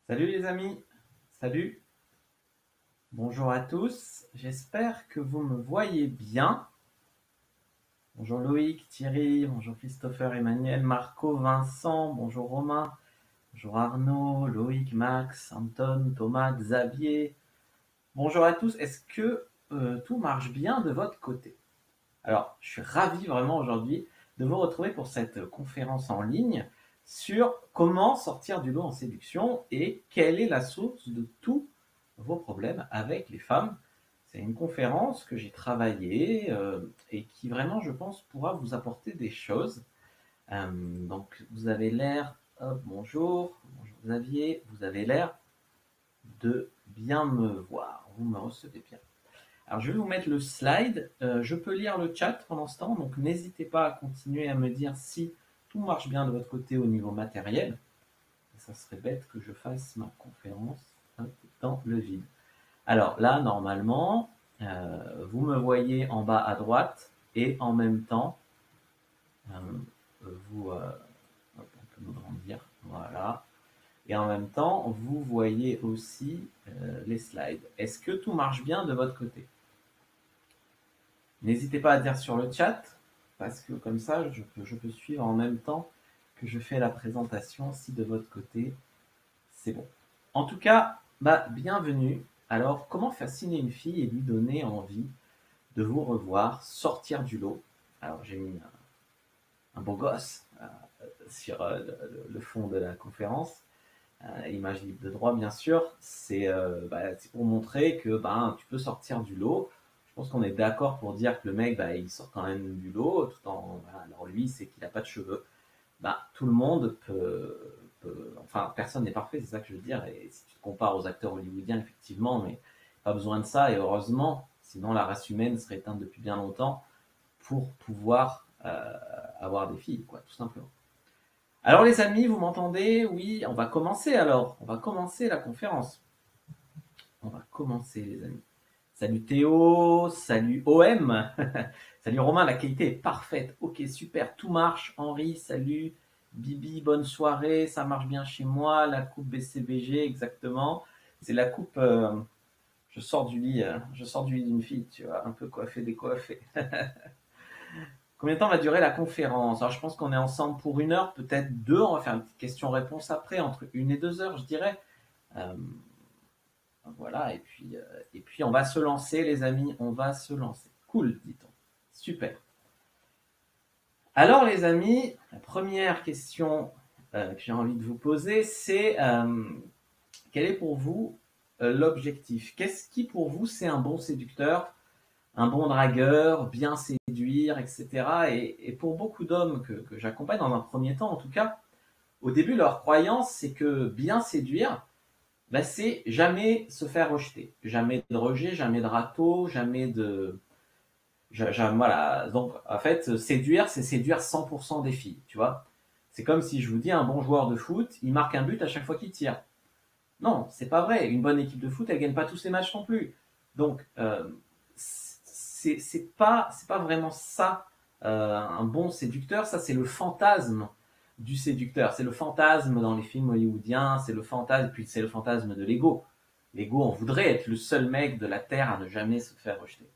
Salut les amis, salut, bonjour à tous, j'espère que vous me voyez bien. Bonjour Loïc, Thierry, bonjour Christopher, Emmanuel, Marco, Vincent, bonjour Romain, bonjour Arnaud, Loïc, Max, Anton, Thomas, Xavier. Bonjour à tous, est-ce que tout marche bien de votre côté? Alors, je suis ravi vraiment aujourd'hui de vous retrouver pour cette conférence en ligne sur comment sortir du lot en séduction et quelle est la source de tous vos problèmes avec les femmes. C'est une conférence que j'ai travaillée et qui vraiment, je pense, pourra vous apporter des choses. Donc, vous avez l'air, hop, bonjour Xavier, vous avez l'air de bien me voir, vous me recevez bien. Alors, je vais vous mettre le slide. Je peux lire le chat pendant ce temps, donc n'hésitez pas à continuer à me dire si tout marche bien de votre côté au niveau matériel. Ça serait bête que je fasse ma conférence dans le vide. Alors là, normalement, vous me voyez en bas à droite et en même temps, vous, on peut nous grandir, voilà. Et en même temps, vous voyez aussi les slides. Est-ce que tout marche bien de votre côté? N'hésitez pas à dire sur le chat, parce que comme ça, je peux suivre en même temps que je fais la présentation, si de votre côté, c'est bon. En tout cas, bienvenue. Alors, comment fasciner une fille et lui donner envie de vous revoir, sortir du lot? Alors, j'ai mis un beau gosse sur le fond de la conférence. Image libre de droit, bien sûr. C'est pour montrer que tu peux sortir du lot. Je pense qu'on est d'accord pour dire que le mec, il sort quand même du lot, tout en. Voilà, alors lui, c'est qu'il n'a pas de cheveux. Tout le monde enfin, personne n'est parfait, c'est ça que je veux dire. Et si tu te compares aux acteurs hollywoodiens, effectivement, mais pas besoin de ça. Et heureusement, sinon la race humaine serait éteinte depuis bien longtemps pour pouvoir avoir des filles, quoi, tout simplement. Alors les amis, vous m'entendez? Oui, on va commencer alors. On va commencer la conférence. On va commencer les amis. Salut Théo, salut OM, salut Romain, la qualité est parfaite. Ok, super, tout marche. Henri, salut. Bibi, bonne soirée, ça marche bien chez moi. La coupe BCBG, exactement. C'est la coupe, je sors du lit d'une fille, tu vois, un peu coiffé, décoiffé. Combien de temps va durer la conférence? Alors je pense qu'on est ensemble pour 1 heure, peut-être 2. On va faire une petite question-réponse après, entre 1 et 2 heures, je dirais. Euh, voilà, et puis on va se lancer, les amis, on va se lancer. Cool, dit-on. Super. Alors, les amis, la première question que j'ai envie de vous poser, c'est quel est pour vous l'objectif? Qu'est-ce qui, pour vous, c'est un bon séducteur, un bon dragueur, bien séduire, etc. Et pour beaucoup d'hommes que j'accompagne, dans un premier temps en tout cas, au début, leur croyance, c'est que bien séduire, c'est jamais se faire rejeter. Jamais de rejet, jamais de râteau, jamais de. Voilà. Donc, en fait, séduire, c'est séduire 100% des filles, tu vois. C'est comme si je vous dis un bon joueur de foot, il marque un but à chaque fois qu'il tire. Non, c'est pas vrai. Une bonne équipe de foot, elle gagne pas tous ses matchs non plus. Donc, c'est pas vraiment ça un bon séducteur. Ça, c'est le fantasme du séducteur. C'est le fantasme dans les films hollywoodiens. C'est le fantasme, puis c'est le fantasme de l'ego. L'ego, on voudrait être le seul mec de la terre à ne jamais se faire rejeter.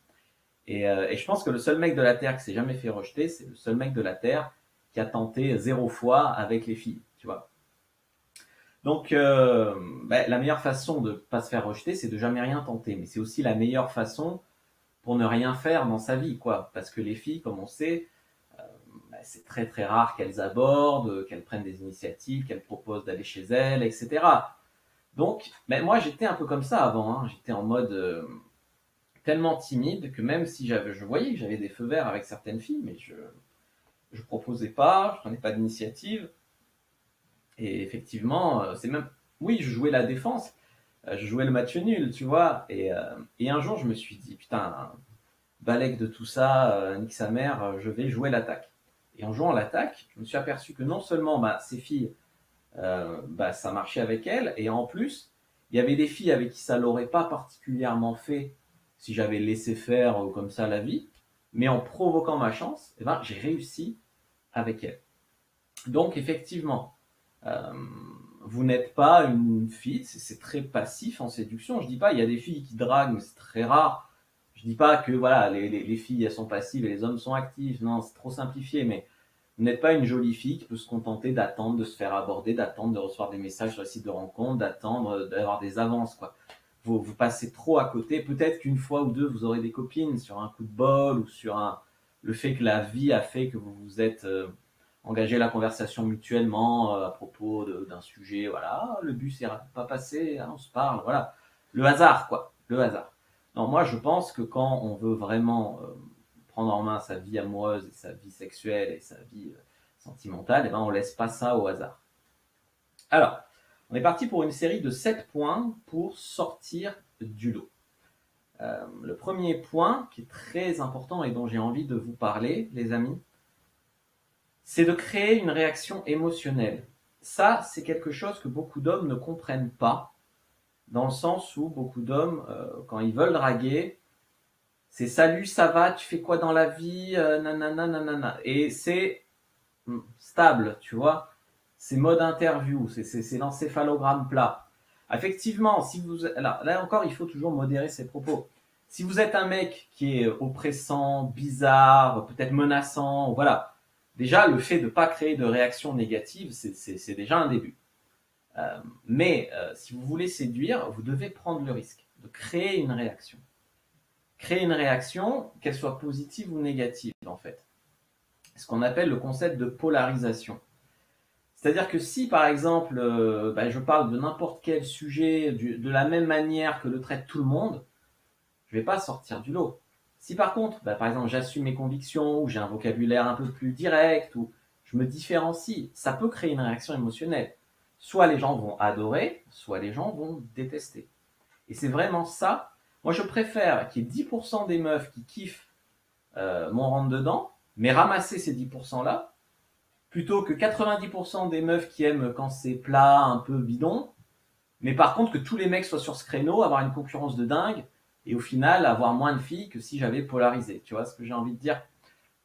Et je pense que le seul mec de la terre qui s'est jamais fait rejeter, c'est le seul mec de la terre qui a tenté 0 fois avec les filles, tu vois. Donc, la meilleure façon de ne pas se faire rejeter, c'est de jamais rien tenter. Mais c'est aussi la meilleure façon pour ne rien faire dans sa vie, quoi. Parce que les filles, comme on sait, c'est très très rare qu'elles abordent, qu'elles prennent des initiatives, qu'elles proposent d'aller chez elles, etc. Donc, moi j'étais un peu comme ça avant. J'étais en mode tellement timide que même si je voyais que j'avais des feux verts avec certaines filles, mais je proposais pas, je prenais pas d'initiative. Et effectivement, c'est même, oui, je jouais la défense, je jouais le match nul, tu vois. Et un jour, je me suis dit, putain, balèque de tout ça, nique sa mère, je vais jouer l'attaque. Et en jouant l'attaque, je me suis aperçu que non seulement ces filles, ça marchait avec elles, et en plus, il y avait des filles avec qui ça l'aurait pas particulièrement fait si j'avais laissé faire comme ça la vie, mais en provoquant ma chance, j'ai réussi avec elles. Donc effectivement, euh, vous n'êtes pas une fille, c'est très passif en séduction. Je dis pas, il y a des filles qui draguent, mais c'est très rare. Je dis pas que voilà, les filles elles sont passives et les hommes sont actifs. Non, c'est trop simplifié, mais vous n'êtes pas une jolie fille qui peut se contenter d'attendre, de se faire aborder, d'attendre de recevoir des messages sur les sites de rencontres, d'attendre d'avoir des avances, quoi. Vous passez trop à côté. Peut-être qu'une fois ou deux, vous aurez des copines sur un coup de bol ou sur le fait que la vie a fait que vous vous êtes engagé la conversation mutuellement à propos d'un sujet. Voilà, le bus n'est pas passé, hein, on se parle, voilà. Le hasard, quoi. Le hasard. Non, moi, je pense que quand on veut vraiment prendre en main sa vie amoureuse et sa vie sexuelle et sa vie sentimentale, eh ben, on laisse pas ça au hasard. Alors, on est parti pour une série de 7 points pour sortir du lot. Le premier point, qui est très important et dont j'ai envie de vous parler, les amis, c'est de créer une réaction émotionnelle. Ça, c'est quelque chose que beaucoup d'hommes ne comprennent pas, dans le sens où beaucoup d'hommes, quand ils veulent draguer, c'est salut, ça va, tu fais quoi dans la vie, nanana, nanana. Et c'est stable, tu vois. C'est mode interview, c'est l'encéphalogramme plat. Effectivement, si vous, là encore, il faut toujours modérer ses propos. Si vous êtes un mec qui est oppressant, bizarre, peut-être menaçant, voilà. Déjà, le fait de ne pas créer de réaction négative, c'est déjà un début. Mais si vous voulez séduire, vous devez prendre le risque de créer une réaction. Créer une réaction, qu'elle soit positive ou négative, en fait. Ce qu'on appelle le concept de polarisation. C'est-à-dire que si, par exemple, je parle de n'importe quel sujet de la même manière que le traite tout le monde, je ne vais pas sortir du lot. Si par contre, par exemple, j'assume mes convictions, ou j'ai un vocabulaire un peu plus direct, ou je me différencie, ça peut créer une réaction émotionnelle. Soit les gens vont adorer, soit les gens vont détester. Et c'est vraiment ça. Moi, je préfère qu'il y ait 10% des meufs qui kiffent mon rentre-dedans, mais ramasser ces 10%-là, plutôt que 90% des meufs qui aiment quand c'est plat, un peu bidon, mais par contre que tous les mecs soient sur ce créneau, avoir une concurrence de dingue, et au final avoir moins de filles que si j'avais polarisé. Tu vois ce que j'ai envie de dire?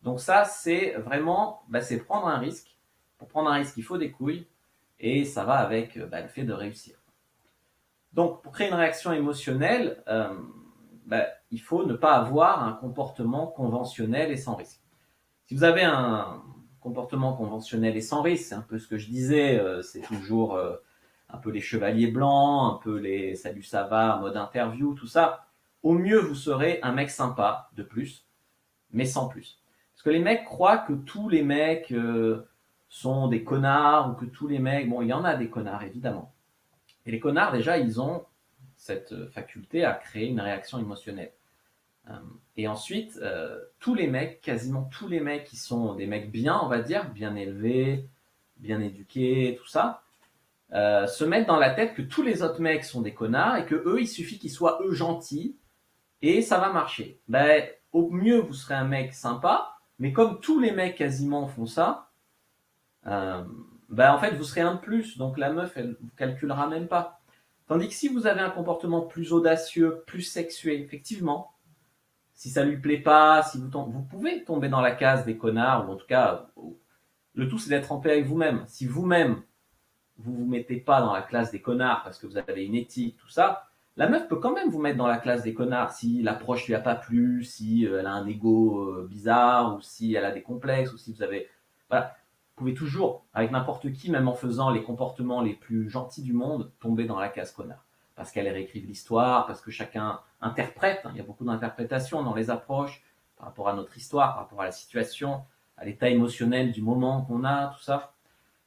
Donc ça, c'est vraiment, c'est prendre un risque. Pour prendre un risque, il faut des couilles, et ça va avec le fait de réussir. Donc pour créer une réaction émotionnelle, il faut ne pas avoir un comportement conventionnel et sans risque. Si vous avez un comportement conventionnel et sans risque, c'est un peu ce que je disais, c'est toujours un peu les chevaliers blancs, un peu les salut ça va, mode interview, tout ça. Au mieux, vous serez un mec sympa de plus, mais sans plus. Parce que les mecs croient que tous les mecs sont des connards, ou que tous les mecs... Bon, il y en a des connards, évidemment. Et les connards, déjà, ils ont cette faculté à créer une réaction émotionnelle. Et ensuite, tous les mecs, quasiment tous les mecs qui sont des mecs bien, on va dire, bien élevés, bien éduqués, tout ça, se mettent dans la tête que tous les autres mecs sont des connards et que eux, il suffit qu'ils soient eux gentils et ça va marcher. Au mieux, vous serez un mec sympa, mais comme tous les mecs quasiment font ça, en fait, vous serez un de plus, donc la meuf, elle vous calculera même pas. Tandis que si vous avez un comportement plus audacieux, plus sexué, effectivement, si ça lui plaît pas, si vous pouvez tomber dans la case des connards, ou en tout cas, le tout c'est d'être en paix avec vous-même. Si vous-même, vous mettez pas dans la classe des connards parce que vous avez une éthique, tout ça, la meuf peut quand même vous mettre dans la classe des connards si l'approche lui a pas plu, si elle a un ego bizarre, ou si elle a des complexes, ou si vous avez... Voilà. Vous pouvez toujours, avec n'importe qui, même en faisant les comportements les plus gentils du monde, tomber dans la case connard. Parce qu'elle réécrive l'histoire, parce que chacun interprète, il y a beaucoup d'interprétations dans les approches par rapport à notre histoire, par rapport à la situation, à l'état émotionnel du moment qu'on a, tout ça.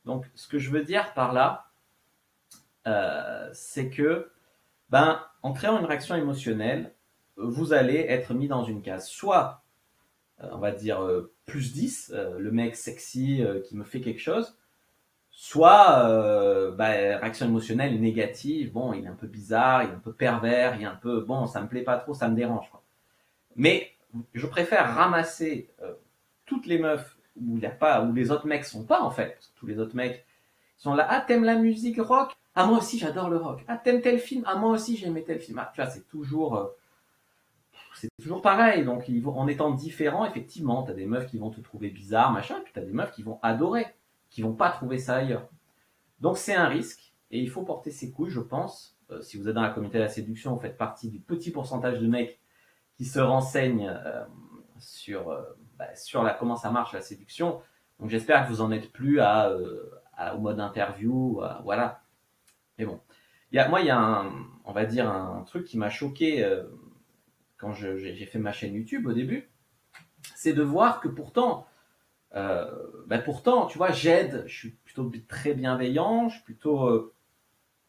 Donc, ce que je veux dire par là, c'est que, en créant une réaction émotionnelle, vous allez être mis dans une case. Soit, on va dire, plus 10, le mec sexy qui me fait quelque chose, soit réaction émotionnelle négative, bon, il est un peu bizarre, il est un peu pervers, il est un peu, bon, ça me plaît pas trop, ça me dérange, quoi. Mais je préfère ramasser toutes les meufs où les autres mecs sont pas, en fait, parce que tous les autres mecs sont là, ah, t'aimes la musique rock? Ah, moi aussi, j'adore le rock. Ah, t'aimes tel film? Ah, moi aussi, j'aimais tel film. Ah, tu vois, c'est toujours pareil. Donc, en étant différent, effectivement, t'as des meufs qui vont te trouver bizarre, machin, puis t'as des meufs qui vont adorer, qui vont pas trouver ça ailleurs. Donc, c'est un risque. et il faut porter ses couilles, je pense. Si vous êtes dans la communauté de la séduction, vous faites partie du petit pourcentage de mecs qui se renseignent sur comment ça marche la séduction. Donc j'espère que vous en êtes plus au mode interview, voilà. Mais bon, moi il y a on va dire un truc qui m'a choqué quand j'ai fait ma chaîne YouTube au début, c'est de voir que pourtant, tu vois, j'aide, je suis plutôt très bienveillant, je suis plutôt,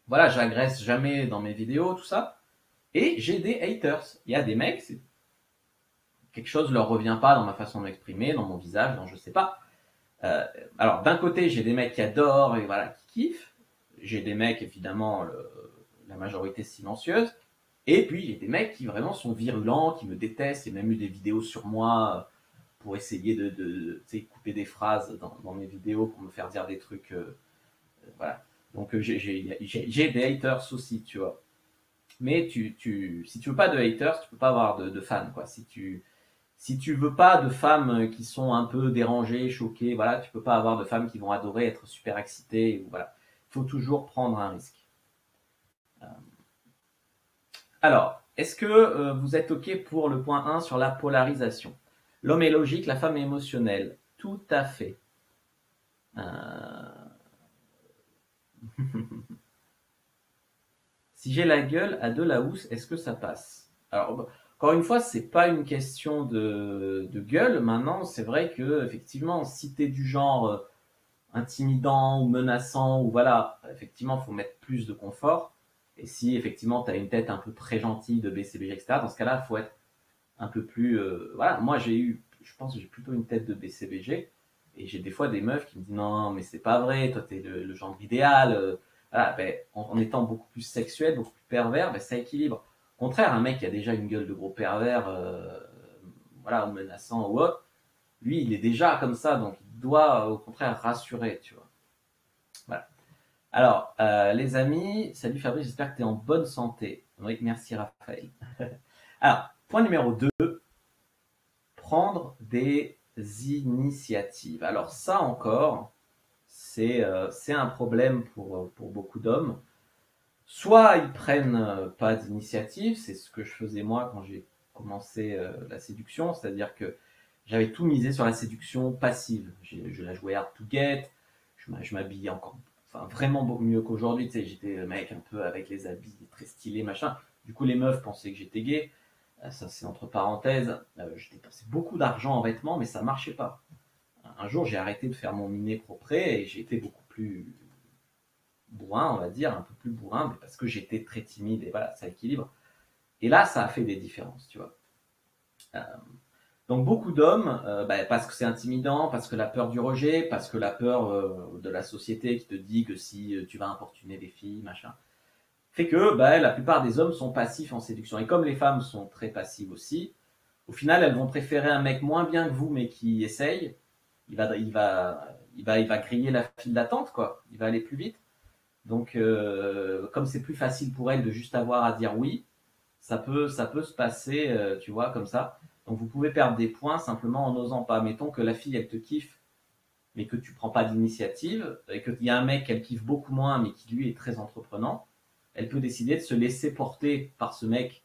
voilà, j'agresse jamais dans mes vidéos, tout ça, et j'ai des haters. Il y a des mecs, quelque chose leur revient pas dans ma façon de m'exprimer, dans mon visage, dans je sais pas. Alors d'un côté, j'ai des mecs qui adorent et voilà, qui kiffent. J'ai des mecs, évidemment, la majorité silencieuse. Et puis, j'ai des mecs qui vraiment sont virulents, qui me détestent. Il y a même eu des vidéos sur moi pour essayer de couper des phrases dans mes vidéos pour me faire dire des trucs. Voilà. Donc, j'ai des haters aussi, tu vois. Mais si tu veux pas de haters, tu peux pas avoir de fans, quoi. Si tu veux pas de femmes qui sont un peu dérangées, choquées, voilà, tu peux pas avoir de femmes qui vont adorer être super excitées, voilà. Il faut toujours prendre un risque. Alors, est-ce que vous êtes OK pour le point 1 sur la polarisation? L'homme est logique, la femme est émotionnelle. Tout à fait. Si j'ai la gueule à de la housse, est-ce que ça passe? Alors, encore une fois, c'est pas une question de gueule. Maintenant, c'est vrai que effectivement, si t'es du genre intimidant ou menaçant, ou voilà, effectivement, faut mettre plus de confort. Et si effectivement, tu as une tête un peu très gentille de BCBG, etc., dans ce cas-là, il faut être un peu plus. Voilà, moi, je pense que j'ai plutôt une tête de BCBG. Et j'ai des fois des meufs qui me disent non, mais c'est pas vrai, toi, t'es le genre idéal. Voilà, ben, en étant beaucoup plus sexuel, beaucoup plus pervers, ben, ça équilibre. Au contraire, un mec qui a déjà une gueule de gros pervers, voilà, menaçant ou autre, lui, il est déjà comme ça, donc il doit au contraire rassurer, tu vois. Voilà. Alors, les amis, salut Fabrice, j'espère que tu es en bonne santé. Oui, merci Raphaël. Alors, point numéro 2, prendre des initiatives. Alors ça encore, c'est un problème pour beaucoup d'hommes. Soit ils prennent pas d'initiative, c'est ce que je faisais moi quand j'ai commencé la séduction, c'est-à-dire que j'avais tout misé sur la séduction passive. Je la jouais hard to get, je m'habillais encore, enfin vraiment beaucoup mieux qu'aujourd'hui. Tu sais, j'étais le mec un peu avec les habits très stylés, machin. Du coup, les meufs pensaient que j'étais gay. Ça, c'est entre parenthèses. Je dépensais beaucoup d'argent en vêtements, mais ça marchait pas. Un jour, j'ai arrêté de faire mon miné propre et j'ai été beaucoup plus bourrin, on va dire, un peu plus bourrin, mais parce que j'étais très timide et voilà, ça équilibre. Et là, ça a fait des différences, tu vois. Donc beaucoup d'hommes, parce que c'est intimidant, parce que la peur du rejet, parce que la peur de la société qui te dit que si tu vas importuner des filles, machin, fait que la plupart des hommes sont passifs en séduction. Et comme les femmes sont très passives aussi, au final, elles vont préférer un mec moins bien que vous, mais qui essaye. Il va griller la file d'attente, quoi. Il va aller plus vite. Donc, comme c'est plus facile pour elles de juste avoir à dire oui, ça peut se passer, tu vois, comme ça. Donc, vous pouvez perdre des points simplement en n'osant pas. Mettons que la fille, elle te kiffe, mais que tu prends pas d'initiative, et qu'il y a un mec qu'elle kiffe beaucoup moins, mais qui lui est très entreprenant. Elle peut décider de se laisser porter par ce mec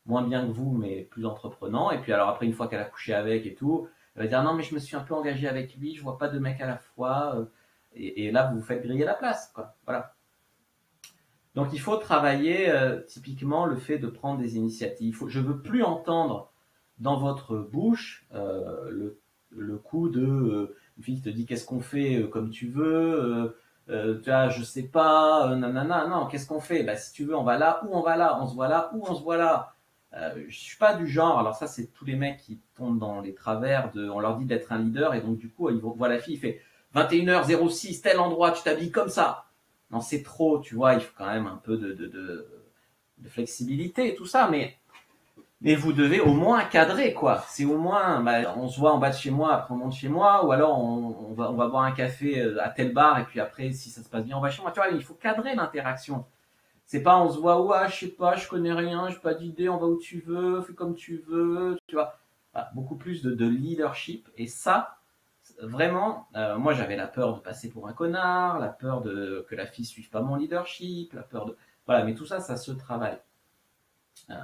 moins bien que vous, mais plus entreprenant. Et puis alors après, une fois qu'elle a couché avec et tout, elle va dire non, mais je me suis un peu engagé avec lui, je vois pas de mec à la fois. Et là, vous vous faites griller la place, quoi. Voilà. Donc il faut travailler typiquement le fait de prendre des initiatives. Je veux plus entendre dans votre bouche le coup de une fille qui te dit qu'est-ce qu'on fait comme tu veux. Tu vois, je sais pas, nanana, non, qu'est-ce qu'on fait? Si tu veux, on va là, ou on va là, on se voit là, ou on se voit là. Je suis pas du genre, alors ça c'est tous les mecs qui tombent dans les travers on leur dit d'être un leader et donc du coup ils voient la fille, il fait 21h06, tel endroit, tu t'habilles comme ça. Non, c'est trop, tu vois, il faut quand même un peu de flexibilité et tout ça, mais vous devez au moins cadrer, quoi. C'est au moins, on se voit en bas de chez moi, après on monte chez moi, ou alors on va boire un café à tel bar, et puis après, si ça se passe bien, on va chez moi. Tu vois, il faut cadrer l'interaction. C'est pas on se voit, ouais, je sais pas, je connais rien, j'ai pas d'idée, on va où tu veux, fais comme tu veux, tu vois. Voilà, beaucoup plus de leadership, et ça, vraiment, moi j'avais la peur de passer pour un connard, la peur que la fille suive pas mon leadership, la peur de... Voilà, mais tout ça, ça se travaille. Euh,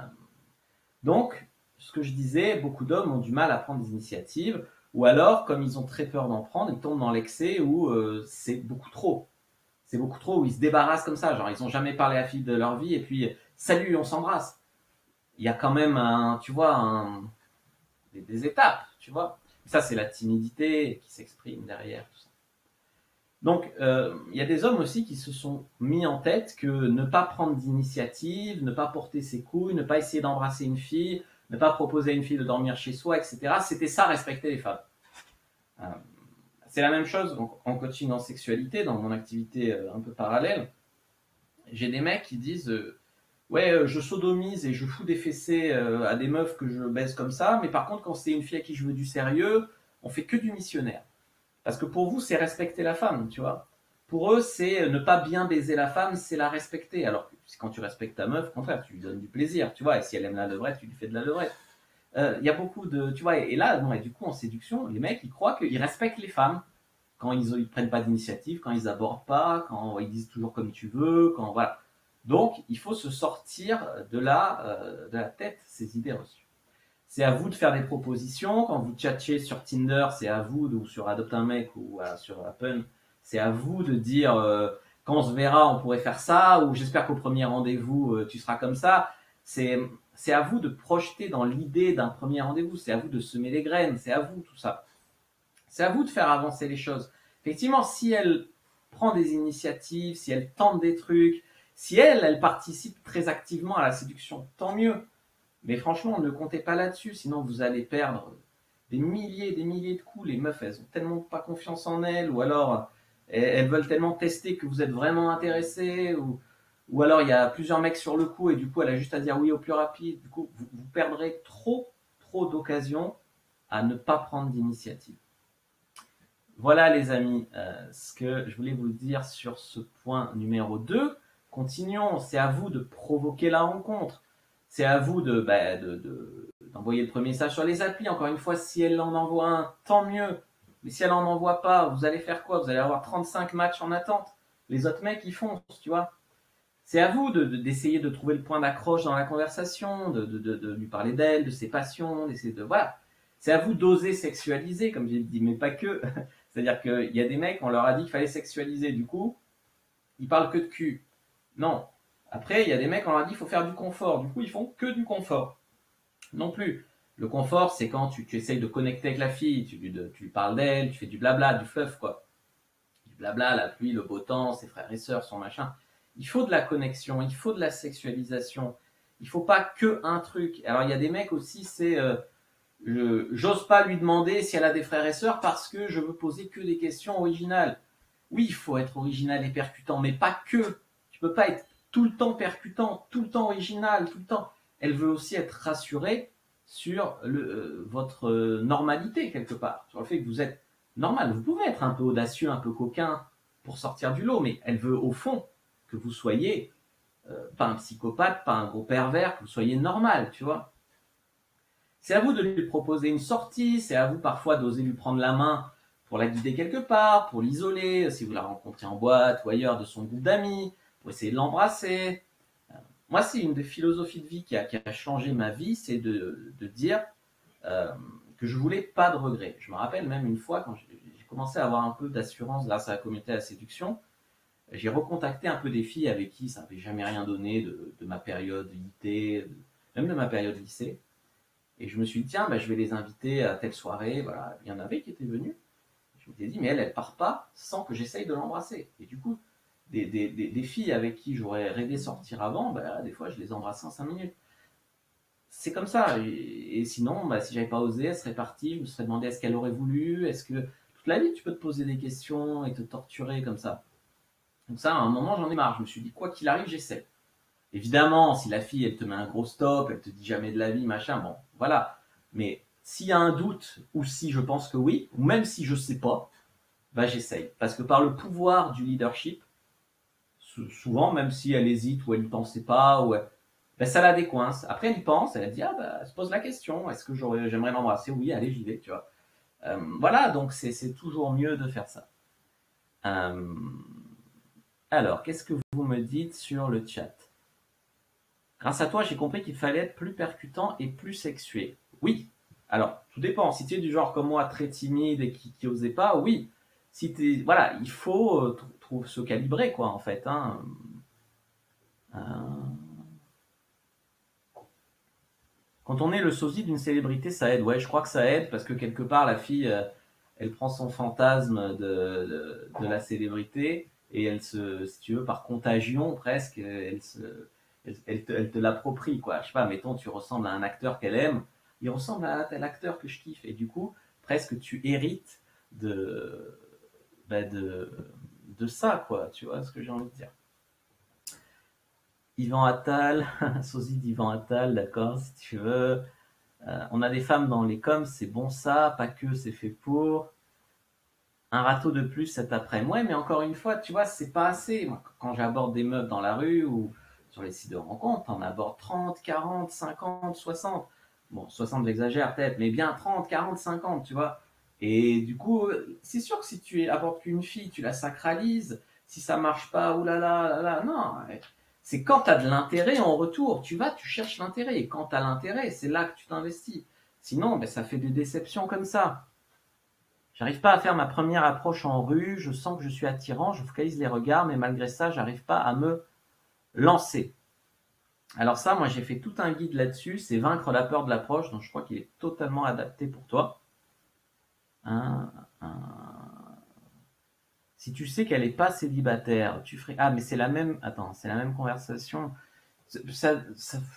donc, ce que je disais, beaucoup d'hommes ont du mal à prendre des initiatives, ou alors, comme ils ont très peur d'en prendre, ils tombent dans l'excès où c'est beaucoup trop. C'est beaucoup trop, où ils se débarrassent comme ça, genre ils n'ont jamais parlé à la fille de leur vie, et puis, salut, on s'embrasse. Il y a quand même, tu vois, des étapes, tu vois. Ça, c'est la timidité qui s'exprime derrière tout ça. Donc, il y a des hommes aussi qui se sont mis en tête que ne pas prendre d'initiative, ne pas porter ses couilles, ne pas essayer d'embrasser une fille, ne pas proposer à une fille de dormir chez soi, etc. C'était ça, respecter les femmes. Euh, c'est la même chose donc, en coaching en sexualité, dans mon activité un peu parallèle. J'ai des mecs qui disent ouais, je sodomise et je fous des fessées à des meufs que je baise comme ça, mais par contre, quand c'est une fille à qui je veux du sérieux, on fait que du missionnaire. Parce que pour vous, c'est respecter la femme, tu vois. Pour eux, c'est ne pas bien baiser la femme, c'est la respecter. Alors que quand tu respectes ta meuf, au contraire, tu lui donnes du plaisir, tu vois. Et si elle aime la levrette, tu lui fais de la levrette. Il y a beaucoup de, tu vois. Et là, et du coup, en séduction, les mecs, ils croient qu'ils respectent les femmes quand ils prennent pas d'initiative, quand ils abordent pas, quand ils disent toujours comme tu veux, quand voilà. Donc, il faut se sortir de la tête ces idées reçues. C'est à vous de faire des propositions. Quand vous tchatchez sur Tinder, c'est à vous, ou sur Adopte un mec, ou sur Appen, c'est à vous de dire quand on se verra, on pourrait faire ça, ou j'espère qu'au premier rendez-vous, tu seras comme ça. C'est à vous de projeter dans l'idée d'un premier rendez-vous. C'est à vous de semer les graines. C'est à vous tout ça. C'est à vous de faire avancer les choses. Effectivement, si elle prend des initiatives, si elle tente des trucs, si elle participe très activement à la séduction, tant mieux. Mais franchement, ne comptez pas là-dessus, sinon vous allez perdre des milliers de coups. Les meufs, elles ont tellement pas confiance en elles, ou alors elles veulent tellement tester que vous êtes vraiment intéressé, ou alors il y a plusieurs mecs sur le coup et du coup elle a juste à dire oui au plus rapide. Du coup, vous perdrez trop d'occasions à ne pas prendre d'initiative. Voilà les amis, ce que je voulais vous dire sur ce point numéro 2. Continuons, c'est à vous de provoquer la rencontre. C'est à vous d'envoyer le premier message sur les applis. Encore une fois, si elle en envoie un, tant mieux. Mais si elle en envoie pas, vous allez faire quoi? Vous allez avoir 35 matchs en attente. Les autres mecs, ils foncent, tu vois. C'est à vous d'essayer de trouver le point d'accroche dans la conversation, de lui parler d'elle, de ses passions, d'essayer de... Voilà. C'est à vous d'oser sexualiser, comme j'ai dit, mais pas que. C'est-à-dire qu'il y a des mecs, on leur a dit qu'il fallait sexualiser. Du coup, ils parlent que de cul. Non. Après, il y a des mecs, on leur a dit qu'il faut faire du confort. Du coup, ils font que du confort. Non plus. Le confort, c'est quand tu essayes de connecter avec la fille, tu lui parles d'elle, tu fais du blabla, du fluff, quoi. Du blabla, la pluie, le beau temps, ses frères et sœurs, son machin. Il faut de la connexion, il faut de la sexualisation. Il faut pas que un truc. Alors, il y a des mecs aussi, c'est... j'ose pas lui demander si elle a des frères et sœurs parce que je veux poser que des questions originales. Oui, il faut être original et percutant, mais pas que. Tu peux pas être tout le temps percutant, tout le temps original, tout le temps. Elle veut aussi être rassurée sur votre normalité quelque part, sur le fait que vous êtes normal. Vous pouvez être un peu audacieux, un peu coquin pour sortir du lot, mais elle veut au fond que vous soyez pas un psychopathe, pas un gros pervers, que vous soyez normal, tu vois. C'est à vous de lui proposer une sortie, c'est à vous parfois d'oser lui prendre la main pour la guider quelque part, pour l'isoler, si vous la rencontrez en boîte ou ailleurs de son groupe d'amis, pour essayer de l'embrasser. Moi, c'est une des philosophies de vie qui a changé ma vie, c'est de dire que je voulais pas de regrets. Je me rappelle même une fois, quand j'ai commencé à avoir un peu d'assurance grâce à la communauté à la séduction, j'ai recontacté un peu des filles avec qui ça n'avait jamais rien donné de ma période IT, même de ma période lycée. Et je me suis dit, tiens, je vais les inviter à telle soirée. Voilà, il y en avait qui étaient venus. Je m'étais dit, mais elle part pas sans que j'essaye de l'embrasser. Et du coup, des filles avec qui j'aurais rêvé sortir avant, des fois, je les embrassais en 5 minutes. C'est comme ça. Et sinon, si j'avais pas osé, elle serait partie. Je me serais demandé est-ce qu'elle aurait voulu. Est-ce que toute la vie, tu peux te poser des questions et te torturer comme ça. Donc ça, à un moment, j'en ai marre. Je me suis dit, quoi qu'il arrive, j'essaie. Évidemment, si la fille, elle te met un gros stop, elle te dit jamais de la vie, machin, bon, voilà. Mais s'il y a un doute, ou si je pense que oui, ou même si je sais pas, j'essaye. Parce que par le pouvoir du leadership, souvent, même si elle hésite, ou elle n'y pensait pas, ou ça la décoince. Après, elle y pense, elle dit, elle se pose la question, est-ce que j'aimerais l'embrasser? Oui, allez, j'y vais, tu vois. Voilà, donc c'est toujours mieux de faire ça. Alors, qu'est-ce que vous me dites sur le chat? Grâce à toi, j'ai compris qu'il fallait être plus percutant et plus sexué. Oui. Alors, tout dépend. Si tu es du genre comme moi, très timide et qui osait pas, oui. Si t'es, voilà, il faut se calibrer, quoi, en fait. Hein. Quand on est le sosie d'une célébrité, ça aide. Ouais, je crois que ça aide parce que quelque part, la fille, elle prend son fantasme de la célébrité et elle se, si tu veux, par contagion presque, elle te l'approprie, quoi. Je sais pas, mettons, tu ressembles à un acteur qu'elle aime, il ressemble à tel acteur que je kiffe. Et du coup, presque tu hérites de, bah, de ça, quoi. Tu vois ce que j'ai envie de dire. Yvan Attal, sosie d'Yvan Attal, d'accord, si tu veux. On a des femmes dans les coms, c'est bon ça, pas que c'est fait pour. Un râteau de plus cet après-midi. Ouais, mais encore une fois, tu vois, c'est pas assez. Moi, quand j'aborde des meufs dans la rue ou sur les sites de rencontres, on aborde 30, 40, 50, 60. Bon, 60 j'exagère peut-être, mais bien 30, 40, 50, tu vois. Et du coup, c'est sûr que si tu abordes qu'une fille, tu la sacralises. Si ça marche pas, oulala, là, là, non. C'est quand tu as de l'intérêt en retour. Tu vas, tu cherches l'intérêt. Et quand tu as l'intérêt, c'est là que tu t'investis. Sinon, ben, ça fait des déceptions comme ça. J'arrive pas à faire ma première approche en rue, je sens que je suis attirant, je focalise les regards, mais malgré ça, j'arrive pas à me lancer. Alors ça, moi j'ai fait tout un guide là-dessus, c'est vaincre la peur de l'approche, donc je crois qu'il est totalement adapté pour toi. Hein, si tu sais qu'elle n'est pas célibataire, tu ferais... Ah, mais c'est la même... Attends, c'est la même conversation.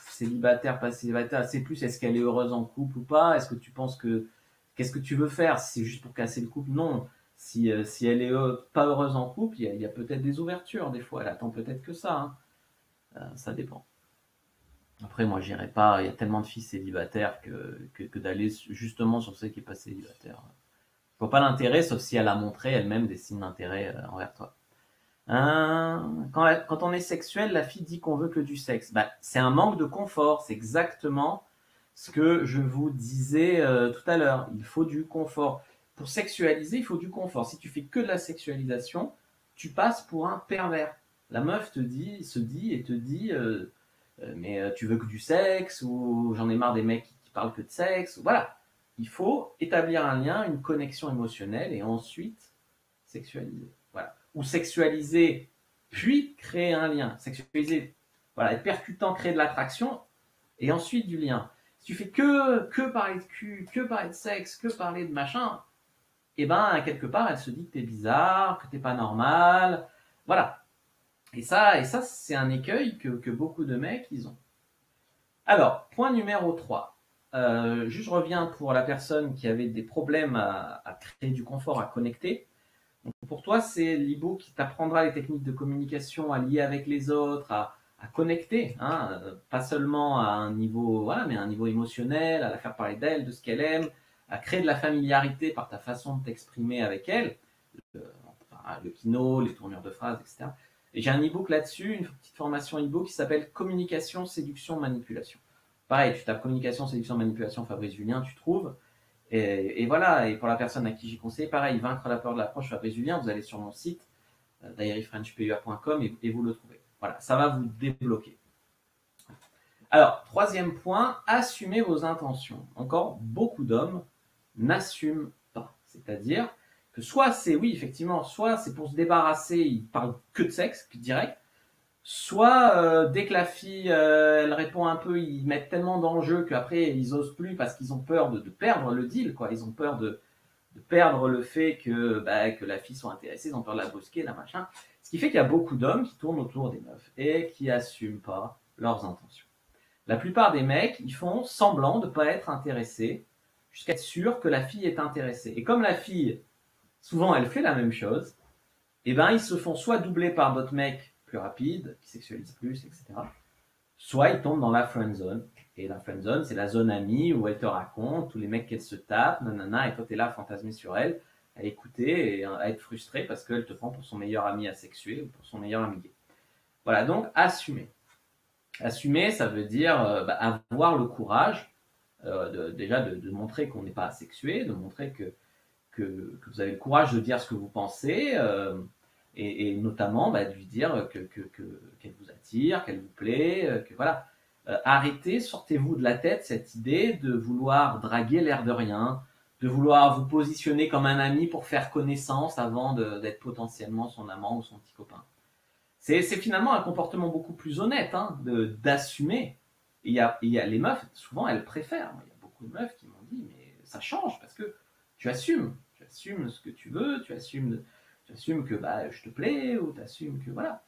Célibataire, pas célibataire, c'est plus est-ce qu'elle est heureuse en couple ou pas? Est-ce que tu penses que qu'est-ce que tu veux faire? Si c'est juste pour casser le couple? Non. Si elle est pas heureuse en couple, il y a peut-être des ouvertures des fois. Elle attend peut-être que ça. Hein. Ça dépend. Après, moi, j'irai pas. Il y a tellement de filles célibataires que d'aller justement sur celle qui n'est pas célibataire. Je vois pas l'intérêt, sauf si elle a montré elle-même des signes d'intérêt envers toi. Quand on est sexuel, la fille dit qu'on veut que du sexe. Bah, c'est un manque de confort. C'est exactement ce que je vous disais tout à l'heure. Il faut du confort. Pour sexualiser, il faut du confort. Si tu fais que de la sexualisation, tu passes pour un pervers. La meuf se dit et te dit mais tu veux que du sexe ou j'en ai marre des mecs qui parlent que de sexe. Voilà. Il faut établir un lien, une connexion émotionnelle et ensuite sexualiser. Voilà. Ou sexualiser, puis créer un lien. Sexualiser, voilà, être percutant, créer de l'attraction, et ensuite du lien. Si tu fais que parler de cul, que parler de sexe, que parler de machin, et ben quelque part elle se dit que t'es bizarre, que t'es pas normal, voilà. Et ça c'est un écueil que beaucoup de mecs ils ont. Alors, point numéro 3. Juste je reviens pour la personne qui avait des problèmes à créer du confort, à connecter. Donc pour toi, c'est l'e-book qui t'apprendra les techniques de communication à lier avec les autres, à connecter, hein, pas seulement à un niveau, voilà, mais à un niveau émotionnel, à la faire parler d'elle, de ce qu'elle aime, à créer de la familiarité par ta façon de t'exprimer avec elle, le kino, les tournures de phrases, etc. Et j'ai un e-book là-dessus, une petite formation e-book qui s'appelle Communication, séduction, manipulation. Pareil, tu tapes communication, séduction, manipulation, Fabrice Julien, tu trouves. Et voilà, et pour la personne à qui j'ai conseillé, pareil, vaincre la peur de l'approche Fabrice Julien, vous allez sur mon site, diaryfrenchpua.com et vous le trouvez. Voilà, ça va vous débloquer. Alors, troisième point, assumez vos intentions. Encore, beaucoup d'hommes n'assument pas. C'est-à-dire que soit c'est, oui, effectivement, soit c'est pour se débarrasser, ils parlent que de sexe, direct, soit dès que la fille elle répond un peu, ils mettent tellement d'enjeux qu'après ils osent plus parce qu'ils ont peur de perdre le deal, quoi. Ils ont peur de perdre le fait que la fille soit intéressée, ils ont peur de la brusquer, la machin. Ce qui fait qu'il y a beaucoup d'hommes qui tournent autour des meufs et qui n'assument pas leurs intentions. La plupart des mecs, ils font semblant de ne pas être intéressés jusqu'à être sûr que la fille est intéressée. Et comme la fille, souvent, elle fait la même chose, et ben ils se font soit doubler par d'autres mecs plus rapides, qui sexualisent plus, etc. Soit ils tombent dans la friend zone. Et la friend zone, c'est la zone amie où elle te raconte tous les mecs qu'elle se tape, nanana, et toi t'es là à fantasmer sur elle, à écouter et à être frustré parce qu'elle te prend pour son meilleur ami asexué ou pour son meilleur ami gay. Voilà, donc assumer. Assumer, ça veut dire avoir le courage déjà de montrer qu'on n'est pas asexué, de montrer que que vous avez le courage de dire ce que vous pensez, et notamment de lui dire qu'elle vous attire, qu'elle vous plaît, que voilà. Arrêtez, sortez-vous de la tête cette idée de vouloir draguer l'air de rien, de vouloir vous positionner comme un ami pour faire connaissance avant d'être potentiellement son amant ou son petit copain. C'est finalement un comportement beaucoup plus honnête, hein, d'assumer. Il y a les meufs, souvent elles préfèrent. Il y a beaucoup de meufs qui m'ont dit, mais ça change parce que tu assumes ce que tu veux, tu assumes que je te plais, ou tu assumes que voilà.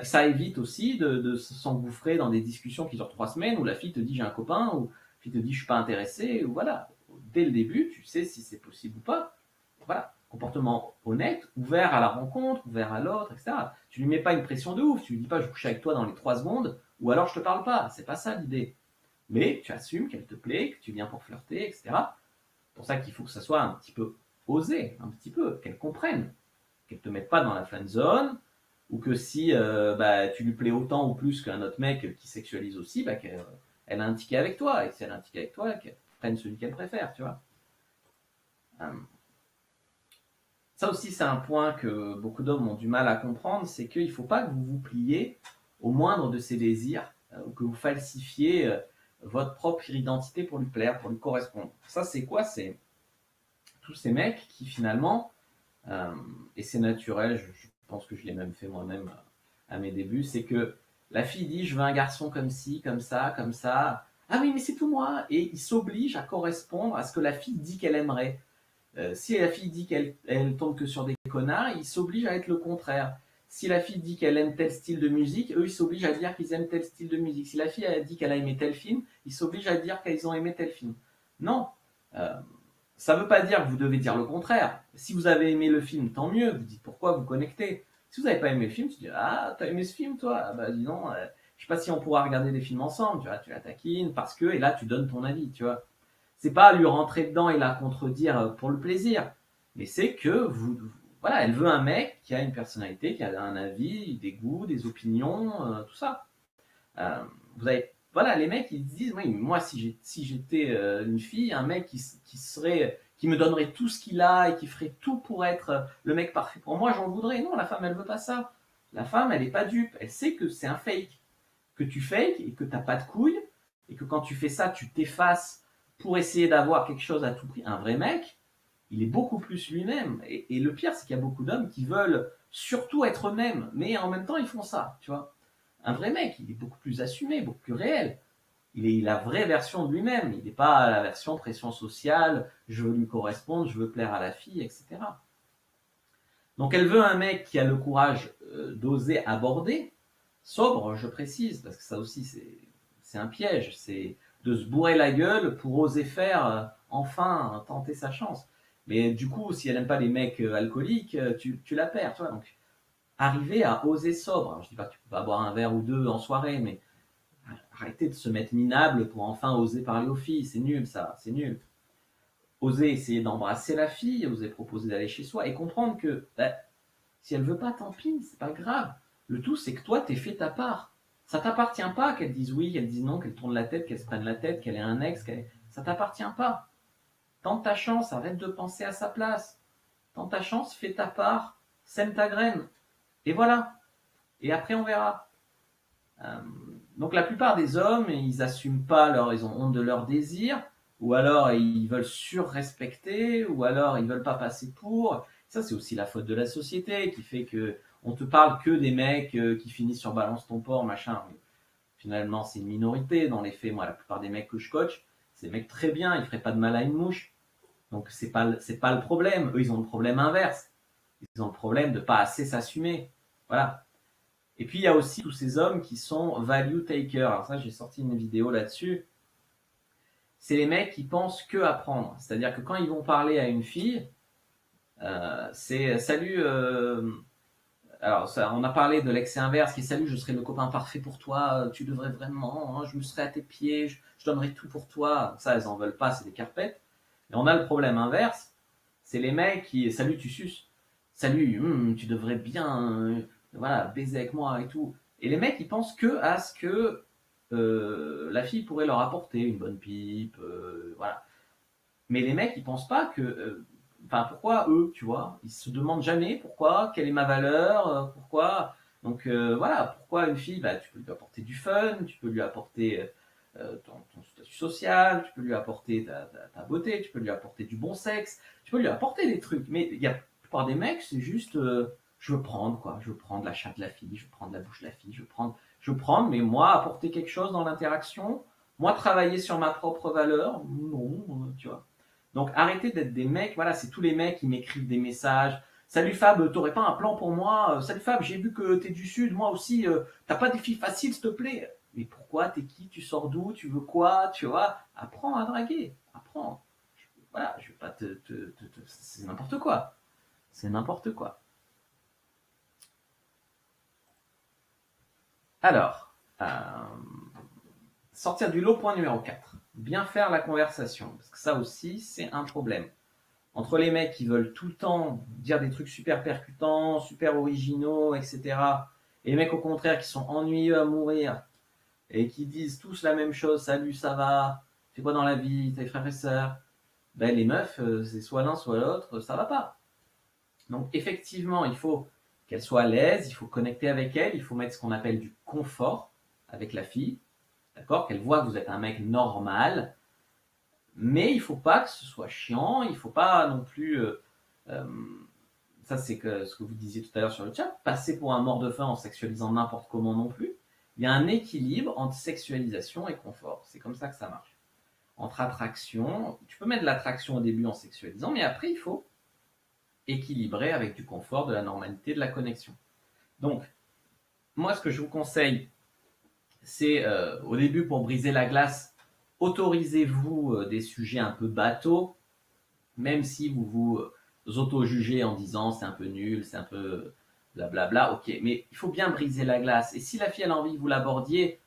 Ça évite aussi de s'engouffrer dans des discussions qui durent 3 semaines où la fille te dit j'ai un copain, ou la fille te dit je suis pas intéressé, ou voilà. Dès le début, tu sais si c'est possible ou pas. Voilà. Comportement honnête, ouvert à la rencontre, ouvert à l'autre, etc. Tu lui mets pas une pression de ouf, tu lui dis pas je couche avec toi dans les 3 secondes, ou alors je te parle pas. C'est pas ça l'idée. Mais tu assumes qu'elle te plaît, que tu viens pour flirter, etc. C'est pour ça qu'il faut que ça soit un petit peu osé, un petit peu, qu'elle comprenne, qu'elle te mette pas dans la fan zone, ou que si tu lui plais autant ou plus qu'un autre mec qui sexualise aussi, qu'elle a un ticket avec toi, et si elle a un ticket avec toi, qu'elle prenne celui qu'elle préfère, tu vois. Ça aussi, c'est un point que beaucoup d'hommes ont du mal à comprendre, c'est qu'il ne faut pas que vous vous pliez au moindre de ses désirs, ou que vous falsifiez votre propre identité pour lui plaire, pour lui correspondre. Ça, c'est quoi? C'est tous ces mecs qui finalement, et c'est naturel, je pense que je l'ai même fait moi-même à mes débuts, c'est que la fille dit je veux un garçon comme ci, comme ça, comme ça. Ah oui, mais c'est tout moi. Et il s'oblige à correspondre à ce que la fille dit qu'elle aimerait. Si la fille dit qu'elle tombe que sur des connards, ils s'obligent à être le contraire. Si la fille dit qu'elle aime tel style de musique, eux ils s'obligent à dire qu'ils aiment tel style de musique. Si la fille a dit qu'elle a aimé tel film, ils s'obligent à dire qu'ils ont aimé tel film. Non, ça ne veut pas dire que vous devez dire le contraire. Si vous avez aimé le film, tant mieux, vous dites pourquoi, vous connectez. Si vous n'avez pas aimé le film, tu dis ah, t'as aimé ce film toi? Ah bah dis donc, je sais pas si on pourra regarder des films ensemble, tu vois, tu la taquines, parce que, et là tu donnes ton avis, tu vois. C'est pas lui rentrer dedans et la contredire pour le plaisir, mais c'est que voilà, elle veut un mec qui a une personnalité, qui a un avis, des goûts, des opinions, tout ça. Vous avez, voilà, les mecs ils disent, oui, moi si j'étais une fille, un mec qui me donnerait tout ce qu'il a et qui ferait tout pour être le mec parfait pour moi, j'en voudrais. Non, la femme elle veut pas ça. La femme elle est pas dupe, elle sait que c'est un fake, que tu fakes et que t'as pas de couilles et que quand tu fais ça, tu t'effaces pour essayer d'avoir quelque chose à tout prix. Un vrai mec, il est beaucoup plus lui-même. Et le pire, c'est qu'il y a beaucoup d'hommes qui veulent surtout être eux-mêmes, mais en même temps, ils font ça, tu vois. Un vrai mec, il est beaucoup plus assumé, beaucoup plus réel. Il est la vraie version de lui-même. Il n'est pas la version pression sociale, je veux lui correspondre, je veux plaire à la fille, etc. Donc elle veut un mec qui a le courage d'oser aborder, sobre, je précise, parce que ça aussi c'est un piège, c'est de se bourrer la gueule pour oser faire enfin tenter sa chance. Mais du coup, si elle n'aime pas les mecs alcooliques, tu la perds, tu vois. Donc arriver à oser sobre. Alors, je dis pas que tu peux pas boire un verre ou deux en soirée, mais arrêtez de se mettre minable pour enfin oser parler aux filles. C'est nul ça, c'est nul. Oser essayer d'embrasser la fille, oser proposer d'aller chez soi et comprendre que si elle veut pas, tant pis, c'est pas grave. Le tout, c'est que toi, t'aies fait ta part. Ça t'appartient pas qu'elle dise oui, qu'elle dise non, qu'elle tourne la tête, qu'elle se prenne la tête, qu'elle ait un ex, ça t'appartient pas. Tente ta chance, arrête de penser à sa place. Tente ta chance, fais ta part, sème ta graine. Et voilà. Et après, on verra. Donc la plupart des hommes, ils assument pas ils ont honte de leurs désirs, ou alors ils veulent surrespecter, ou alors ils veulent pas passer pour. Ça, c'est aussi la faute de la société qui fait que on te parle que des mecs qui finissent sur balance ton porc, machin. Mais finalement, c'est une minorité dans les faits. Moi, la plupart des mecs que je coach, c'est des mecs très bien, ils feraient pas de mal à une mouche. Donc c'est pas le problème. Eux, ils ont le problème inverse. Ils ont le problème de pas assez s'assumer. Voilà. Et puis il y a aussi tous ces hommes qui sont value takers. Alors ça, j'ai sorti une vidéo là-dessus. C'est les mecs qui pensent que à prendre. C'est-à-dire que quand ils vont parler à une fille, c'est salut. Alors ça, on a parlé de l'excès inverse qui est salut, je serai le copain parfait pour toi. Tu devrais vraiment, hein, je me serai à tes pieds, je donnerai tout pour toi. Ça, elles en veulent pas, c'est des carpettes. Et on a le problème inverse. C'est les mecs qui salut, tu suces. Salut, tu devrais bien voilà, baiser avec moi et tout. Et les mecs, ils pensent que à ce que la fille pourrait leur apporter une bonne pipe, voilà. Mais les mecs, ils pensent pas que enfin, pourquoi eux, tu vois? Ils se demandent jamais pourquoi, quelle est ma valeur, pourquoi. Donc voilà, pourquoi une fille, bah, tu peux lui apporter du fun, tu peux lui apporter ton statut social, tu peux lui apporter ta beauté, tu peux lui apporter du bon sexe, tu peux lui apporter des trucs. Mais il y a la plupart des mecs, c'est juste, je veux prendre quoi, je veux prendre la chatte de la fille, je veux prendre la bouche de la fille, je veux prendre, mais moi apporter quelque chose dans l'interaction, moi travailler sur ma propre valeur, non, tu vois. Donc arrêtez d'être des mecs, voilà, c'est tous les mecs qui m'écrivent des messages. Salut Fab, t'aurais pas un plan pour moi? Salut Fab, j'ai vu que t'es du sud, moi aussi, t'as pas des filles faciles, s'il te plaît? Mais pourquoi? T'es qui? Tu sors d'où? Tu veux quoi? Tu vois? Apprends à draguer, apprends. Voilà, je vais pas c'est n'importe quoi. C'est n'importe quoi. Alors, sortir du lot, point numéro 4. Bien faire la conversation. Parce que ça aussi, c'est un problème. Entre les mecs qui veulent tout le temps dire des trucs super percutants, super originaux, etc. Et les mecs au contraire qui sont ennuyeux à mourir et qui disent tous la même chose, salut, ça va, fais quoi dans la vie, t'as des frères et sœurs. Ben, les meufs, c'est soit l'un soit l'autre, ça va pas. Donc effectivement, il faut qu'elle soit à l'aise, il faut connecter avec elle, il faut mettre ce qu'on appelle du confort avec la fille, d'accord? Qu'elle voit que vous êtes un mec normal, mais il faut pas que ce soit chiant, il faut pas non plus, euh, ça c'est ce que vous disiez tout à l'heure sur le chat, passer pour un mort de faim en sexualisant n'importe comment non plus. Il y a un équilibre entre sexualisation et confort, c'est comme ça que ça marche. Entre attraction, tu peux mettre de l'attraction au début en sexualisant, mais après il faut équilibrer avec du confort, de la normalité, de la connexion. Donc, moi ce que je vous conseille, c'est au début pour briser la glace, autorisez-vous des sujets un peu bateaux, même si vous vous auto-jugez en disant c'est un peu nul, c'est un peu blablabla, ok, mais il faut bien briser la glace. Et si la fille elle a envie que vous l'abordiez,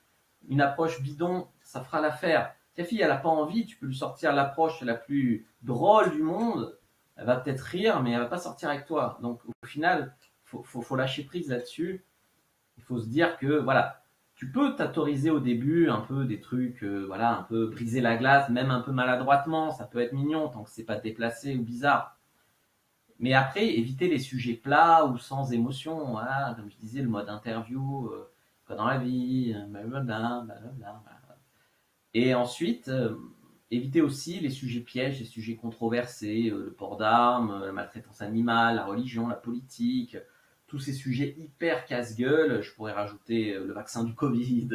une approche bidon, ça fera l'affaire. Si la fille elle a pas envie, tu peux lui sortir l'approche la plus drôle du monde, elle va peut-être rire, mais elle va pas sortir avec toi. Donc au final, faut lâcher prise là-dessus. Il faut se dire que voilà, tu peux t'autoriser au début un peu des trucs, voilà, un peu briser la glace, même un peu maladroitement, ça peut être mignon tant que c'est pas déplacé ou bizarre. Mais après, éviter les sujets plats ou sans émotion. Voilà, comme je disais, le mode interview, quoi dans la vie, blablabla, blablabla. Et ensuite, éviter aussi les sujets pièges, les sujets controversés, le port d'armes, la maltraitance animale, la religion, la politique, tous ces sujets hyper casse-gueule. Je pourrais rajouter le vaccin du Covid.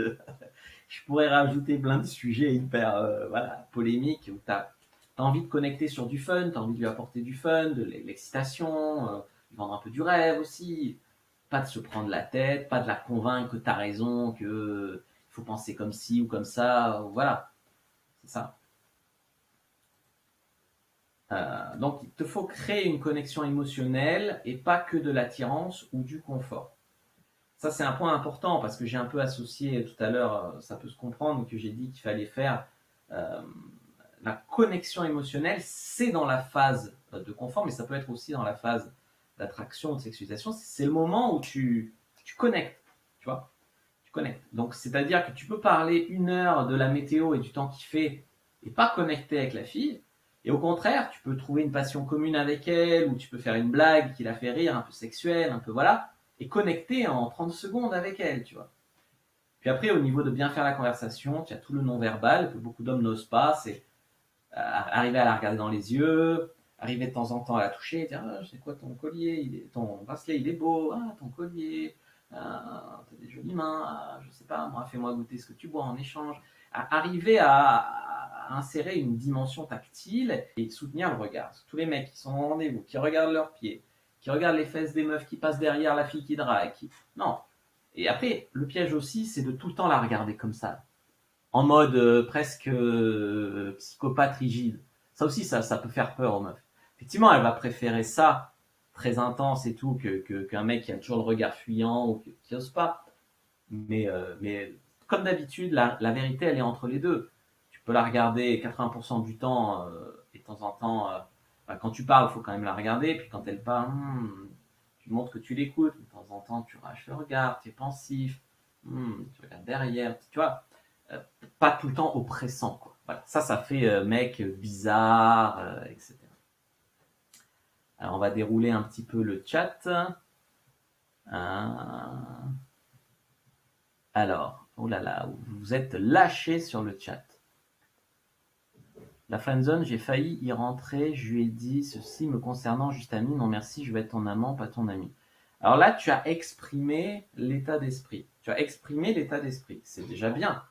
Je pourrais rajouter plein de sujets hyper voilà, polémiques où tu as envie de connecter sur du fun, tu as envie de lui apporter du fun, de l'excitation, lui vendre un peu du rêve aussi. Pas de se prendre la tête, pas de la convaincre que tu as raison, que il faut penser comme ci ou comme ça. Voilà, c'est ça. Donc, il te faut créer une connexion émotionnelle et pas que de l'attirance ou du confort. Ça, c'est un point important parce que j'ai un peu associé tout à l'heure, ça peut se comprendre que j'ai dit qu'il fallait faire euh, la connexion émotionnelle, c'est dans la phase de confort, mais ça peut être aussi dans la phase d'attraction, de sexualisation. C'est le moment où tu connectes, tu vois, tu connectes. Donc, c'est-à-dire que tu peux parler 1 heure de la météo et du temps qu'il fait et pas connecter avec la fille. Et au contraire, tu peux trouver une passion commune avec elle, ou tu peux faire une blague qui la fait rire, un peu sexuelle, un peu voilà, et connecter en 30 secondes avec elle, tu vois. Puis après, au niveau de bien faire la conversation, tu as tout le non-verbal que beaucoup d'hommes n'osent pas, c'est arriver à la regarder dans les yeux, arriver de temps en temps à la toucher, dire ah, c'est quoi ton collier, ton bracelet il est beau, ah ton collier, ah, t'as des jolies mains, ah, je sais pas, moi fais-moi goûter ce que tu bois en échange. Arriver à insérer une dimension tactile et soutenir le regard. Tous les mecs qui sont en rendez-vous, qui regardent leurs pieds, qui regardent les fesses des meufs qui passent derrière la fille qui drague, non. Et après, le piège aussi, c'est de tout le temps la regarder comme ça en mode presque psychopathe rigide. Ça aussi, ça peut faire peur aux meufs. Effectivement, elle va préférer ça, très intense et tout, qu'un mec qui a toujours le regard fuyant ou qui n'ose pas. Mais comme d'habitude, la vérité, elle est entre les deux. Tu peux la regarder 80% du temps et de temps en temps, bah, quand tu parles, il faut quand même la regarder. Puis quand elle parle, tu montres que tu l'écoutes. De temps en temps, tu raches le regard, tu es pensif, tu regardes derrière. Tu vois, euh, pas tout le temps oppressant, quoi. Voilà. Ça fait mec bizarre, etc. Alors, on va dérouler un petit peu le chat. Alors, oh là là, vous êtes lâchés sur le chat. La friendzone, j'ai failli y rentrer. Je lui ai dit ceci me concernant, juste ami. Non merci, je vais être ton amant, pas ton ami. Alors là, tu as exprimé l'état d'esprit. Tu as exprimé l'état d'esprit. C'est déjà bien.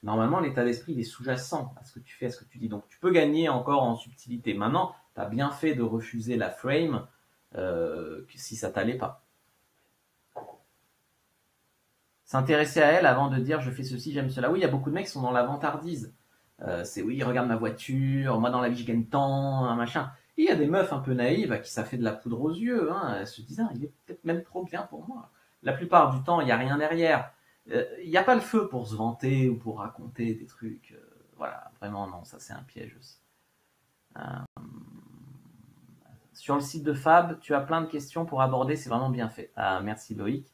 Normalement, l'état d'esprit, il est sous-jacent à ce que tu fais, à ce que tu dis. Donc, tu peux gagner encore en subtilité. Maintenant, tu as bien fait de refuser la frame si ça t'allait pas. S'intéresser à elle avant de dire je fais ceci, j'aime cela. Oui, il y a beaucoup de mecs qui sont dans la vantardise. C'est oui, regarde ma voiture, moi dans la vie je gagne tant, un machin. Et il y a des meufs un peu naïves à qui ça fait de la poudre aux yeux. Elles se disent il est peut-être même trop bien pour moi. La plupart du temps, il n'y a rien derrière. Il n'y a pas le feu pour se vanter ou pour raconter des trucs. Voilà, vraiment non, ça c'est un piège aussi. Sur le site de Fab, tu as plein de questions pour aborder, c'est vraiment bien fait. Merci Loïc.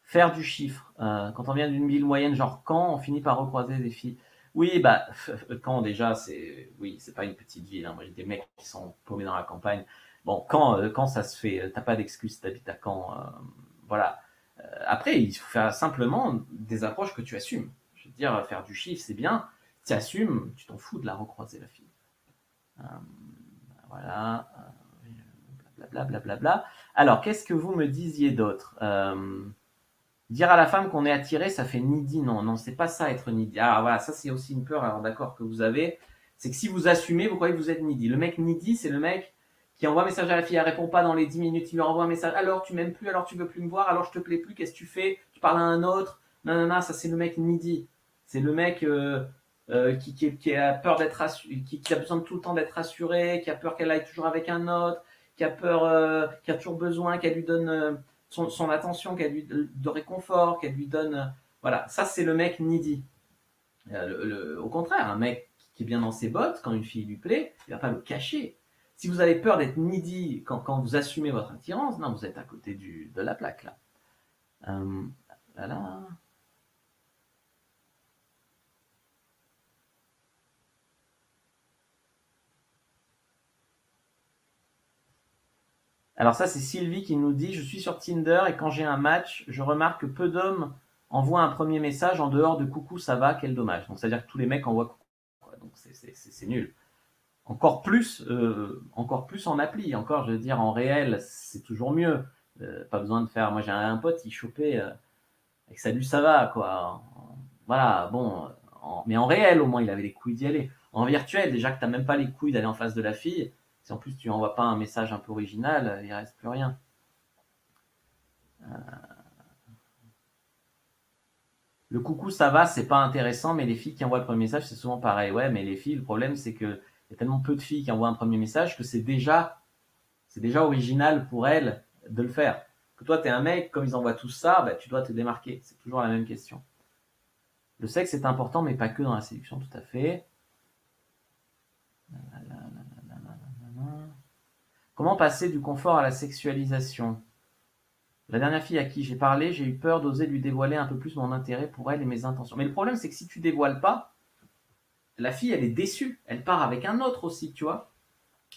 Faire du chiffre. Quand on vient d'une ville moyenne, genre Caen, on finit par recroiser des filles. Oui, bah, Caen, déjà, c'est pas une petite ville. Moi, j'ai des mecs qui sont paumés dans la campagne. Bon, Caen, ça se fait. T'as pas d'excuse, t'habites à Caen. Voilà. Après, il faut faire simplement des approches que tu assumes. Je veux dire, faire du chiffre, c'est bien. Tu assumes, tu t'en fous de la recroiser, la fille. Voilà. Blablabla. Bla, bla, bla. Alors, qu'est-ce que vous me disiez d'autre Dire à la femme qu'on est attiré, ça fait needy. Non, c'est pas ça être needy. Ah voilà, ça c'est aussi une peur, alors d'accord, que vous avez. C'est que si vous assumez, vous croyez que vous êtes needy. Le mec needy, c'est le mec qui envoie un message à la fille, elle répond pas dans les 10 minutes, il lui envoie un message. Alors tu m'aimes plus, alors tu veux plus me voir, alors je te plais plus, qu'est-ce que tu fais? Tu parles à un autre. Non, ça c'est le mec needy. C'est le mec qui a peur d'être qui a besoin de tout le temps d'être rassuré, qui a peur qu'elle aille toujours avec un autre, qui a peur, qui a toujours besoin qu'elle lui donne son attention, qu'elle lui de réconfort, qu'elle lui donne. Voilà, ça c'est le mec needy. Au contraire, un mec qui est bien dans ses bottes, quand une fille lui plaît, il va pas le cacher. Si vous avez peur d'être needy quand vous assumez votre attirance, non, vous êtes à côté de la plaque là. Voilà. Alors ça, c'est Sylvie qui nous dit « Je suis sur Tinder et quand j'ai un match, je remarque que peu d'hommes envoient un premier message en dehors de « Coucou, ça va, quel dommage ». Donc c'est-à-dire que tous les mecs envoient « Coucou ». Donc c'est nul. Encore plus en appli. Encore, je veux dire, en réel, c'est toujours mieux. Pas besoin de faire... Moi, j'ai un pote, il chopait avec salut, ça va, quoi. Voilà, bon. Mais en réel, au moins, il avait les couilles d'y aller. En virtuel, déjà que tu n'as même pas les couilles d'aller en face de la fille, si en plus tu n'envoies pas un message un peu original, il reste plus rien. Le coucou, ça va, c'est pas intéressant, mais les filles qui envoient le premier message, c'est souvent pareil. Ouais, mais les filles, le problème, c'est qu'il y a tellement peu de filles qui envoient un premier message que c'est déjà original pour elles de le faire. Que toi, tu es un mec, comme ils envoient tout ça, bah, tu dois te démarquer. C'est toujours la même question. Le sexe est important, mais pas que dans la séduction, tout à fait. Comment passer du confort à la sexualisation? La dernière fille à qui j'ai parlé, j'ai eu peur d'oser lui dévoiler un peu plus mon intérêt pour elle et mes intentions. Mais le problème, c'est que si tu dévoiles pas, la fille, elle est déçue. Elle part avec un autre aussi, tu vois.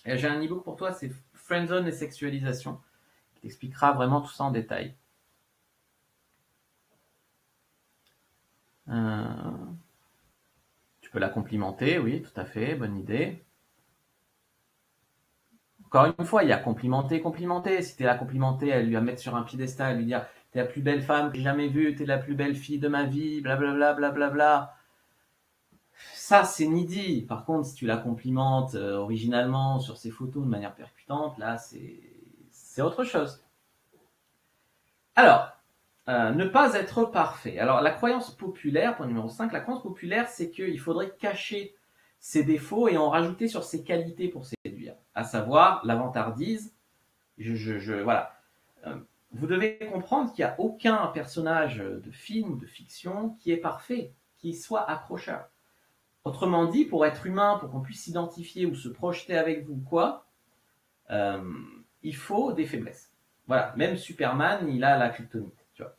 Et j'ai un e-book pour toi, c'est Friendzone et sexualisation, qui t'expliquera vraiment tout ça en détail. Tu peux la complimenter, oui, tout à fait, bonne idée. Encore une fois, il y a complimenter. Si tu la complimenter, elle lui va mettre sur un piédestal, lui dire t'es la plus belle femme que j'ai jamais vue, t'es la plus belle fille de ma vie, blablabla, blablabla. Ça, c'est needy. Par contre, si tu la complimentes originalement sur ses photos de manière percutante, là, c'est autre chose. Alors, ne pas être parfait. Alors, la croyance populaire, point numéro 5, la croyance populaire, c'est qu'il faudrait cacher ses défauts et en rajouter sur ses qualités pour séduire. À savoir, la vantardise. Voilà. Vous devez comprendre qu'il n'y a aucun personnage de film ou de fiction qui est parfait, qui soit accrocheur. Autrement dit, pour être humain, pour qu'on puisse s'identifier ou se projeter avec vous, il faut des faiblesses. Voilà, même Superman, il a la kryptonite. Tu vois.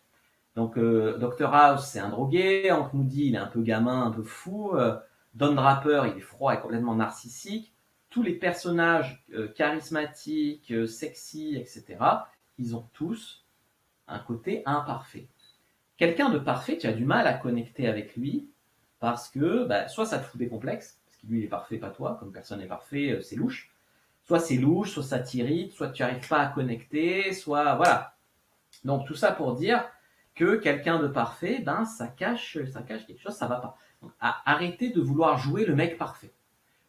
Donc, Dr House, c'est un drogué. Hank Moody, il est un peu gamin, un peu fou. Don Draper, il est froid et complètement narcissique. tous les personnages charismatiques, sexy, etc., ils ont tous un côté imparfait. Quelqu'un de parfait, tu as du mal à connecter avec lui parce que soit ça te fout des complexes, parce que lui il est parfait, pas toi, comme personne n'est parfait, c'est louche. Soit c'est louche, soit ça t'irrite, soit tu n'arrives pas à connecter, soit voilà. Donc tout ça pour dire que quelqu'un de parfait, ça cache quelque chose, ça va pas. Donc, arrêtez de vouloir jouer le mec parfait.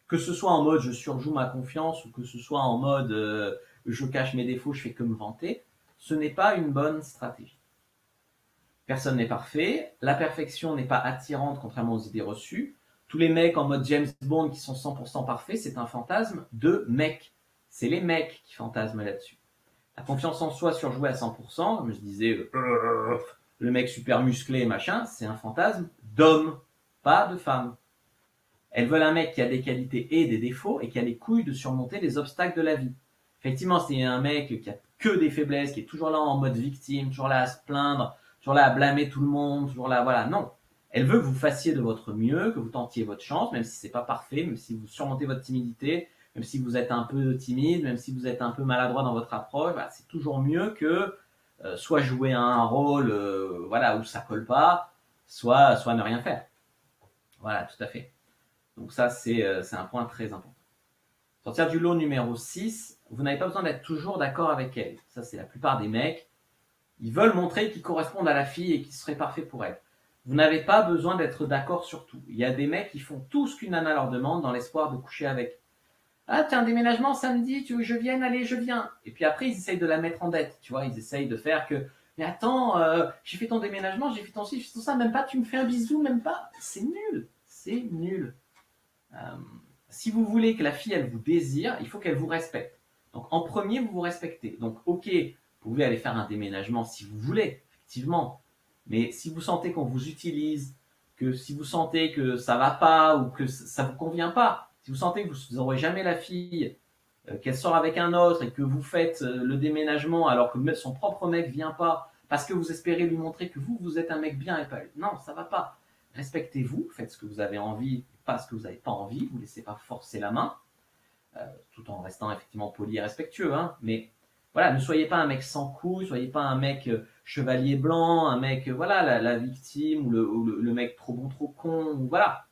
Que ce soit en mode je surjoue ma confiance ou que ce soit en mode je cache mes défauts, je fais que me vanter, ce n'est pas une bonne stratégie. Personne n'est parfait, la perfection n'est pas attirante contrairement aux idées reçues. Tous les mecs en mode James Bond qui sont 100% parfaits, c'est un fantasme de mec. C'est les mecs qui fantasment là-dessus. La confiance en soi surjouée à 100%, comme je disais, le mec super musclé machin, c'est un fantasme d'homme, pas de femme. Elles veulent un mec qui a des qualités et des défauts et qui a les couilles de surmonter les obstacles de la vie. Effectivement, c'est un mec qui a que des faiblesses, qui est toujours là en mode victime, toujours là à se plaindre, toujours là à blâmer tout le monde, toujours là, voilà, non. Elle veut que vous fassiez de votre mieux, que vous tentiez votre chance, même si c'est pas parfait, même si vous surmontez votre timidité, même si vous êtes un peu timide, même si vous êtes un peu maladroit dans votre approche, voilà, c'est toujours mieux que soit jouer un rôle voilà, où ça colle pas, soit ne rien faire. Voilà, tout à fait. Donc ça, c'est un point très important. Sortir du lot numéro 6, vous n'avez pas besoin d'être toujours d'accord avec elle. Ça, c'est la plupart des mecs. Ils veulent montrer qu'ils correspondent à la fille et qu'ils seraient parfaits pour elle. Vous n'avez pas besoin d'être d'accord sur tout. Il y a des mecs qui font tout ce qu'une nana leur demande dans l'espoir de coucher avec. Ah, tiens, un déménagement samedi, tu veux que je vienne? Allez, je viens. Et puis après, ils essayent de la mettre en dette. Tu vois, ils essayent de faire que. Mais attends, j'ai fait ton déménagement, j'ai fait ton ci, j'ai fait tout ça, même pas, tu me fais un bisou, même pas. C'est nul. C'est nul. Si vous voulez que la fille, elle vous désire, il faut qu'elle vous respecte. Donc, en premier, vous vous respectez. Donc, ok, vous pouvez aller faire un déménagement si vous voulez, effectivement. Mais si vous sentez qu'on vous utilise, que si vous sentez que ça va pas ou que ça vous convient pas, si vous sentez que vous n'aurez jamais la fille, qu'elle sort avec un autre et que vous faites le déménagement alors que son propre mec vient pas parce que vous espérez lui montrer que vous êtes un mec bien et pas lui. Non, ça va pas. Respectez-vous, faites ce que vous avez envie, pas ce que vous n'avez pas envie, vous ne laissez pas forcer la main, tout en restant effectivement poli et respectueux, hein, mais voilà, ne soyez pas un mec sans couilles, soyez pas un mec chevalier blanc, un mec, voilà, la victime ou le mec trop bon, trop con, ou voilà.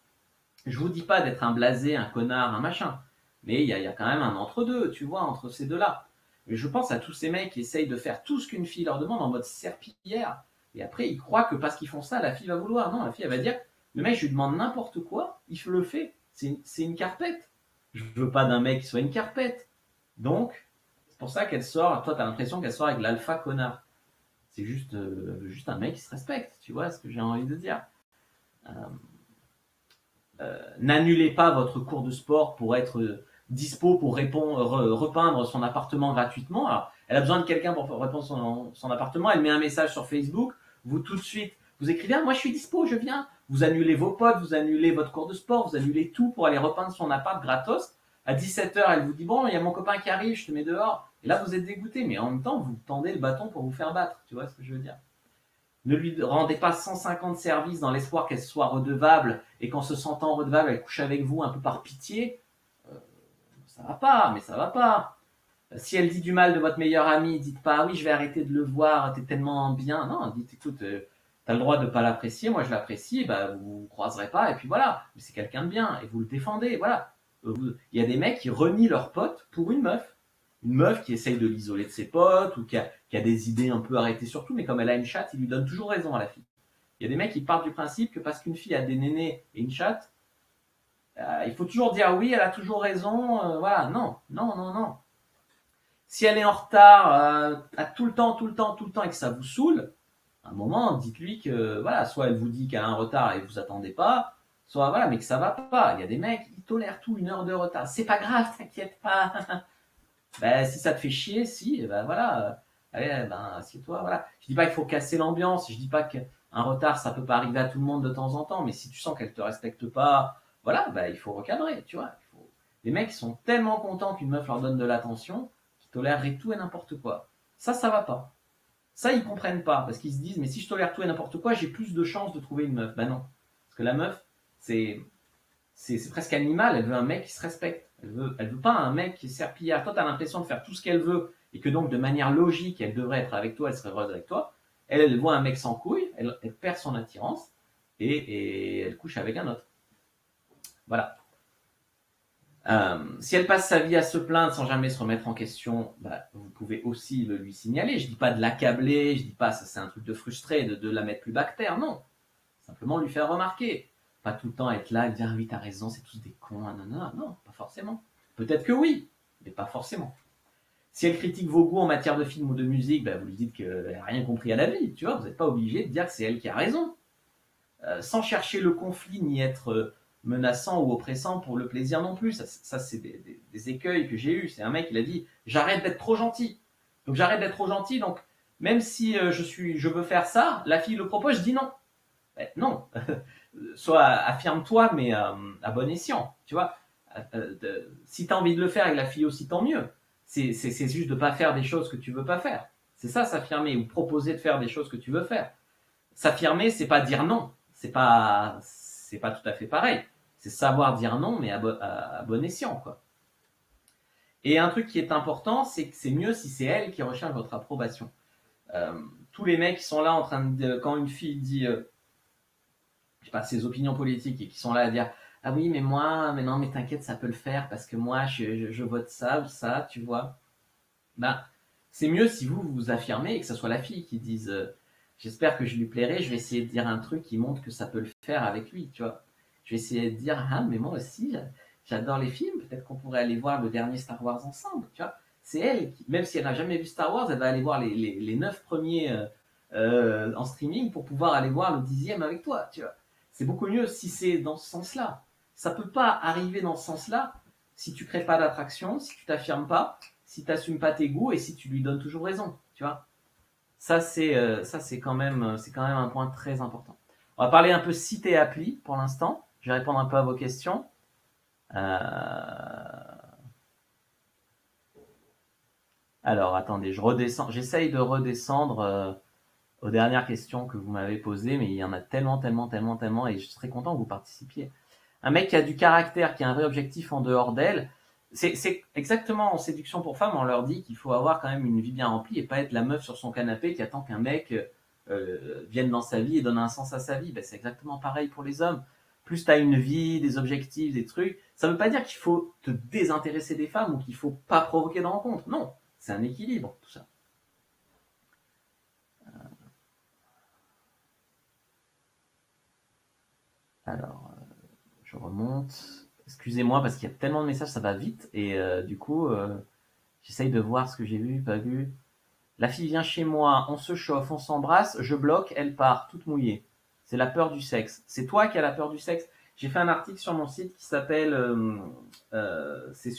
Je vous dis pas d'être un blasé, un connard, un machin, mais il y a quand même un entre-deux, tu vois, entre ces deux-là. Et je pense à tous ces mecs qui essayent de faire tout ce qu'une fille leur demande en mode serpillière, et après ils croient que parce qu'ils font ça, la fille va vouloir. Non, la fille elle va dire, le mec je lui demande n'importe quoi, il le fait, c'est une carpette. Je veux pas d'un mec qui soit une carpette. Donc, c'est pour ça qu'elle sort, toi tu as l'impression qu'elle sort avec l'alpha connard. C'est juste un mec qui se respecte, tu vois ce que j'ai envie de dire. N'annulez pas votre cours de sport pour être dispo pour repeindre son appartement gratuitement. Alors, elle a besoin de quelqu'un pour repeindre son appartement, elle met un message sur Facebook, vous tout de suite, vous écrivez ah, moi je suis dispo, je viens. Vous annulez vos potes, vous annulez votre cours de sport, vous annulez tout pour aller repeindre son appart gratos. À 17h, elle vous dit bon, il y a mon copain qui arrive, je te mets dehors. Et là, vous êtes dégoûté, mais en même temps, vous tendez le bâton pour vous faire battre. Tu vois ce que je veux dire? Ne lui rendez pas 150 services dans l'espoir qu'elle soit redevable et qu'en se sentant redevable, elle couche avec vous un peu par pitié. Ça va pas, mais ça va pas. Si elle dit du mal de votre meilleur ami, dites pas ah oui, je vais arrêter de le voir, t'es tellement bien. Non, dites écoute, t'as le droit de pas l'apprécier, moi je l'apprécie, vous vous croiserez pas et puis voilà. Mais c'est quelqu'un de bien et vous le défendez, voilà. Il y a des mecs qui renient leurs potes pour une meuf. Une meuf qui essaye de l'isoler de ses potes ou qui a des idées un peu arrêtées sur tout, mais comme elle a une chatte, il lui donne toujours raison à la fille. Il y a des mecs qui partent du principe que parce qu'une fille a des nénés et une chatte, il faut toujours dire oui, elle a toujours raison, voilà, non, non, non, non. Si elle est en retard à tout le temps et que ça vous saoule, à un moment, dites-lui que voilà, soit elle vous dit qu'elle a un retard et vous attendez pas, soit voilà, mais que ça va pas. Il y a des mecs, ils tolèrent tout, 1 heure de retard. C'est pas grave, t'inquiète pas. Si ça te fait chier, si, voilà, allez, assieds-toi, voilà. Je dis pas qu'il faut casser l'ambiance, je dis pas qu'un retard, ça peut pas arriver à tout le monde de temps en temps, mais si tu sens qu'elle te respecte pas, voilà, il faut recadrer, tu vois. Les mecs sont tellement contents qu'une meuf leur donne de l'attention qu'ils tolèreraient tout et n'importe quoi. Ça va pas. Ça, ils comprennent pas, parce qu'ils se disent, mais si je tolère tout et n'importe quoi, j'ai plus de chances de trouver une meuf. Ben non. Parce que la meuf, c'est c'est presque animal. Elle veut un mec qui se respecte. Elle veut pas un mec qui est serpillard. Toi, tu as l'impression de faire tout ce qu'elle veut et que donc, de manière logique, elle devrait être avec toi, elle serait heureuse avec toi. Elle voit un mec sans couilles, elle perd son attirance et elle couche avec un autre. Voilà. Si elle passe sa vie à se plaindre sans jamais se remettre en question, bah, vous pouvez aussi le lui signaler. Je dis pas de l'accabler, je dis pas ça c'est un truc de frustré, de la mettre plus bas que terre, non. Simplement lui faire remarquer. Pas tout le temps être là et dire ah oui t'as raison, c'est tous des cons, nanana. Non, pas forcément. Peut-être que oui, mais pas forcément. Si elle critique vos goûts en matière de film ou de musique, bah, vous lui dites qu'elle n'a rien compris à la vie, tu vois, vous n'êtes pas obligé de dire que c'est elle qui a raison. Sans chercher le conflit ni être menaçant ou oppressant pour le plaisir non plus. Ça c'est des écueils que j'ai eus. C'est un mec, il a dit j'arrête d'être trop gentil. Donc j'arrête d'être trop gentil, donc même si je veux faire ça, la fille le propose, je dis non. Non, soit affirme-toi, mais à bon escient, tu vois. Si tu as envie de le faire avec la fille aussi, tant mieux. C'est juste de ne pas faire des choses que tu veux pas faire. C'est ça, s'affirmer, ou proposer de faire des choses que tu veux faire. S'affirmer, c'est pas dire non. C'est pas tout à fait pareil. C'est savoir dire non, mais à bon escient, quoi. Et un truc qui est important, c'est que c'est mieux si c'est elle qui recherche votre approbation. Tous les mecs qui sont là en train de, quand une fille dit, je sais pas, ses opinions politiques et qui sont là à dire, ah oui, mais moi, mais non, mais t'inquiète, ça peut le faire parce que moi, je vote ça ou ça, tu vois. Ben, c'est mieux si vous vous affirmez et que ce soit la fille qui dise, j'espère que je lui plairai, je vais essayer de dire un truc qui montre que ça peut le faire avec lui, tu vois. Je vais essayer de dire, ah, mais moi aussi, j'adore les films, peut-être qu'on pourrait aller voir le dernier Star Wars ensemble, tu vois. C'est elle, qui, même si elle n'a jamais vu Star Wars, elle va aller voir les 9 premiers en streaming pour pouvoir aller voir le 10e avec toi, tu vois. C'est beaucoup mieux si c'est dans ce sens-là. Ça peut pas arriver dans ce sens-là si tu crées pas d'attraction, si tu t'affirmes pas, si tu n'assumes pas tes goûts et si tu lui donnes toujours raison, tu vois. Ça c'est quand même un point très important. On va parler un peu site et appli pour l'instant. Je vais répondre un peu à vos questions. Alors attendez, je redescends. J'essaye de redescendre aux dernières questions que vous m'avez posées, mais il y en a tellement, et je serais content que vous participiez. Un mec qui a du caractère, qui a un vrai objectif en dehors d'elle, c'est exactement en séduction pour femmes, on leur dit qu'il faut avoir quand même une vie bien remplie et pas être la meuf sur son canapé qui attend qu'un mec vienne dans sa vie et donne un sens à sa vie. Ben, c'est exactement pareil pour les hommes. Plus tu as une vie, des objectifs, des trucs, ça veut pas dire qu'il faut te désintéresser des femmes ou qu'il faut pas provoquer de rencontres. Non, c'est un équilibre, tout ça. Alors, je remonte. Excusez-moi parce qu'il y a tellement de messages, ça va vite et du coup, j'essaye de voir ce que j'ai vu, pas vu. La fille vient chez moi, on se chauffe, on s'embrasse, je bloque, elle part, toute mouillée. C'est la peur du sexe. C'est toi qui as la peur du sexe. J'ai fait un article sur mon site qui s'appelle, c'est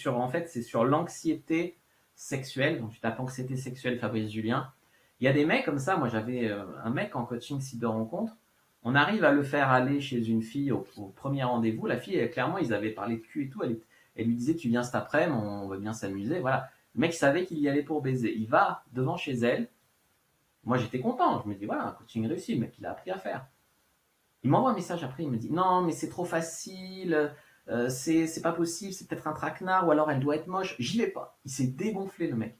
sur l'anxiété sexuelle. Donc tu tapes anxiété sexuelle Fabrice Julien. Il y a des mecs comme ça. Moi j'avais un mec en coaching site de rencontre. On arrive à le faire aller chez une fille au premier rendez-vous. La fille, clairement, ils avaient parlé de cul et tout. Elle lui disait, tu viens cet après-midi, on va bien s'amuser. Voilà. Le mec savait qu'il y allait pour baiser. Il va devant chez elle. Moi, j'étais content. Je me dis, voilà, un coaching réussi. Le mec, il a appris à faire. Il m'envoie un message après. Il me dit, non, mais c'est trop facile. C'est pas possible. C'est peut-être un traquenard. Ou alors elle doit être moche. J'y vais pas. Il s'est dégonflé, le mec.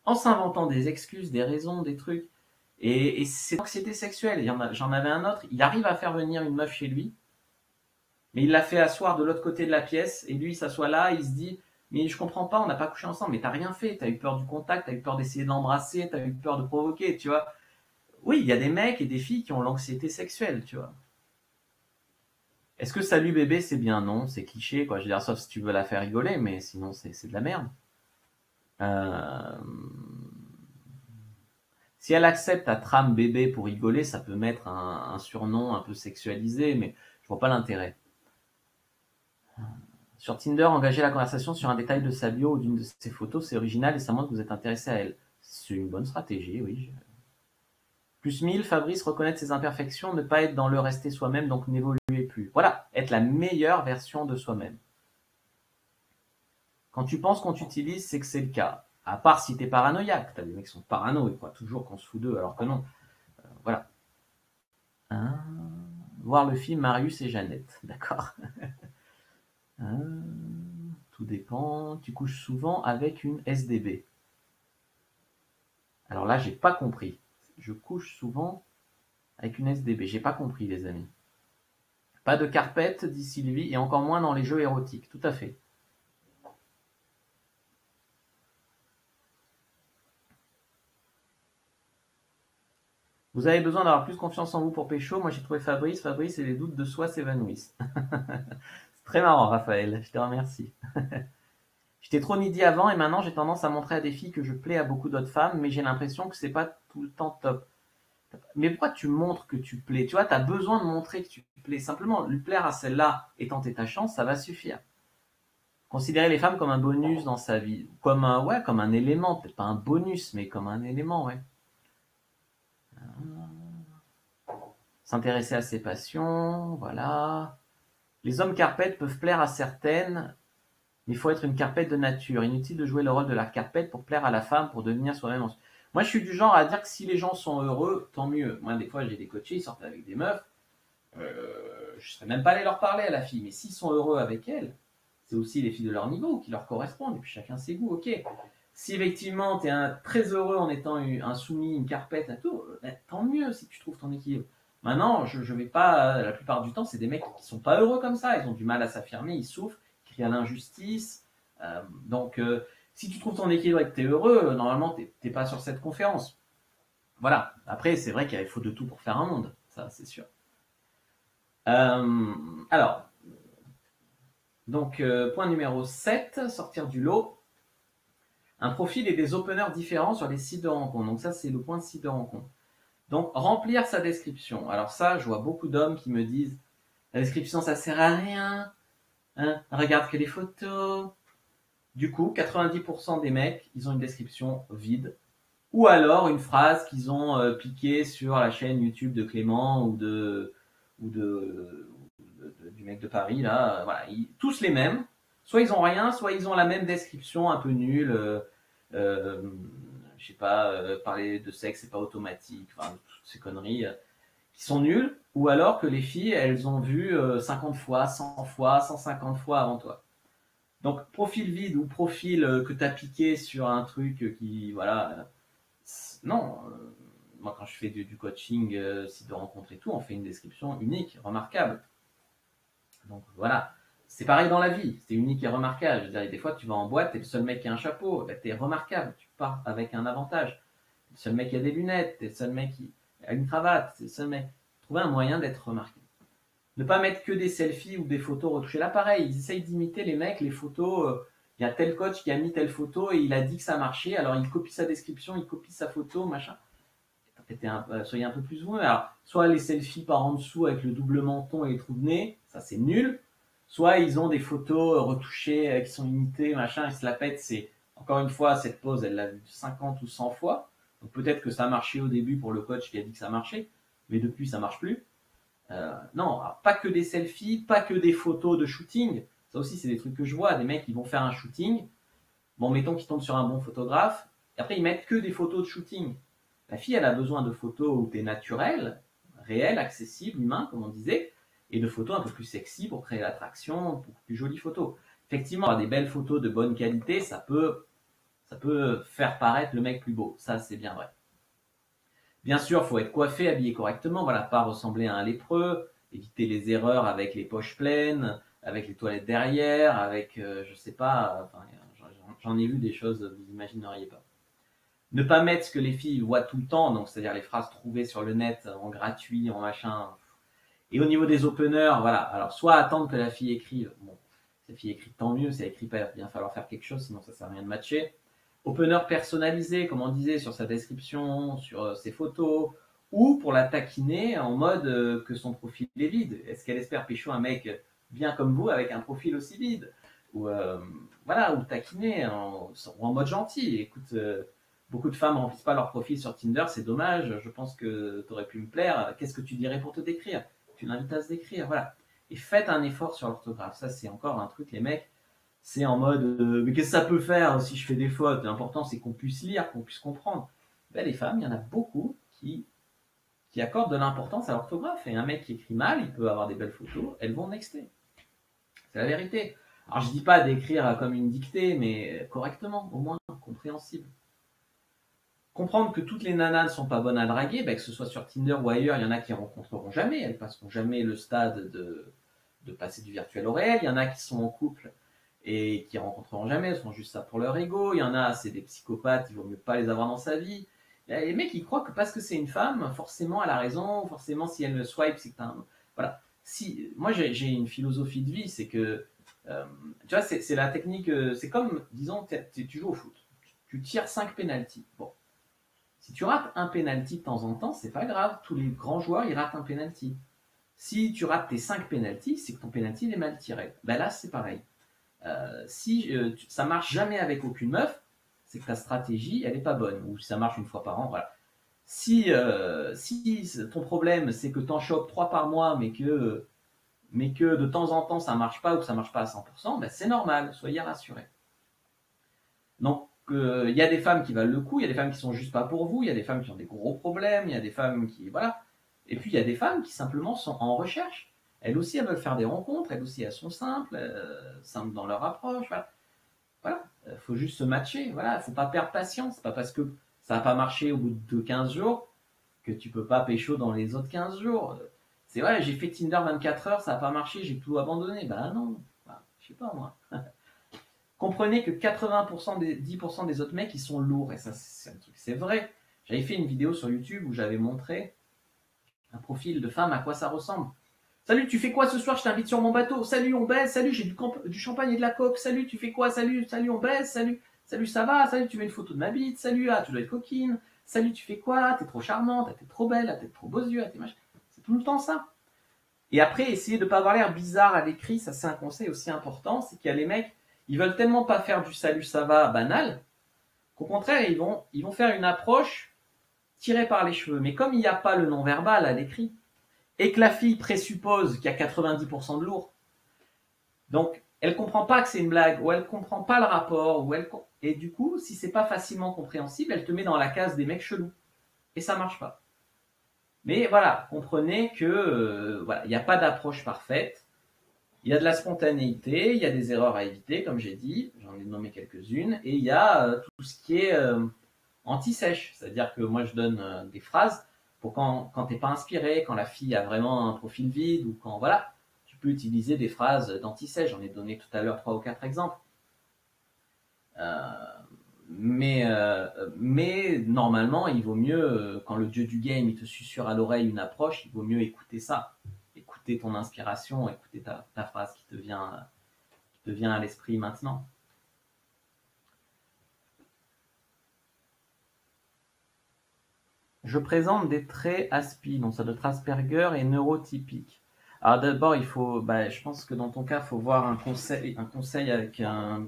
En s'inventant des excuses, des raisons, des trucs. Et c'est l'anxiété sexuelle. J'en avais un autre. Il arrive à faire venir une meuf chez lui. Mais il l'a fait asseoir de l'autre côté de la pièce. Et lui, il s'assoit là. Il se dit, mais je comprends pas, on n'a pas couché ensemble, mais t'as rien fait, t'as eu peur du contact, t'as eu peur d'essayer de l'embrasser, t'as eu peur de provoquer, tu vois. Oui, il y a des mecs et des filles qui ont l'anxiété sexuelle, tu vois. Est-ce que salut bébé c'est bien? Non, c'est cliché, quoi. Je veux dire, sauf si tu veux la faire rigoler, mais sinon c'est de la merde. Euh... Si elle accepte ta trame bébé pour rigoler, ça peut mettre un surnom un peu sexualisé, mais je vois pas l'intérêt. Sur Tinder, engager la conversation sur un détail de sa bio ou d'une de ses photos, c'est original et ça montre que vous êtes intéressé à elle. C'est une bonne stratégie, oui. Plus 1000, Fabrice, reconnaître ses imperfections, ne pas être dans le rester soi-même, donc n'évoluer plus. Voilà, être la meilleure version de soi-même. Quand tu penses qu'on t'utilise, c'est que c'est le cas. À part si t'es paranoïaque. T'as des mecs qui sont parano, ils croient toujours qu'on se fout d'eux, alors que non. Voilà. Voir le film Marius et Jeannette. D'accord. Tout dépend. Tu couches souvent avec une SDB. Alors là, j'ai pas compris. Je couche souvent avec une SDB. J'ai pas compris, les amis. Pas de carpette, dit Sylvie, et encore moins dans les jeux érotiques. Tout à fait. Vous avez besoin d'avoir plus confiance en vous pour pécho. Moi, j'ai trouvé Fabrice. Fabrice et les doutes de soi s'évanouissent. C'est très marrant, Raphaël. Je te remercie. J'étais trop needy avant et maintenant j'ai tendance à montrer à des filles que je plais à beaucoup d'autres femmes, mais j'ai l'impression que c'est pas tout le temps top. Mais pourquoi tu montres que tu plais? Tu vois, tu as besoin de montrer que tu plais. Simplement, lui plaire à celle-là et tenter ta chance, ça va suffire. Considérer les femmes comme un bonus dans sa vie. Comme un élément. Peut-être pas un bonus, mais comme un élément, ouais. S'intéresser à ses passions, voilà. Les hommes carpettes peuvent plaire à certaines, mais il faut être une carpette de nature. Inutile de jouer le rôle de la carpette pour plaire à la femme, pour devenir soi-même. Moi, je suis du genre à dire que si les gens sont heureux, tant mieux. Moi, des fois, j'ai des coachés, ils sortent avec des meufs. Je ne serais même pas allé leur parler à la fille, mais s'ils sont heureux avec elle, c'est aussi les filles de leur niveau qui leur correspondent, et puis chacun ses goûts, ok. Si effectivement tu es très heureux en étant un soumis, une carpette, et tout, tant mieux si tu trouves ton équilibre. Maintenant, je vais pas, la plupart du temps, c'est des mecs qui sont pas heureux comme ça, ils ont du mal à s'affirmer, ils souffrent, ils crient à l'injustice. Donc, si tu trouves ton équilibre et que tu es heureux, normalement, tu n'es pas sur cette conférence. Voilà. Après, c'est vrai qu'il faut de tout pour faire un monde, ça, c'est sûr. Alors, donc, point numéro 7, sortir du lot. Un profil et des openers différents sur les sites de rencontres. Donc ça, c'est le point de site de rencontre. Donc, remplir sa description. Alors ça, je vois beaucoup d'hommes qui me disent la description, ça sert à rien. Hein, regarde que les photos. Du coup, 90% des mecs, ils ont une description vide. Ou alors une phrase qu'ils ont piquée sur la chaîne YouTube de Clément ou du mec de Paris. Là, voilà, tous les mêmes. Soit ils ont rien, soit ils ont la même description un peu nulle. Je sais pas, parler de sexe, c'est pas automatique. Enfin, toutes ces conneries qui sont nulles. Ou alors que les filles, elles ont vu 50 fois, 100 fois, 150 fois avant toi. Donc, profil vide ou profil que tu as piqué sur un truc qui, voilà. Non, moi quand je fais du coaching, site de rencontre et tout, on fait une description unique, remarquable. Donc voilà, c'est pareil dans la vie, c'est unique et remarquable. Je veux dire, des fois tu vas en boîte, t'es le seul mec qui a un chapeau, ben, t'es remarquable, tu pars avec un avantage. T'es le seul mec qui a des lunettes, t'es le seul mec qui a une cravate, t'es le seul mec. Trouver un moyen d'être remarqué. Ne pas mettre que des selfies ou des photos retouchées. Là pareil, ils essayent d'imiter les mecs, les photos. Il y a tel coach qui a mis telle photo et il a dit que ça marchait, alors il copie sa description, il copie sa photo, machin. Soyez un peu plus vous. Alors, soit les selfies par en dessous avec le double menton et les trous de nez, ça c'est nul. Soit ils ont des photos retouchées qui sont imitées, machin, ils se la pètent. C'est encore une fois cette pose, elle l'a vue 50 ou 100 fois. Donc peut-être que ça marchait au début pour le coach qui a dit que ça marchait, mais depuis ça marche plus. Non, pas que des selfies, pas que des photos de shooting. Ça aussi c'est des trucs que je vois, des mecs qui vont faire un shooting. Bon, mettons qu'ils tombent sur un bon photographe. Et après ils mettent que des photos de shooting. La fille, elle a besoin de photos où tu es naturel, réel, accessible, humain, comme on disait, et de photos un peu plus sexy pour créer l'attraction, pour plus jolies photos. Effectivement, avoir des belles photos de bonne qualité, ça peut faire paraître le mec plus beau. Ça, c'est bien vrai. Bien sûr, il faut être coiffé, habillé correctement, voilà, pas ressembler à un lépreux, éviter les erreurs avec les poches pleines, avec les toilettes derrière, avec, je sais pas, enfin, j'en ai vu des choses, vous imagineriez pas. Ne pas mettre ce que les filles voient tout le temps, donc c'est-à-dire les phrases trouvées sur le net en gratuit, en machin. Et au niveau des openers, voilà. Alors soit attendre que la fille écrive. Bon, si la fille écrit tant mieux, si elle écrit pas, il va bien falloir faire quelque chose, sinon ça sert à rien de matcher. Opener personnalisé, comme on disait, sur sa description, sur ses photos, ou pour la taquiner en mode que son profil est vide. Est-ce qu'elle espère pécho un mec bien comme vous avec un profil aussi vide? Ou voilà, ou taquiner ou en mode gentil. Écoute, beaucoup de femmes remplissent pas leur profil sur Tinder, c'est dommage, je pense que tu aurais pu me plaire. Qu'est-ce que tu dirais pour te décrire? Tu l'invites à se décrire, voilà. Et faites un effort sur l'orthographe. Ça, c'est encore un truc, les mecs, c'est en mode mais qu'est-ce que ça peut faire si je fais des fautes? L'important, c'est qu'on puisse lire, qu'on puisse comprendre. Ben, les femmes, il y en a beaucoup qui accordent de l'importance à l'orthographe. Et un mec qui écrit mal, il peut avoir des belles photos, elles vont nexter. C'est la vérité. Alors, je dis pas d'écrire comme une dictée, mais correctement, au moins, compréhensible. Comprendre que toutes les nanas ne sont pas bonnes à draguer, ben, que ce soit sur Tinder ou ailleurs, il y en a qui rencontreront jamais, elles passeront jamais le stade de passer du virtuel au réel. Il y en a qui sont en couple et qui rencontreront jamais, elles font juste ça pour leur ego. Il y en a, c'est des psychopathes, il vaut mieux pas les avoir dans sa vie. Il y a les mecs, ils croient que parce que c'est une femme, forcément elle a raison, forcément si elle me swipe, c'est que t'as un... Voilà. Si, moi j'ai une philosophie de vie, c'est que, tu vois, c'est la technique, c'est comme, disons, tu joues au foot, tu tires 5 pénaltys. Bon, si tu rates un penalty de temps en temps, c'est pas grave. Tous les grands joueurs, ils ratent un penalty. Si tu rates tes 5 penalties, c'est que ton penalty il est mal tiré. Ben là, c'est pareil. Si ça marche jamais avec aucune meuf, c'est que ta stratégie, elle est pas bonne. Ou ça marche une fois par an, voilà. Si ton problème, c'est que tu en chopes 3 par mois, mais que de temps en temps, ça marche pas ou que ça marche pas à 100%, ben c'est normal. Soyez rassurés. Donc, il y a des femmes qui valent le coup, il y a des femmes qui sont juste pas pour vous, il y a des femmes qui ont des gros problèmes, il y a des femmes qui, voilà. Et puis, il y a des femmes qui simplement sont en recherche. Elles aussi, elles veulent faire des rencontres, elles aussi, elles sont simples dans leur approche, voilà. Voilà, faut juste se matcher, voilà, faut pas perdre patience. C'est pas parce que ça n'a pas marché au bout de 15 jours que tu peux pas pécho dans les autres 15 jours. C'est vrai, j'ai fait Tinder 24 heures, ça n'a pas marché, j'ai tout abandonné. Ben non, enfin, je sais pas moi. Comprenez que 80% des 10% des autres mecs, ils sont lourds. Et ça, c'est un truc, c'est vrai. J'avais fait une vidéo sur YouTube où j'avais montré un profil de femme, à quoi ça ressemble. Salut, tu fais quoi ce soir? Je t'invite sur mon bateau. Salut, on baise. Salut, j'ai du champagne et de la coke. Salut, tu fais quoi? Salut, on baise. Salut, ça va? Salut, tu veux une photo de ma bite? Salut, tu dois être coquine. Salut, tu fais quoi? T'es trop charmante, t'es trop belle, t'es trop beaux yeux, t'es machin. C'est tout le temps ça. Et après, essayez de ne pas avoir l'air bizarre à l'écrit. Ça, c'est un conseil aussi important. C'est qu'il y a les mecs, ils veulent tellement pas faire du salut, ça va banal, qu'au contraire, ils vont faire une approche tirée par les cheveux. Mais comme il n'y a pas le non-verbal à l'écrit, et que la fille présuppose qu'il y a 90% de lourd, donc elle comprend pas que c'est une blague, ou elle comprend pas le rapport, et du coup, si c'est pas facilement compréhensible, elle te met dans la case des mecs chelous. Et ça marche pas. Mais voilà, comprenez que voilà, il n'y a pas d'approche parfaite. Il y a de la spontanéité, il y a des erreurs à éviter, comme j'ai dit, j'en ai nommé quelques-unes, et il y a tout ce qui est anti-sèche, c'est-à-dire que moi je donne des phrases pour quand t'es pas inspiré, quand la fille a vraiment un profil vide, ou quand voilà, tu peux utiliser des phrases d'anti-sèche, j'en ai donné tout à l'heure 3 ou 4 exemples. Euh, mais normalement, il vaut mieux, quand le dieu du game il te susurre à l'oreille une approche, il vaut mieux écouter ça, écouter ton inspiration, écouter ta phrase qui te vient à l'esprit maintenant. Je présente des traits Aspi, donc ça doit être Asperger et neurotypique. Alors d'abord, il faut, je pense que dans ton cas, il faut voir un conseil avec un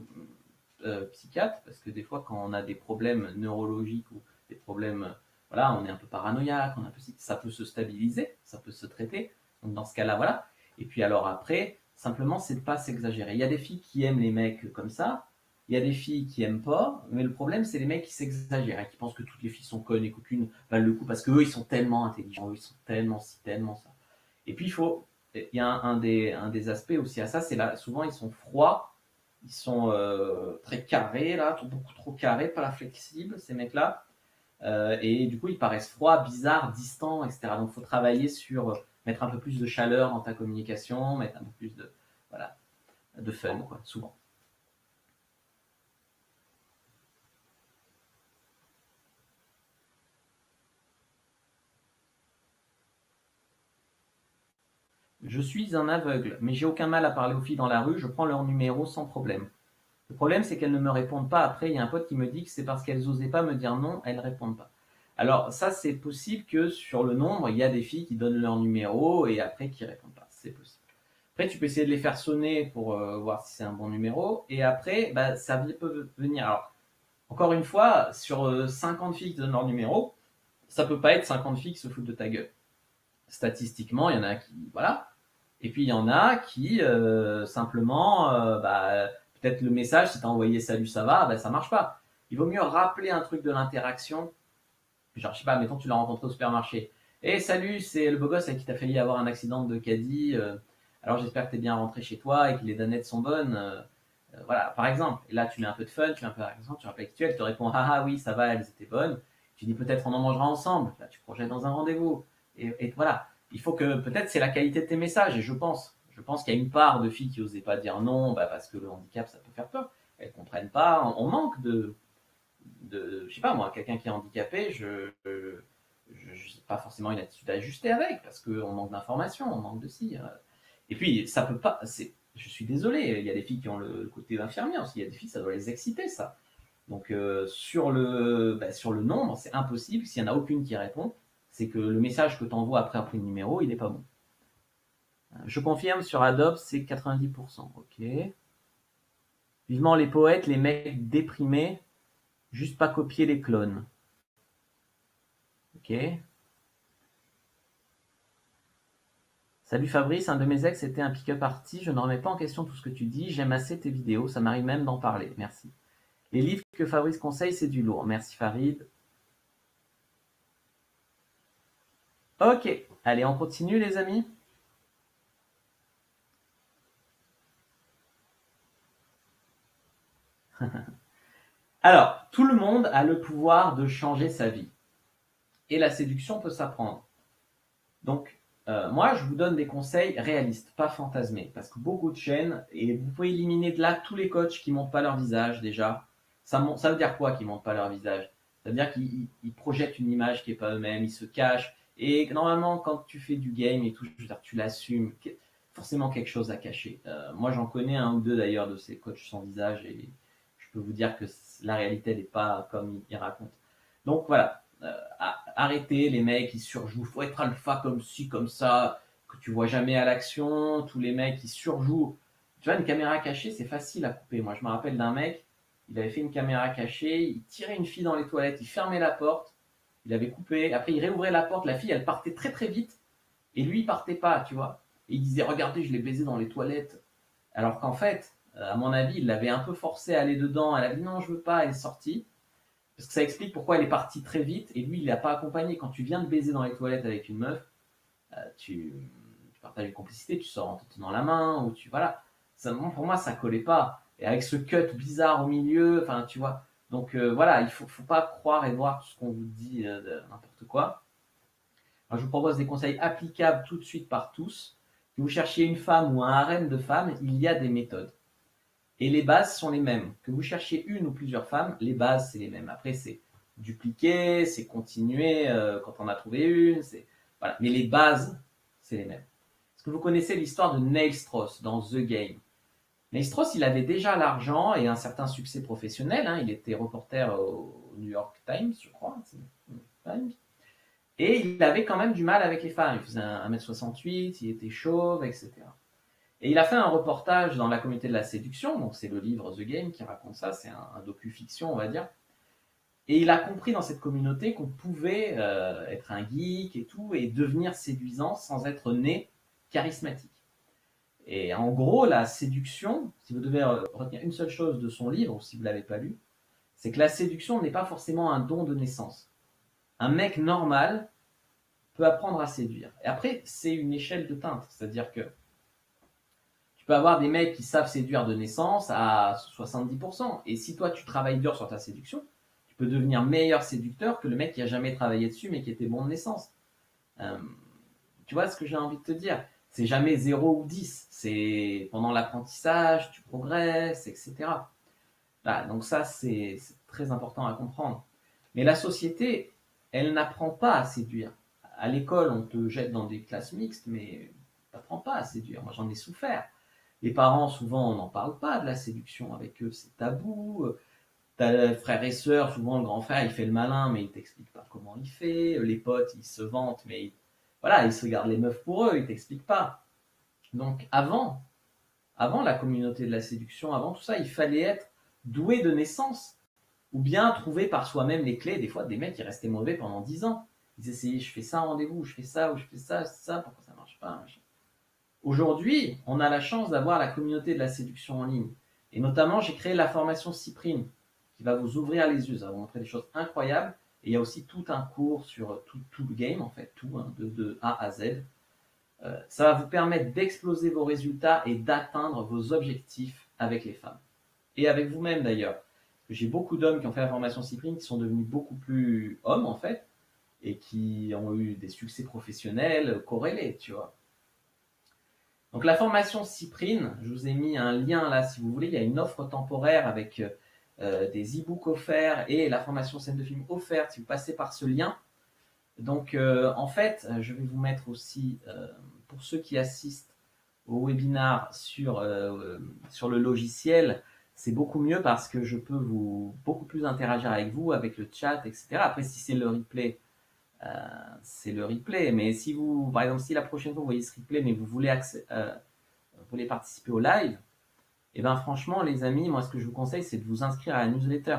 psychiatre, parce que des fois, quand on a des problèmes neurologiques ou des problèmes, voilà, on est un peu paranoïaque, ça peut se stabiliser, ça peut se traiter. Donc dans ce cas-là, voilà. Et puis alors après, simplement, c'est de pas s'exagérer. Il y a des filles qui aiment les mecs comme ça, il y a des filles qui aiment pas, mais le problème, c'est les mecs qui s'exagèrent et qui pensent que toutes les filles sont connes et qu'aucune valent le coup parce qu'eux, ils sont tellement intelligents, eux, ils sont tellement ci, tellement ça. Et puis, il y a un des aspects aussi à ça, c'est là, souvent, ils sont froids, ils sont très carrés, là, beaucoup trop carrés, pas flexibles, ces mecs-là. Et du coup, ils paraissent froids, bizarres, distants, etc. Donc, il faut travailler sur mettre un peu plus de chaleur dans ta communication, mettre un peu plus voilà, de fun, quoi, souvent. Je suis un aveugle, mais j'ai aucun mal à parler aux filles dans la rue, je prends leur numéro sans problème. Le problème, c'est qu'elles ne me répondent pas. Après, il y a un pote qui me dit que c'est parce qu'elles n'osaient pas me dire non, elles ne répondent pas. Alors, ça, c'est possible que sur le nombre, il y a des filles qui donnent leur numéro et après qui répondent pas. C'est possible. Après, tu peux essayer de les faire sonner pour voir si c'est un bon numéro. Et après, ça peut venir. Alors, encore une fois, sur 50 filles qui donnent leur numéro, ça peut pas être 50 filles qui se foutent de ta gueule. Statistiquement, il y en a qui, voilà. Et puis il y en a qui simplement, peut-être le message, si tu as envoyé salut, ça va, ça marche pas. Il vaut mieux rappeler un truc de l'interaction. Genre, je sais pas, mettons, tu l'as rencontré au supermarché. Et salut, c'est le beau gosse avec qui t'as failli avoir un accident de caddie. alors j'espère que tu es bien rentré chez toi et que les danettes sont bonnes. Voilà, par exemple. Et là, tu mets un peu de fun, tu mets un peu d'accent, tu rappelles qui tu es, elle te répond, ah ah oui, ça va, elles étaient bonnes. Tu dis, peut-être on en mangera ensemble. Là, tu projettes dans un rendez-vous. Et voilà, il faut que, peut-être c'est la qualité de tes messages, et je pense qu'il y a une part de filles qui n'osaient pas dire non, bah, parce que le handicap, ça peut faire peur. Elles ne comprennent pas, on manque je sais pas moi, quelqu'un qui est handicapé, je sais pas forcément une attitude ajustée avec, parce qu'on manque d'informations, on manque de ci. Et puis, ça peut pas, je suis désolé, il y a des filles qui ont le côté infirmier aussi, il y a des filles, ça doit les exciter, ça. Donc, sur le nombre, c'est impossible, s'il n'y en a aucune qui répond, c'est que le message que tu envoies après le numéro, il n'est pas bon. Je confirme, sur Adobe, c'est 90%. Ok. Vivement les poètes, les mecs déprimés, juste pas copier les clones. Ok. Salut Fabrice, un de mes ex était un pick-up artiste, je ne remets pas en question tout ce que tu dis, j'aime assez tes vidéos, ça m'arrive même d'en parler, merci. Les livres que Fabrice conseille, c'est du lourd, merci Farid. Ok, allez, on continue les amis. Alors, tout le monde a le pouvoir de changer sa vie. Et la séduction peut s'apprendre. Donc, moi, je vous donne des conseils réalistes, pas fantasmés. Parce que beaucoup de chaînes, et vous pouvez éliminer de là tous les coachs qui ne montrent pas leur visage déjà. Ça veut dire quoi qu'ils ne montrent pas leur visage? Ça veut dire qu'ils projettent une image qui n'est pas eux-mêmes, ils se cachent. Et normalement, quand tu fais du game et tout, je veux dire, tu l'assumes, forcément quelque chose à cacher. Moi, j'en connais un ou deux d'ailleurs de ces coachs sans visage et je peux vous dire que la réalité n'est pas comme ils racontent. Donc voilà, arrêtez les mecs qui surjouent, faut être alpha comme ci, comme ça, que tu vois jamais à l'action, tous les mecs qui surjouent. Tu vois, une caméra cachée, c'est facile à couper. Moi, je me rappelle d'un mec, il avait fait une caméra cachée, il tirait une fille dans les toilettes, il fermait la porte, il avait coupé, après il réouvrait la porte, la fille, elle partait très très vite, et lui, il partait pas, tu vois. Et il disait, regardez, je l'ai baisé dans les toilettes. Alors qu'en fait, à mon avis, il l'avait un peu forcé à aller dedans, elle a dit non, je veux pas, elle est sortie. Parce que ça explique pourquoi elle est partie très vite et lui, il l'a pas accompagné. Quand tu viens de baiser dans les toilettes avec une meuf, tu partages une complicité, tu sors en te tenant la main, ou tu. Voilà. Ça, pour moi, ça collait pas. Et avec ce cut bizarre au milieu, enfin, tu vois. Donc voilà, il faut pas croire et voir tout ce qu'on vous dit de n'importe quoi. Alors, je vous propose des conseils applicables tout de suite par tous. Que vous cherchiez une femme ou un harem de femmes, il y a des méthodes. Et les bases sont les mêmes. Que vous cherchiez une ou plusieurs femmes, les bases, c'est les mêmes. Après, c'est dupliquer, c'est continuer quand on a trouvé une. Voilà. Mais les bases, c'est les mêmes. Est-ce que vous connaissez l'histoire de Neil Strauss dans The Game? Neil Strauss, il avait déjà l'argent et un certain succès professionnel. Hein. Il était reporter au New York Times, je crois. Et il avait quand même du mal avec les femmes. Il faisait 1m68, il était chauve, etc. Et il a fait un reportage dans la communauté de la séduction, donc c'est le livre The Game qui raconte ça, c'est un docu-fiction, on va dire. Et il a compris dans cette communauté qu'on pouvait être un geek et tout, et devenir séduisant sans être né charismatique. Et en gros, la séduction, si vous devez retenir une seule chose de son livre, ou si vous ne l'avez pas lu, c'est que la séduction n'est pas forcément un don de naissance. Un mec normal peut apprendre à séduire. Et après, c'est une échelle de teinte, c'est-à-dire que tu peux avoir des mecs qui savent séduire de naissance à 70%. Et si toi, tu travailles dur sur ta séduction, tu peux devenir meilleur séducteur que le mec qui a jamais travaillé dessus, mais qui était bon de naissance. Euh, Tu vois ce que j'ai envie de te dire? C'est jamais 0 ou 10. C'est pendant l'apprentissage, tu progresses, etc. Voilà, donc ça, c'est très important à comprendre. Mais la société, elle n'apprend pas à séduire. À l'école, on te jette dans des classes mixtes, mais tu n'apprends pas à séduire. Moi, j'en ai souffert. Les parents, souvent, on n'en parle pas de la séduction avec eux, c'est tabou. T'as frères et sœurs, souvent le grand frère, il fait le malin, mais il t'explique pas comment il fait. Les potes, ils se vantent, mais voilà, ils se gardent les meufs pour eux, ils t'expliquent pas. Donc avant la communauté de la séduction, avant tout ça, il fallait être doué de naissance ou bien trouver par soi-même les clés. Des fois, des mecs qui restaient mauvais pendant 10 ans. Ils essayaient, je fais ça en rendez-vous, je fais ça, ou je fais ça, pourquoi ça marche pas, machin. Aujourd'hui, on a la chance d'avoir la communauté de la séduction en ligne. Et notamment, j'ai créé la formation Cyprine, qui va vous ouvrir les yeux, ça va vous montrer des choses incroyables. Et il y a aussi tout un cours sur tout le game, en fait, tout, hein, de A à Z. Ça va vous permettre d'exploser vos résultats et d'atteindre vos objectifs avec les femmes. Et avec vous-même d'ailleurs. J'ai beaucoup d'hommes qui ont fait la formation Cyprine qui sont devenus beaucoup plus hommes en fait et qui ont eu des succès professionnels corrélés, tu vois. Donc la formation Cyprine, je vous ai mis un lien là si vous voulez, il y a une offre temporaire avec des e-books offerts et la formation scène de film offerte si vous passez par ce lien. Donc en fait, je vais vous mettre aussi, pour ceux qui assistent au webinar sur le logiciel, c'est beaucoup mieux parce que je peux beaucoup plus interagir avec vous, avec le chat, etc. Après, si c'est le replay, c'est le replay. Mais si vous, par exemple, si la prochaine fois vous voyez ce replay, mais vous voulez participer au live, et ben franchement, les amis, moi ce que je vous conseille, c'est de vous inscrire à la newsletter.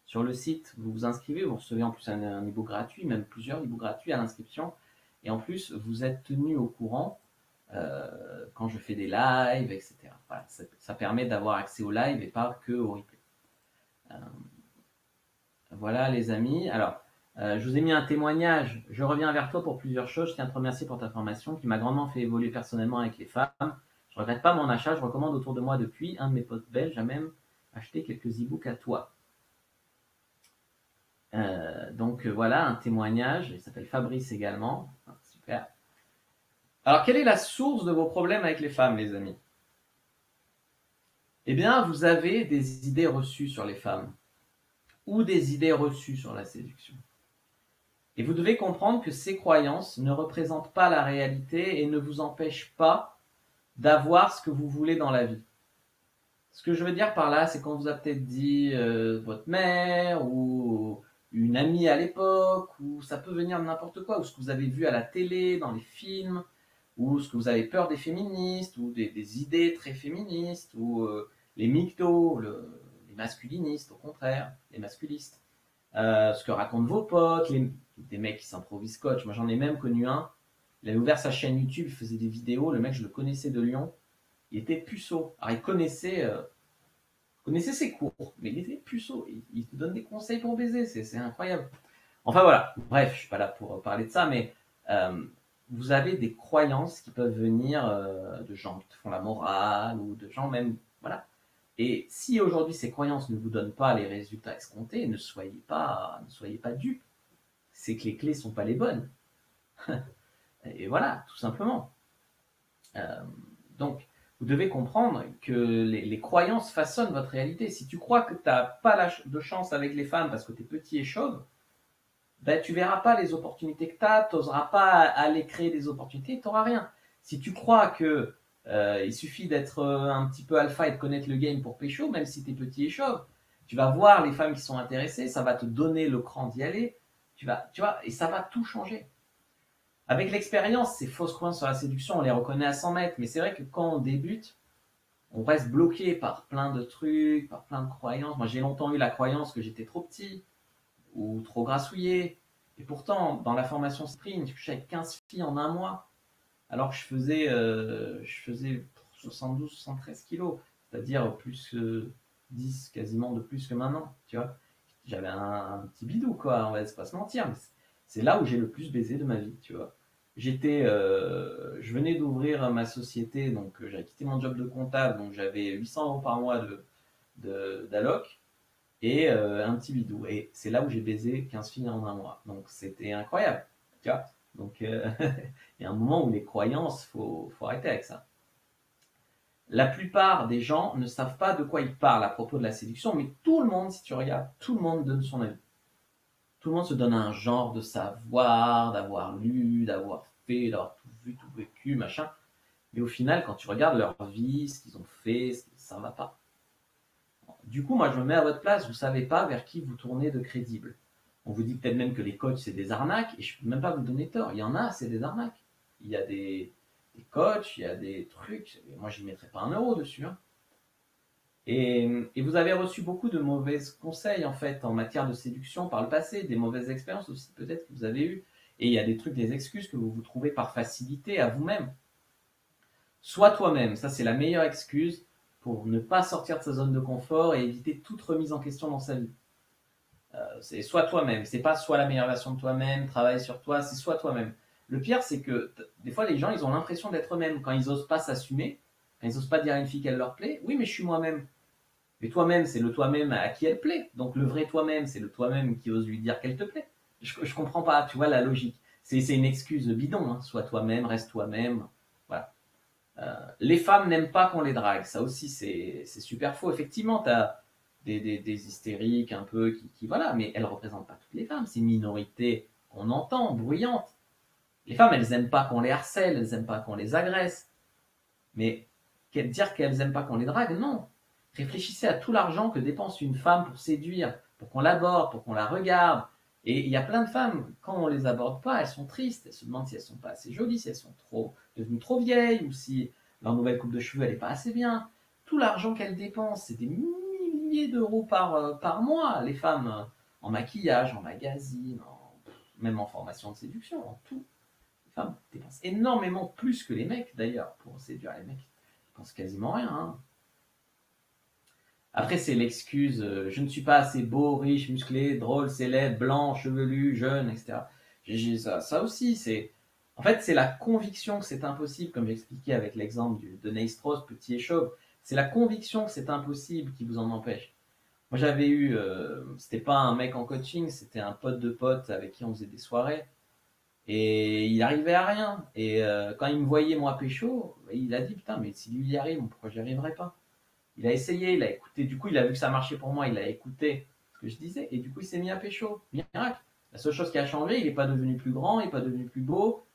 Sur le site, vous vous inscrivez, vous recevez en plus un e-book gratuit, même plusieurs e-books gratuits à l'inscription. Et en plus, vous êtes tenu au courant quand je fais des lives, etc. Voilà, ça permet d'avoir accès au live et pas que au replay. Voilà les amis. Alors, je vous ai mis un témoignage. Je reviens vers toi pour plusieurs choses. Je tiens à te remercier pour ta formation qui m'a grandement fait évoluer personnellement avec les femmes. Je ne regrette pas mon achat. Je recommande autour de moi depuis. Un de mes potes belges a même acheté quelques e-books à toi. Donc voilà un témoignage. Il s'appelle Fabrice également. Super. Alors, quelle est la source de vos problèmes avec les femmes, les amis? Eh bien, vous avez des idées reçues sur les femmes ou des idées reçues sur la séduction. Et vous devez comprendre que ces croyances ne représentent pas la réalité et ne vous empêchent pas d'avoir ce que vous voulez dans la vie. Ce que je veux dire par là, c'est qu'on vous a peut-être dit votre mère ou une amie à l'époque, ou ça peut venir de n'importe quoi, ou ce que vous avez vu à la télé, dans les films, ou ce que vous avez peur des féministes, ou des idées très féministes, ou les mythos, les masculinistes, au contraire, les masculistes. Ce que racontent vos potes, des mecs qui s'improvisent coach. Moi, j'en ai même connu un. Il avait ouvert sa chaîne YouTube, il faisait des vidéos. Le mec, je le connaissais de Lyon. Il était puceau. Alors, il connaissait ses cours, mais il était puceau. Il te donne des conseils pour baiser. C'est incroyable. Enfin, voilà. Bref, je suis pas là pour parler de ça, mais vous avez des croyances qui peuvent venir de gens qui te font la morale ou de gens même, voilà. Et si aujourd'hui ces croyances ne vous donnent pas les résultats escomptés, ne soyez pas dupes. C'est que les clés sont pas les bonnes. Et voilà, tout simplement. Donc, vous devez comprendre que les croyances façonnent votre réalité. Si tu crois que tu n'as pas de chance avec les femmes parce que tu es petit et chauve, ben, tu verras pas les opportunités que tu as, tu n'oseras pas aller créer des opportunités, tu n'auras rien. Si tu crois que il suffit d'être un petit peu alpha et de connaître le game pour pécho, même si tu es petit et chauve, tu vas voir les femmes qui sont intéressées, ça va te donner le cran d'y aller, tu vois, et ça va tout changer. Avec l'expérience, ces fausses croyances sur la séduction, on les reconnaît à 100 mètres, mais c'est vrai que quand on débute, on reste bloqué par plein de trucs, par plein de croyances. Moi, j'ai longtemps eu la croyance que j'étais trop petit ou trop grassouillé. Et pourtant, dans la formation sprint, je couchais avec 15 filles en un mois, alors que je faisais 72-73 kilos, c'est-à-dire plus que 10, quasiment de plus que maintenant, tu vois. J'avais un petit bidou, quoi, on va pas se mentir, mais c'est là où j'ai le plus baisé de ma vie, tu vois. Je venais d'ouvrir ma société, donc j'avais quitté mon job de comptable, donc j'avais 800 € par mois d'alloc et un petit bidou. Et c'est là où j'ai baisé 15 filles en un mois. Donc c'était incroyable, tu vois. Donc il y a un moment où les croyances, faut arrêter avec ça. La plupart des gens ne savent pas de quoi ils parlent à propos de la séduction, mais tout le monde, si tu regardes, tout le monde donne son avis. Tout le monde se donne un genre de savoir, d'avoir lu, d'avoir fait, d'avoir tout vu, tout vécu, machin. Mais au final, quand tu regardes leur vie, ce qu'ils ont fait, ça ne va pas. Du coup, moi, je me mets à votre place. Vous ne savez pas vers qui vous tournez de crédible. On vous dit peut-être même que les coachs, c'est des arnaques, et je ne peux même pas vous donner tort. Il y en a, c'est des arnaques. Il y a des coachs, il y a des trucs. Moi, je n'y mettrais pas 1 € dessus. Hein. Et vous avez reçu beaucoup de mauvais conseils, en fait, en matière de séduction par le passé, des mauvaises expériences aussi, peut-être, que vous avez eues. Et il y a des trucs, des excuses que vous vous trouvez par facilité à vous-même. Sois toi-même, ça c'est la meilleure excuse pour ne pas sortir de sa zone de confort et éviter toute remise en question dans sa vie. C'est sois toi-même, c'est pas sois la meilleure version de toi-même, travaille sur toi, c'est sois toi-même. Le pire, c'est que des fois, les gens, ils ont l'impression d'être eux-mêmes quand ils osent pas s'assumer, quand ils osent pas dire à une fille qu'elle leur plaît. Oui, mais je suis moi-même. Mais toi-même, c'est le toi-même à qui elle plaît. Donc le vrai toi-même, c'est le toi-même qui ose lui dire qu'elle te plaît. Je comprends pas, tu vois, la logique. C'est une excuse bidon. Hein. Sois toi-même, reste toi-même. Voilà. Les femmes n'aiment pas qu'on les drague. Ça aussi, c'est super faux. Effectivement, tu as des hystériques un peu voilà, mais elles ne représentent pas toutes les femmes. C'est une minorité qu'on entend, bruyante. Les femmes, elles n'aiment pas qu'on les harcèle, elles n'aiment pas qu'on les agresse. Mais dire qu'elles n'aiment pas qu'on les drague, non. Réfléchissez à tout l'argent que dépense une femme pour séduire, pour qu'on l'aborde, pour qu'on la regarde. Et il y a plein de femmes, quand on les aborde pas, elles sont tristes. Elles se demandent si elles sont pas assez jolies, si elles sont devenues trop vieilles, ou si leur nouvelle coupe de cheveux, elle est pas assez bien. Tout l'argent qu'elles dépensent, c'est des milliers d'euros par mois, les femmes, en maquillage, en magazine, même en formation de séduction, en tout. Les femmes dépensent énormément plus que les mecs, d'ailleurs, pour séduire les mecs. Ils dépensent quasiment rien. Hein. Après, c'est l'excuse je ne suis pas assez beau, riche, musclé, drôle, célèbre, blanc, chevelu, jeune, etc. Ça aussi, c'est. En fait, c'est la conviction que c'est impossible, comme j'expliquais avec l'exemple de Neistros, petit et chauve. C'est la conviction que c'est impossible qui vous en empêche. Moi, j'avais eu. C'était pas un mec en coaching, c'était un pote de pote avec qui on faisait des soirées. Et il arrivait à rien. Et quand il me voyait, moi, pécho, il a dit putain, mais si lui y arrive, pourquoi j'y arriverai pas? Il a essayé, il a écouté. Du coup, il a vu que ça marchait pour moi, il a écouté ce que je disais. Et du coup, il s'est mis à pécho. Miracle. La seule chose qui a changé, il n'est pas devenu plus grand, il n'est pas devenu plus beau.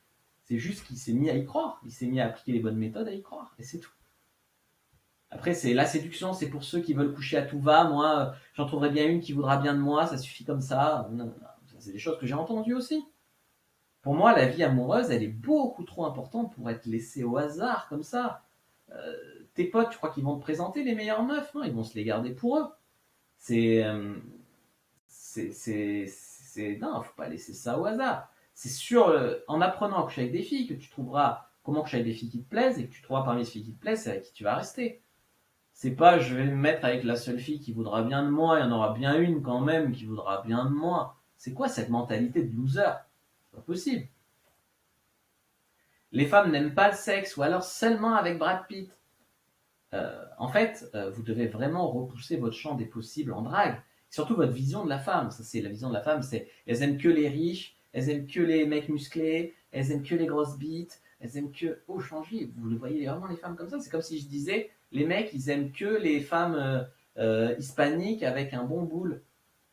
C'est juste qu'il s'est mis à y croire. Il s'est mis à appliquer les bonnes méthodes, à y croire. Et c'est tout. Après, c'est la séduction, c'est pour ceux qui veulent coucher à tout va. Moi, j'en trouverai bien une qui voudra bien de moi, ça suffit comme ça. Non, non, c'est des choses que j'ai entendues aussi. Pour moi, la vie amoureuse, elle est beaucoup trop importante pour être laissée au hasard comme ça. Euh, Tes potes, tu crois qu'ils vont te présenter les meilleures meufs? Non, ils vont se les garder pour eux. C'est. Non, faut pas laisser ça au hasard. C'est sûr, en apprenant à coucher avec des filles, que tu trouveras comment coucher avec des filles qui te plaisent et que tu trouveras parmi les filles qui te plaisent, c'est avec qui tu vas rester. C'est pas je vais me mettre avec la seule fille qui voudra bien de moi, il y en aura bien une quand même qui voudra bien de moi. C'est quoi cette mentalité de loser? C'est pas possible. Les femmes n'aiment pas le sexe ou alors seulement avec Brad Pitt. En fait, vous devez vraiment repousser votre champ des possibles en drague. Surtout votre vision de la femme. Ça, c'est la vision de la femme. C'est elles aiment que les riches, elles aiment que les mecs musclés, elles aiment que les grosses bites, elles aiment que. Oh, changez. Vous le voyez vraiment les femmes comme ça. C'est comme si je disais les mecs, ils aiment que les femmes hispaniques avec un bon boule.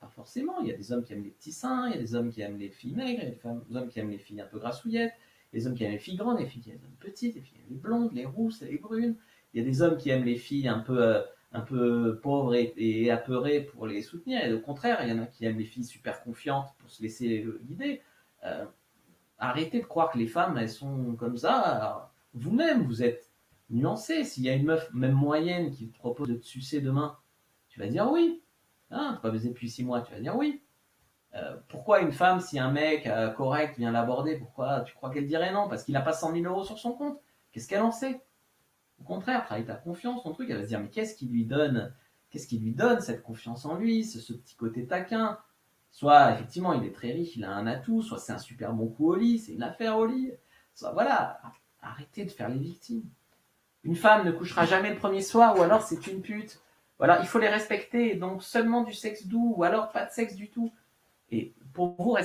Pas forcément. Il y a des hommes qui aiment les petits seins, il y a des hommes qui aiment les filles maigres, il y a des hommes qui aiment les filles un peu grassouillettes, les hommes qui aiment les filles grandes, les filles qui aiment les petites, les filles qui aiment les blondes, les rousses, les brunes. Il y a des hommes qui aiment les filles un peu pauvres et apeurées pour les soutenir. Et au contraire, il y en a qui aiment les filles super confiantes pour se laisser guider. Euh, Arrêtez de croire que les femmes, elles sont comme ça. Vous-même, vous êtes nuancé. S'il y a une meuf, même moyenne, qui te propose de te sucer demain, tu vas dire oui. Hein, tu pas baisé depuis 6 mois, tu vas dire oui. Pourquoi une femme, si un mec correct vient l'aborder, pourquoi tu crois qu'elle dirait non? Parce qu'il n'a pas 100 000 euros sur son compte. Qu'est-ce qu'elle en sait? Au contraire, travaille ta confiance, ton truc, elle va se dire mais qu'est-ce qui lui donne cette confiance en lui, ce petit côté taquin. Soit effectivement il est très riche, il a un atout, soit c'est un super bon coup au lit, c'est une affaire au lit. Soit voilà, arrêtez de faire les victimes. Une femme ne couchera jamais le premier soir ou alors c'est une pute. Voilà, il faut les respecter, donc seulement du sexe doux ou alors pas de sexe du tout. Et pour vous,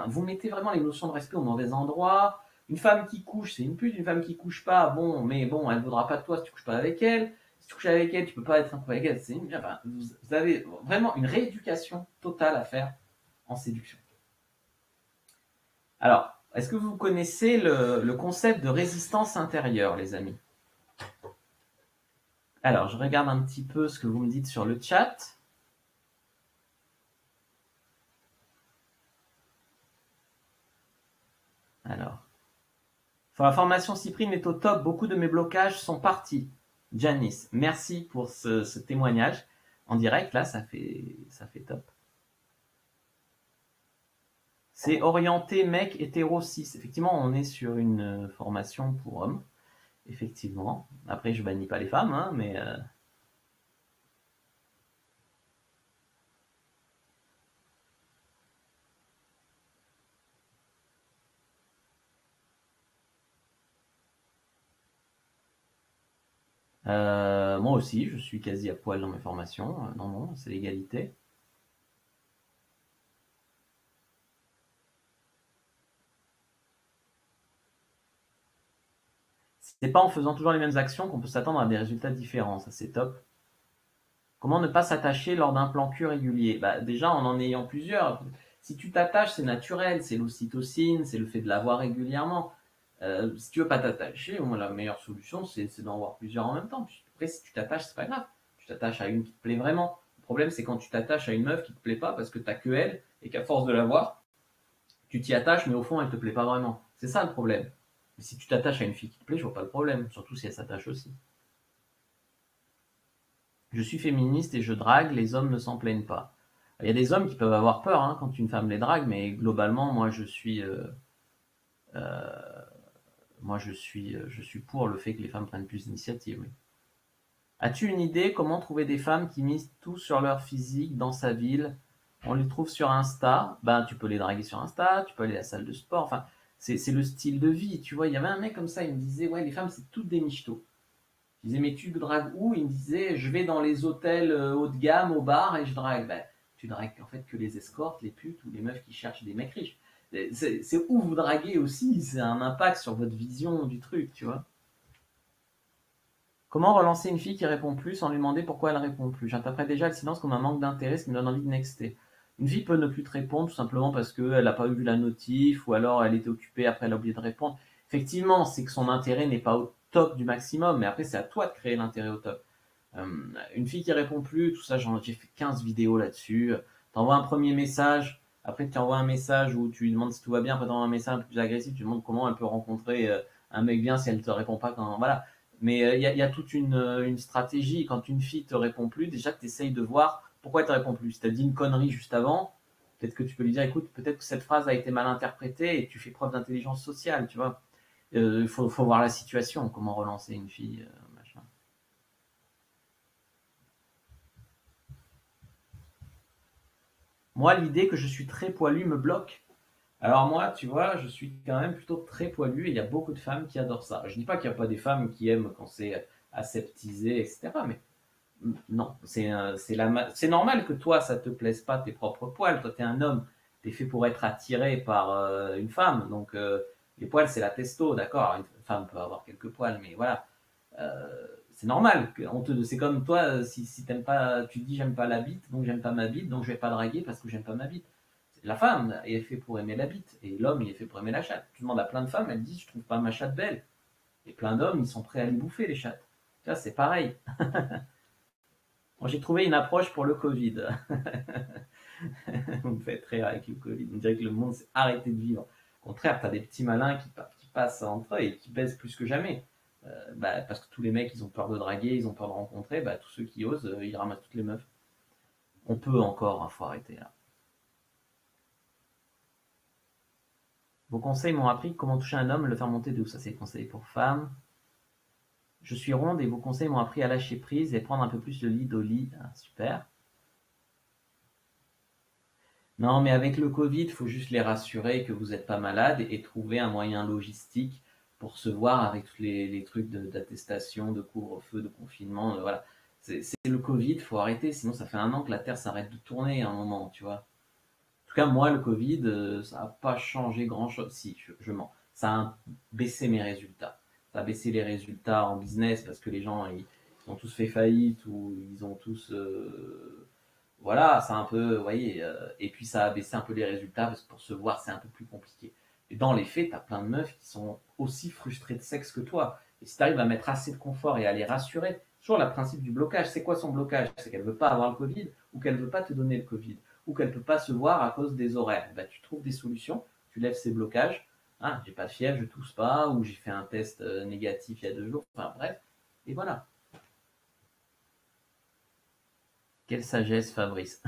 vous mettez vraiment les notions de respect au mauvais endroit. Une femme qui couche, c'est une pute. Une femme qui couche pas, bon, mais bon, elle ne voudra pas de toi si tu couches pas avec elle. Si tu couches avec elle, tu peux pas être un peu avec elle. Vous avez vraiment une rééducation totale à faire en séduction. Alors, est-ce que vous connaissez le concept de résistance intérieure, les amis? Alors, je regarde un petit peu ce que vous me dites sur le chat. Alors, pour la formation Cyprine est au top, beaucoup de mes blocages sont partis. Janice, merci pour ce témoignage. En direct, là, ça fait top. C'est orienté mec hétéro 6. Effectivement, on est sur une formation pour hommes. Effectivement. Après, je bannis pas les femmes, hein, mais Moi aussi, je suis quasi à poil dans mes formations. Non, non, c'est l'égalité. C'est pas en faisant toujours les mêmes actions qu'on peut s'attendre à des résultats différents. Ça, c'est top. Comment ne pas s'attacher lors d'un plan cul régulier? Bah, déjà, en ayant plusieurs. Si tu t'attaches, c'est naturel. C'est l'ocytocine, c'est le fait de l'avoir régulièrement. Si tu veux pas t'attacher, moi, la meilleure solution, c'est d'en avoir plusieurs en même temps. Puis après, si tu t'attaches, c'est pas grave. Tu t'attaches à une qui te plaît vraiment. Le problème, c'est quand tu t'attaches à une meuf qui te plaît pas parce que t'as que elle et qu'à force de l'avoir, tu t'y attaches, mais au fond, elle te plaît pas vraiment. C'est ça le problème. Mais si tu t'attaches à une fille qui te plaît, je vois pas le problème. Surtout si elle s'attache aussi. Je suis féministe et je drague, les hommes ne s'en plaignent pas. Il y a des hommes qui peuvent avoir peur hein, quand une femme les drague, mais globalement, je suis pour le fait que les femmes prennent plus d'initiative. Oui. As-tu une idée comment trouver des femmes qui misent tout sur leur physique dans sa ville? On les trouve sur Insta. Ben, tu peux les draguer sur Insta, tu peux aller à la salle de sport. Enfin, c'est le style de vie. Tu vois, il y avait un mec comme ça, il me disait, ouais, les femmes, c'est toutes des michtos. Je disais, mais tu dragues où? Il me disait, je vais dans les hôtels haut de gamme, au bar, et je drague. Ben, tu dragues en fait que les escortes, les putes ou les meufs qui cherchent des mecs riches. C'est où vous draguez aussi, c'est un impact sur votre vision du truc, tu vois. Comment relancer une fille qui répond plus sans lui demander pourquoi elle répond plus? J'interprète déjà le silence comme un manque d'intérêt, ce qui me donne envie de nexter. Une fille peut ne plus te répondre tout simplement parce qu'elle n'a pas vu la notif ou alors elle était occupée, après elle a oublié de répondre. Effectivement, c'est que son intérêt n'est pas au top du maximum, mais après c'est à toi de créer l'intérêt au top. Euh, une fille qui répond plus, tout ça, j'ai fait 15 vidéos là-dessus. T'envoies un premier message, après tu envoies un message où tu lui demandes si tout va bien, après t'envoies un message un peu plus agressif, tu lui demandes comment elle peut rencontrer un mec bien si elle te répond pas quand. Voilà. Mais y a toute une stratégie. Quand une fille te répond plus, déjà tu essayes de voir pourquoi elle te répond plus. Si t'as dit une connerie juste avant, peut-être que tu peux lui dire écoute, peut-être que cette phrase a été mal interprétée et tu fais preuve d'intelligence sociale, tu vois. Faut voir la situation, comment relancer une fille, machin. Moi, l'idée que je suis très poilu me bloque. Alors moi, tu vois, je suis quand même plutôt très poilu et il y a beaucoup de femmes qui adorent ça. Je dis pas qu'il n'y a pas des femmes qui aiment quand c'est aseptisé, etc. Mais non, c'est normal que toi, ça te plaise pas tes propres poils. Toi, tu es un homme, tu es fait pour être attiré par une femme. Donc les poils, c'est la testo, d'accord. Une femme peut avoir quelques poils, mais voilà. C'est normal. C'est comme toi, si t'aimes pas, tu dis j'aime pas la bite, donc j'aime pas ma bite, donc je vais pas draguer parce que j'aime pas ma bite. La femme est faite pour aimer la bite et l'homme il est fait pour aimer la chatte. Tu demandes à plein de femmes, elles disent je trouve pas ma chatte belle. Et plein d'hommes ils sont prêts à les bouffer les chattes. Tu vois, c'est pareil. Moi j'ai trouvé une approche pour le Covid. Vous me faites rire avec le Covid. On dirait que le monde s'est arrêté de vivre. Au contraire, t'as des petits malins qui passent entre eux et qui baissent plus que jamais. Parce que tous les mecs ils ont peur de draguer, ils ont peur de rencontrer. Tous ceux qui osent, ils ramassent toutes les meufs. On peut encore, il faut arrêter là. Vos conseils m'ont appris comment toucher un homme, le faire monter de où. Ça, c'est les conseils pour femmes. Je suis ronde et vos conseils m'ont appris à lâcher prise et prendre un peu plus le lead au lit. Ah, super. Non, mais avec le Covid, il faut juste les rassurer que vous n'êtes pas malade et trouver un moyen logistique pour se voir avec tous les trucs d'attestation, de couvre-feu, de confinement. Voilà. C'est le Covid, il faut arrêter, sinon ça fait un an que la Terre s'arrête de tourner à un moment, tu vois. En tout cas, moi, le Covid, ça n'a pas changé grand-chose. Si, je mens. Ça a baissé mes résultats. Ça a baissé les résultats en business parce que les gens, ils ont tous fait faillite ou ils ont tous... voilà, c'est un peu... Vous voyez, et puis ça a baissé un peu les résultats parce que pour se voir, c'est un peu plus compliqué. Et dans les faits, tu as plein de meufs qui sont aussi frustrées de sexe que toi. Et si tu arrives à mettre assez de confort et à les rassurer, toujours le principe du blocage. C'est quoi son blocage? C'est qu'elle ne veut pas avoir le Covid ou qu'elle ne veut pas te donner le Covid ou qu'elle ne peut pas se voir à cause des horaires. Tu trouves des solutions, tu lèves ces blocages. Ah, j'ai pas de fièvre, je tousse pas, ou j'ai fait un test négatif il y a 2 jours. Enfin bref, et voilà. Quelle sagesse, Fabrice.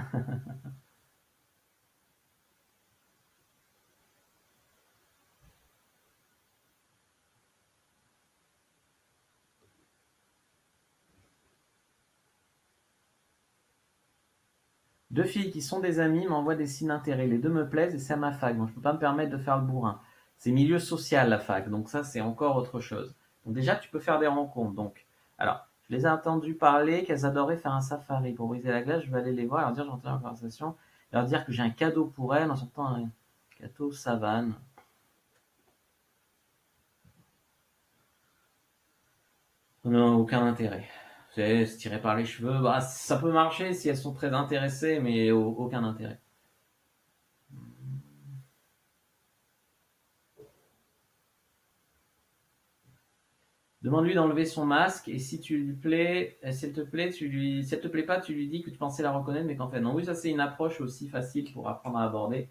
Deux filles qui sont des amies m'envoient des signes d'intérêt. Les deux me plaisent et c'est à ma fac, donc je peux pas me permettre de faire le bourrin. C'est milieu social la fac, donc ça c'est encore autre chose. Donc déjà tu peux faire des rencontres. Donc, alors, Je les ai entendues parler qu'elles adoraient faire un safari. Pour briser la glace, je vais aller les voir, leur dire, j'entends la conversation, leur dire que j'ai un cadeau pour elles en sortant un gâteau savane. Non, aucun intérêt. C'est se tirer par les cheveux. Bah, ça peut marcher si elles sont très intéressées, mais aucun intérêt. Demande-lui d'enlever son masque et si tu lui plais, si elle te plaît, si elle te plaît pas, tu lui dis que tu pensais la reconnaître, mais qu'en fait non. Oui, ça c'est une approche aussi facile pour apprendre à aborder.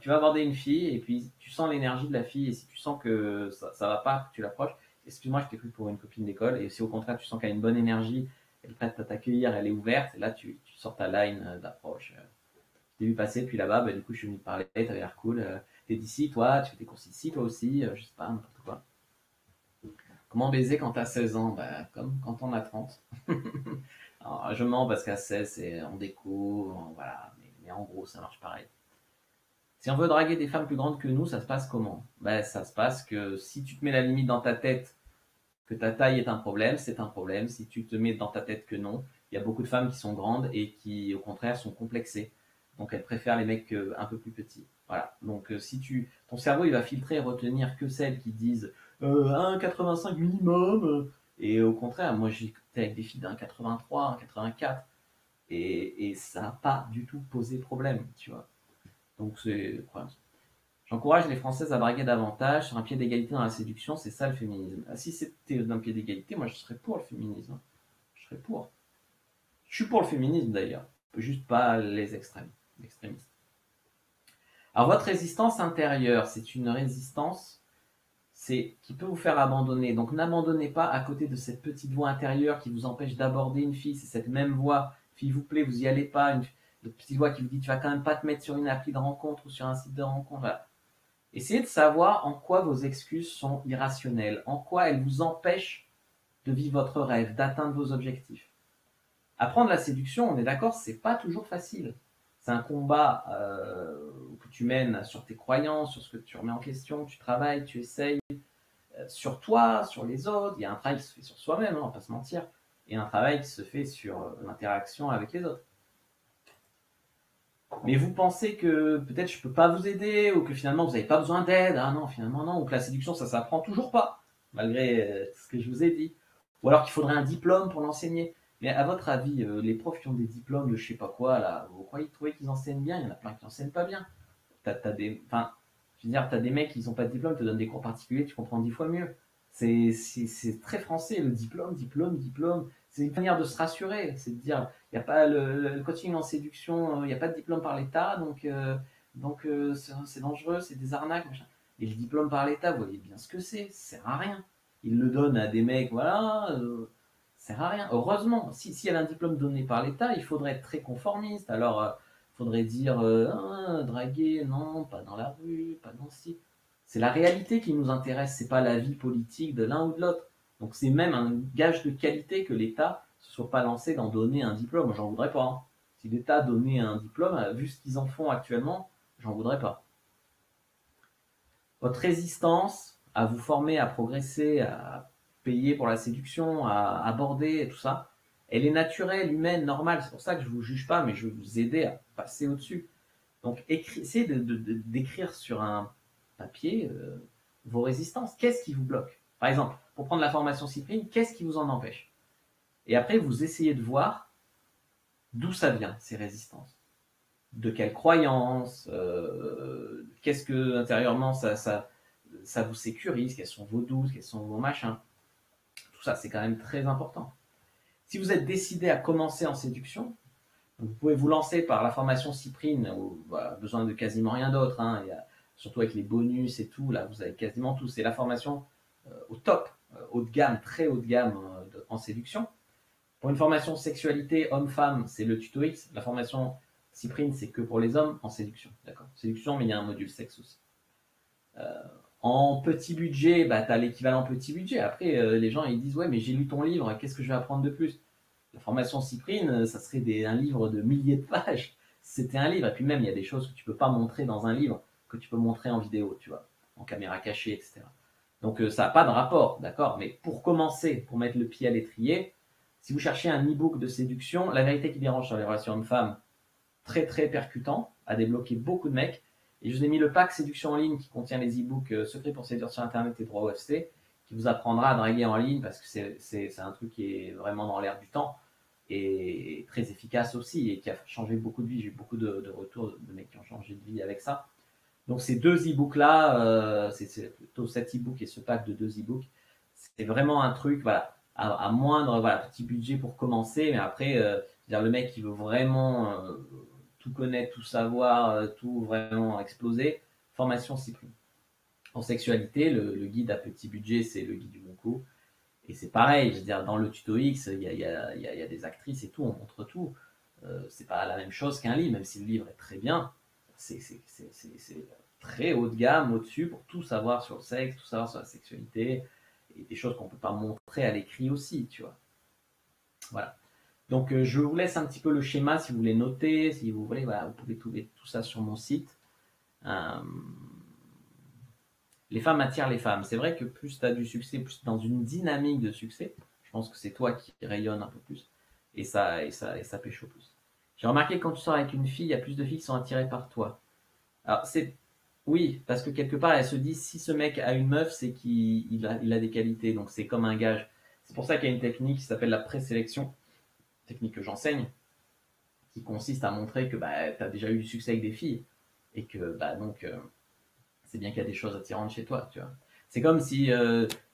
Tu vas aborder une fille et puis tu sens l'énergie de la fille et si tu sens que ça va pas, que tu l'approches, excuse-moi, je t'ai pris pour une copine d'école et si au contraire tu sens qu'elle a une bonne énergie, elle est prête à t'accueillir, elle est ouverte, et là tu sors ta line d'approche. Je t'ai vu passer, puis là-bas, bah, du coup je suis venu te parler, t'avais l'air cool, t'es d'ici, toi, tu fais tes courses ici, toi aussi, je sais pas, n'importe quoi. Comment baiser quand t'as 16 ans? Bah, comme quand on a 30. Alors, je mens parce qu'à 16, on découvre, voilà. Mais en gros, ça marche pareil. Si on veut draguer des femmes plus grandes que nous, ça se passe comment? Bah, ça se passe que si tu te mets la limite dans ta tête que ta taille est un problème, c'est un problème. Si tu te mets dans ta tête que non, il y a beaucoup de femmes qui sont grandes et qui, au contraire, sont complexées. Donc, elles préfèrent les mecs un peu plus petits. Voilà. Donc, si ton cerveau, il va filtrer et retenir que celles qui disent 1,85 minimum. Et au contraire, moi, j'étais avec des filles d'1,83, 1,84. Et ça n'a pas du tout posé problème, tu vois. Donc, c'est. Voilà. J'encourage les Françaises à draguer davantage sur un pied d'égalité dans la séduction, c'est ça le féminisme. Ah, si c'était d'un pied d'égalité, moi je serais pour le féminisme. Je serais pour. Je suis pour le féminisme d'ailleurs, juste pas les extrêmes, l'extrémiste. Alors votre résistance intérieure, c'est une résistance qui peut vous faire abandonner. Donc n'abandonnez pas à côté de cette petite voix intérieure qui vous empêche d'aborder une fille. C'est cette même voix, fille vous plaît, vous y allez pas. Une petite voix qui vous dit tu vas quand même pas te mettre sur une appli de rencontre ou sur un site de rencontre. Voilà. Essayez de savoir en quoi vos excuses sont irrationnelles, en quoi elles vous empêchent de vivre votre rêve, d'atteindre vos objectifs. Apprendre la séduction, on est d'accord, c'est pas toujours facile. C'est un combat que tu mènes sur tes croyances, sur ce que tu remets en question, tu travailles, tu essayes, sur toi, sur les autres. Il y a un travail qui se fait sur soi-même, hein, on va pas se mentir, et un travail qui se fait sur l'interaction avec les autres. Mais vous pensez que peut-être je peux pas vous aider, ou que finalement vous n'avez pas besoin d'aide, ah non, finalement non, ou que la séduction ça s'apprend toujours pas, malgré ce que je vous ai dit. Ou alors qu'il faudrait un diplôme pour l'enseigner. Mais à votre avis, les profs qui ont des diplômes de je sais pas quoi, là, vous trouvez qu'ils enseignent bien? Il y en a plein qui enseignent pas bien. Enfin, je veux dire, t'as des mecs qui n'ont pas de diplôme, te donnent des cours particuliers, tu comprends 10 fois mieux. C'est très français, le diplôme, diplôme, diplôme. C'est une manière de se rassurer, c'est de dire, il n'y a pas le coaching en séduction, il n'y a pas de diplôme par l'État, donc c'est dangereux, c'est des arnaques, machin. Et le diplôme par l'État, vous voyez bien ce que c'est, ça sert à rien. Ils le donnent à des mecs, voilà, ça sert à rien. Heureusement, s'il y avait un diplôme donné par l'État, il faudrait être très conformiste. Alors, faudrait dire draguer, non, pas dans la rue, pas dans ce site. C'est la réalité qui nous intéresse, c'est pas la vie politique de l'un ou de l'autre. Donc c'est même un gage de qualité que l'État ne se soit pas lancé d'en donner un diplôme. Moi, j'en voudrais pas. Hein. Si l'État donnait un diplôme, vu ce qu'ils en font actuellement, j'en voudrais pas. Votre résistance à vous former, à progresser, à payer pour la séduction, à aborder et tout ça, elle est naturelle, humaine, normale. C'est pour ça que je ne vous juge pas, mais je vais vous aider à passer au-dessus. Donc, essayez d'écrire sur un papier vos résistances. Qu'est-ce qui vous bloque? Par exemple, pour prendre la formation Cyprine, qu'est-ce qui vous en empêche? Et après, vous essayez de voir d'où ça vient, ces résistances. De quelles croyances, qu'est-ce que intérieurement ça vous sécurise, quels sont vos doutes, quels sont vos machins. Tout ça, c'est quand même très important. Si vous êtes décidé à commencer en séduction, vous pouvez vous lancer par la formation Cyprine, où besoin de quasiment rien d'autre. Hein. Surtout avec les bonus et tout, là, vous avez quasiment tout. C'est la formation au top, haut de gamme, très haut de gamme en séduction. Pour une formation sexualité homme-femme, c'est le tuto X. La formation Cyprine, c'est que pour les hommes en séduction. D'accord. Séduction, mais il y a un module sexe aussi. En petit budget, tu as l'équivalent petit budget. Après, les gens ils disent ouais, mais j'ai lu ton livre, qu'est-ce que je vais apprendre de plus? La formation Cyprine, ça serait un livre de milliers de pages. C'était un livre. Et puis même, il y a des choses que tu peux pas montrer dans un livre, que tu peux montrer en vidéo, tu vois, en caméra cachée, etc. Donc ça n'a pas de rapport, d'accord. Mais pour commencer, pour mettre le pied à l'étrier, Si vous cherchez un e-book de séduction, La vérité qui dérange sur les relations hommes-femmes, très très percutant, a débloqué beaucoup de mecs. Et je vous ai mis le pack séduction en ligne qui contient les e-books secrets pour séduire sur internet et droit OFC, qui vous apprendra à draguer en ligne parce que c'est un truc qui est vraiment dans l'air du temps et très efficace aussi et qui a changé beaucoup de vie. J'ai eu beaucoup de retours de mecs qui ont changé de vie avec ça. Donc ces deux e-books là, c'est plutôt cet e-book et ce pack de deux e-books, c'est vraiment un truc, voilà, à moindre, voilà, petit budget pour commencer, mais après, dire le mec qui veut vraiment tout connaître, tout savoir, tout vraiment exploser, formation Cyprien. En sexualité, le guide à petit budget, c'est le guide du bon coup. Et c'est pareil, je veux dire, dans le tuto X, il y a des actrices et tout, on montre tout. C'est pas la même chose qu'un livre, même si le livre est très bien. C'est très haut de gamme, au-dessus, pour tout savoir sur le sexe, tout savoir sur la sexualité, et des choses qu'on peut pas montrer à l'écrit aussi, tu vois. Voilà. Donc je vous laisse un petit peu le schéma si vous voulez noter, si vous voulez, voilà, vous pouvez trouver tout ça sur mon site. Les femmes attirent les femmes. C'est vrai que plus tu as du succès, plus tu es dans une dynamique de succès, je pense que c'est toi qui rayonne un peu plus. Et ça pêche au plus. J'ai remarqué que quand tu sors avec une fille, il y a plus de filles qui sont attirées par toi. Alors, oui, parce que quelque part, elle se dit, si ce mec a une meuf, c'est qu'il a des qualités. Donc, c'est comme un gage. C'est pour ça qu'il y a une technique qui s'appelle la présélection, technique que j'enseigne, qui consiste à montrer que bah, tu as déjà eu du succès avec des filles. Et que, bah, donc, c'est bien qu'il y a des choses attirantes chez toi, tu vois. C'est comme si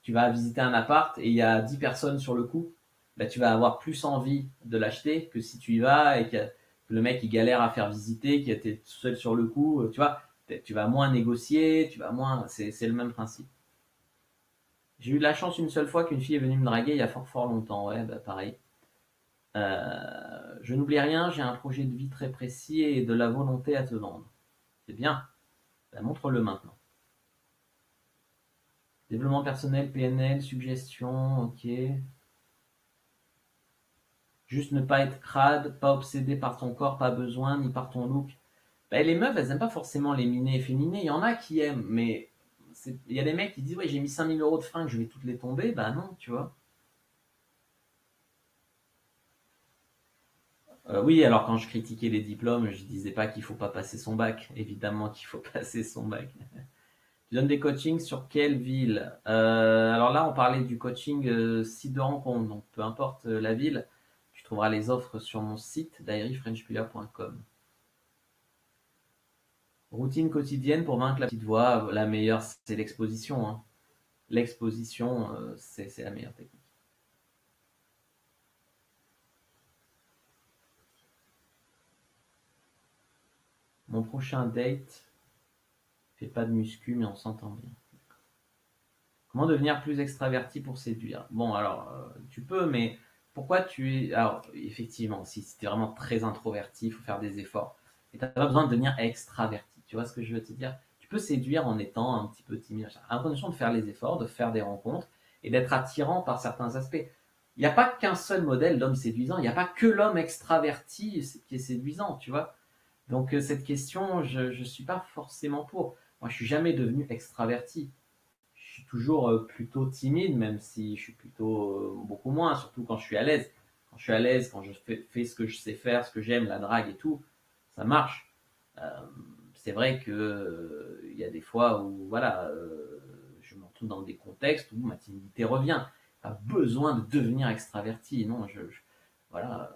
tu vas visiter un appart et il y a 10 personnes sur le coup, bah, tu vas avoir plus envie de l'acheter que si tu y vas et que le mec il galère à faire visiter, qu'il était tout seul sur le coup, tu vois, tu vas moins négocier, tu vas moins, c'est le même principe. J'ai eu de la chance une seule fois qu'une fille est venue me draguer il y a fort fort longtemps, ouais, bah pareil. Je n'oublie rien, j'ai un projet de vie très précis et de la volonté à te vendre. C'est bien, bah, montre-le maintenant. Développement personnel, PNL, suggestion, ok. Juste ne pas être crade, pas obsédé par ton corps, pas besoin, ni par ton look. Ben, les meufs, elles aiment pas forcément les minés efféminés. Il y en a qui aiment, mais il y a des mecs qui disent ouais, j'ai mis 5 000 € de fringues, je vais toutes les tomber. Bah non, tu vois. Oui, alors quand je critiquais les diplômes, je disais pas qu'il faut pas passer son bac. Évidemment qu'il faut passer son bac. Tu donnes des coachings sur quelle ville? Alors là, on parlait du coaching site de rencontre, donc peu importe la ville, tu trouveras les offres sur mon site dairyfrenchpiller.com. Routine quotidienne pour vaincre la petite voix, la meilleure c'est l'exposition, hein. L'exposition, c'est la meilleure technique. Mon prochain date fait pas de muscu, mais on s'entend bien. Comment devenir plus extraverti pour séduire? Bon, alors, tu peux, mais pourquoi tu es. Alors, effectivement, si tu es vraiment très introverti, il faut faire des efforts. Et tu n'as pas besoin de devenir extraverti. Tu vois ce que je veux te dire? Tu peux séduire en étant un petit peu timide, à condition de faire les efforts, de faire des rencontres et d'être attirant par certains aspects. Il n'y a pas qu'un seul modèle d'homme séduisant. Il n'y a pas que l'homme extraverti qui est séduisant, tu vois? Donc, cette question, je ne suis pas forcément pour. Moi, je suis jamais devenu extraverti. Je suis toujours plutôt timide, même si je suis plutôt beaucoup moins, surtout quand je suis à l'aise. Quand je suis à l'aise, quand je fais ce que je sais faire, ce que j'aime, la drague et tout, ça marche. Euh, c'est vrai que il y a des fois où voilà, je me retrouve dans des contextes où ma timidité revient. Pas besoin de devenir extraverti, non. Voilà.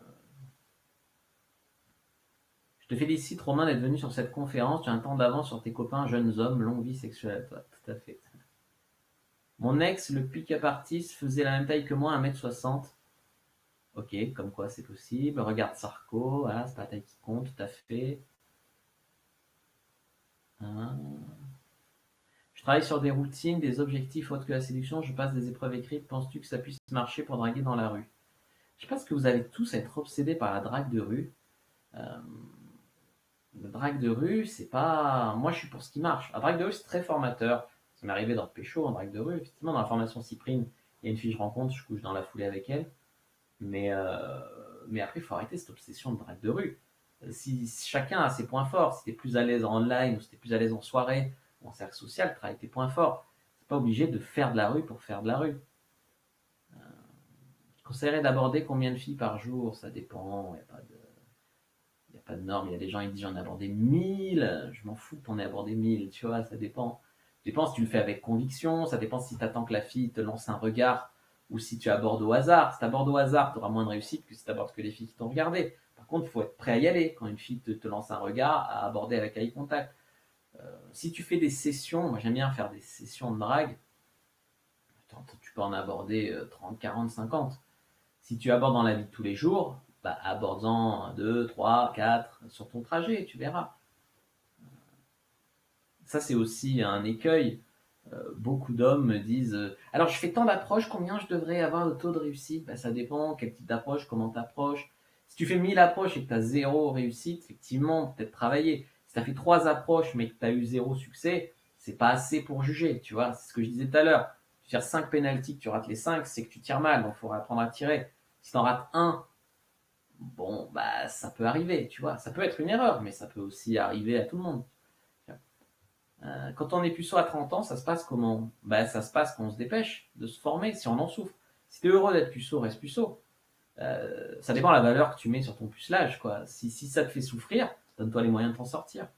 Je te félicite Romain d'être venu sur cette conférence. Tu as un temps d'avance sur tes copains jeunes hommes, longue vie sexuelle. Toi, tout à fait. Mon ex, le pick-up artist, faisait la même taille que moi, 1m60. Ok, comme quoi c'est possible. Regarde Sarko, voilà, c'est pas la taille qui compte, tout à fait. Hein. Je travaille sur des routines, des objectifs autres que la séduction, je passe des épreuves écrites. Penses-tu que ça puisse marcher pour draguer dans la rue? Je pense que vous allez tous être obsédés par la drague de rue. Euh, le drague de rue, c'est pas. Moi, je suis pour ce qui marche. La drague de rue, c'est très formateur. Ça m'est arrivé dans le pécho en drague de rue. Effectivement, dans la formation Cyprine, il y a une fille que je rencontre, je couche dans la foulée avec elle. Mais après, il faut arrêter cette obsession de drague de rue. Si chacun a ses points forts, si tu es plus à l'aise en online ou si tu es plus à l'aise en soirée ou en cercle social, travaille tes points forts. C'est pas obligé de faire de la rue pour faire de la rue. conseillerais d'aborder combien de filles par jour? Ça dépend, il n'y a pas de norme. Il y a des gens qui disent j'en ai abordé 1000, je m'en fous que t'en aies abordé 1000, tu vois, ça dépend. Ça dépend si tu le fais avec conviction, ça dépend si tu attends que la fille te lance un regard ou si tu abordes au hasard. Si tu abordes au hasard, tu auras moins de réussite que si tu abordes que les filles qui t'ont regardé. Par contre, il faut être prêt à y aller. Quand une fille te lance un regard, à aborder avec eye contact. Si tu fais des sessions, moi j'aime bien faire des sessions de drague, tu peux en aborder 30, 40, 50. Si tu abordes dans la vie de tous les jours, bah, aborde-en 2, 3, 4 sur ton trajet, tu verras. Ça, c'est aussi un écueil. Beaucoup d'hommes me disent alors je fais tant d'approches, combien je devrais avoir de taux de réussite? Bah, ça dépend quel type d'approche, comment tu approches. Si tu fais 1000 approches et que tu as 0 réussite, effectivement, peut-être travailler. Si tu as fait 3 approches mais que tu as eu 0 succès, c'est pas assez pour juger, tu vois. C'est ce que je disais tout à l'heure. Tu tires 5 pénaltys, que tu rates les 5, c'est que tu tires mal, donc il faudra apprendre à tirer. Si tu en rates un, bon, bah ça peut arriver, tu vois. Ça peut être une erreur, mais ça peut aussi arriver à tout le monde. Quand on est puceau à 30 ans, ça se passe comment? Bah, ça se passe qu'on se dépêche de se former si on en souffre. Si tu es heureux d'être puceau, reste puceau. Ça dépend de la valeur que tu mets sur ton pucelage, quoi. Si ça te fait souffrir, donne-toi les moyens de t'en sortir.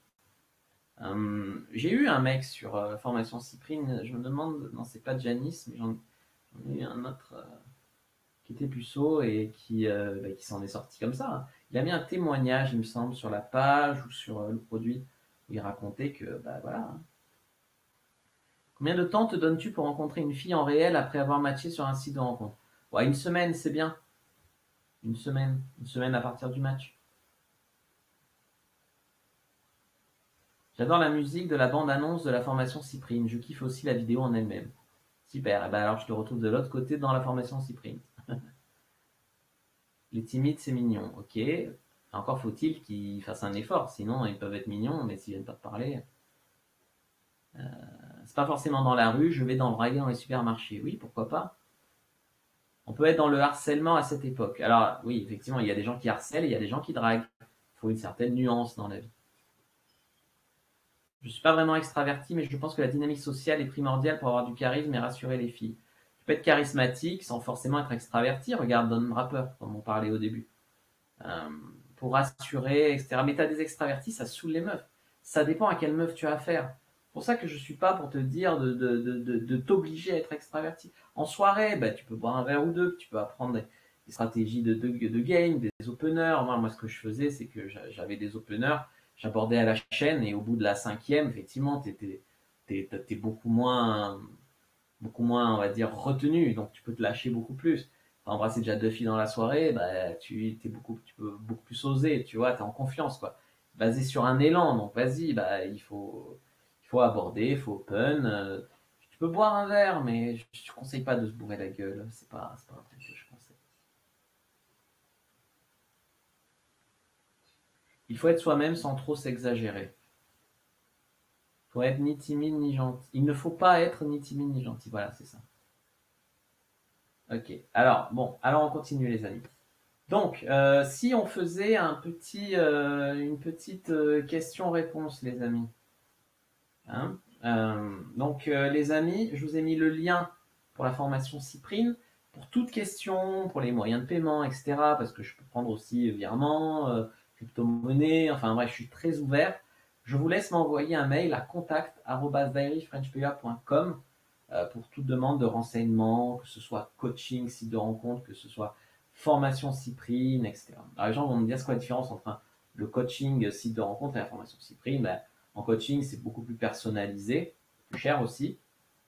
J'ai eu un mec sur formation Cyprine, je me demande, non, c'est pas Janice, mais j'en ai eu un autre qui était puceau et qui s'en est sorti comme ça. Il a mis un témoignage, il me semble, sur la page ou sur le produit où il racontait que, bah voilà. Combien de temps te donnes-tu pour rencontrer une fille en réel après avoir matché sur un site de rencontre? Ouais, une semaine, c'est bien. Une semaine à partir du match. J'adore la musique de la bande-annonce de la formation Cyprine. Je kiffe aussi la vidéo en elle-même. Super. Et ben alors je te retrouve de l'autre côté dans la formation Cyprine. Les timides, c'est mignon. Ok. Encore faut-il qu'ils fassent un effort. Sinon, ils peuvent être mignons, mais s'ils viennent pas te parler. C'est pas forcément dans la rue. Je vais draguer dans les supermarchés. Oui, pourquoi pas. On peut être dans le harcèlement à cette époque. Alors oui, effectivement, il y a des gens qui harcèlent et il y a des gens qui draguent. Il faut une certaine nuance dans la vie. Je ne suis pas vraiment extraverti, mais je pense que la dynamique sociale est primordiale pour avoir du charisme et rassurer les filles. Tu peux être charismatique sans forcément être extraverti. Regarde Don Draper, comme on parlait au début. Pour rassurer, etc. Mais tu as des extravertis, ça saoule les meufs. Ça dépend à quelle meuf tu as affaire. C'est pour ça que je ne suis pas pour te dire de t'obliger à être extraverti. En soirée, bah, tu peux boire un verre ou deux, tu peux apprendre des stratégies de game, des openers. Moi, ce que je faisais, c'est que j'avais des openers, j'abordais à la chaîne et au bout de la 5e, effectivement, t'es beaucoup moins, on va dire, retenu. Donc, tu peux te lâcher beaucoup plus. T'as embrassé déjà 2 filles dans la soirée, bah, tu peux beaucoup plus oser, tu vois, t'es en confiance, quoi. Basé sur un élan, donc vas-y, bah, il faut aborder, il faut open. Tu peux boire un verre, mais je ne conseille pas de se bourrer la gueule. C'est pas un truc que je conseille. Il faut être soi-même sans trop s'exagérer. Il faut être ni timide ni gentil. Il ne faut pas être ni timide ni gentil. Voilà, c'est ça. Ok. Alors, bon, alors on continue les amis. Donc, si on faisait une petite question-réponse, les amis. Hein, donc, les amis, je vous ai mis le lien pour la formation Cyprine. Pour toute question, pour les moyens de paiement, etc. Parce que je peux prendre aussi virement, crypto-monnaie, enfin bref, je suis très ouvert. Je vous laisse m'envoyer un mail à contact@dairyfrenchplayer.com pour toute demande de renseignement, que ce soit coaching, site de rencontre, que ce soit formation Cyprine, etc. Alors, les gens vont me dire c'est quoi la différence entre le coaching site de rencontre et la formation Cyprine? Ben, en coaching, c'est beaucoup plus personnalisé, plus cher aussi.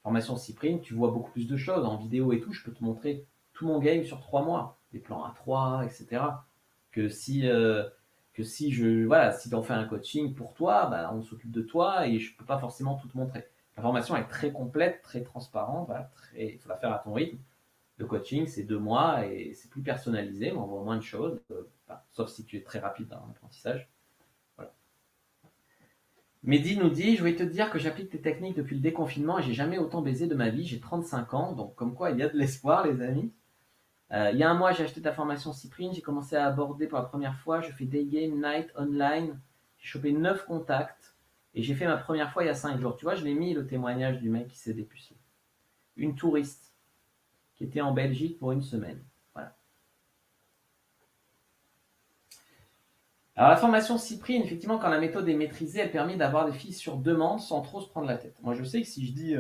Formation Cyprine, tu vois beaucoup plus de choses en vidéo et tout. Je peux te montrer tout mon game sur 3 mois, des plans à 3, etc. Que si voilà, si tu en fais un coaching pour toi, bah, on s'occupe de toi et je peux pas forcément tout te montrer. La formation est très complète, très transparente, voilà, il faut la faire à ton rythme. Le coaching, c'est 2 mois et c'est plus personnalisé, mais on voit moins de choses, sauf si tu es très rapide dans l'apprentissage. Voilà. Mehdi nous dit, je voulais te dire que j'applique tes techniques depuis le déconfinement et j'ai jamais autant baisé de ma vie, j'ai 35 ans, donc comme quoi il y a de l'espoir les amis. Il y a un mois, j'ai acheté ta formation Cyprine, j'ai commencé à aborder pour la première fois, je fais day game, night, online, j'ai chopé 9 contacts et j'ai fait ma première fois il y a 5 jours. Tu vois, je l'ai mis le témoignage du mec qui s'est dépucelé. Une touriste qui était en Belgique pour une semaine. Voilà. Alors la formation Cyprine, effectivement, quand la méthode est maîtrisée, elle permet d'avoir des filles sur demande sans trop se prendre la tête. Moi, je sais que si je dis,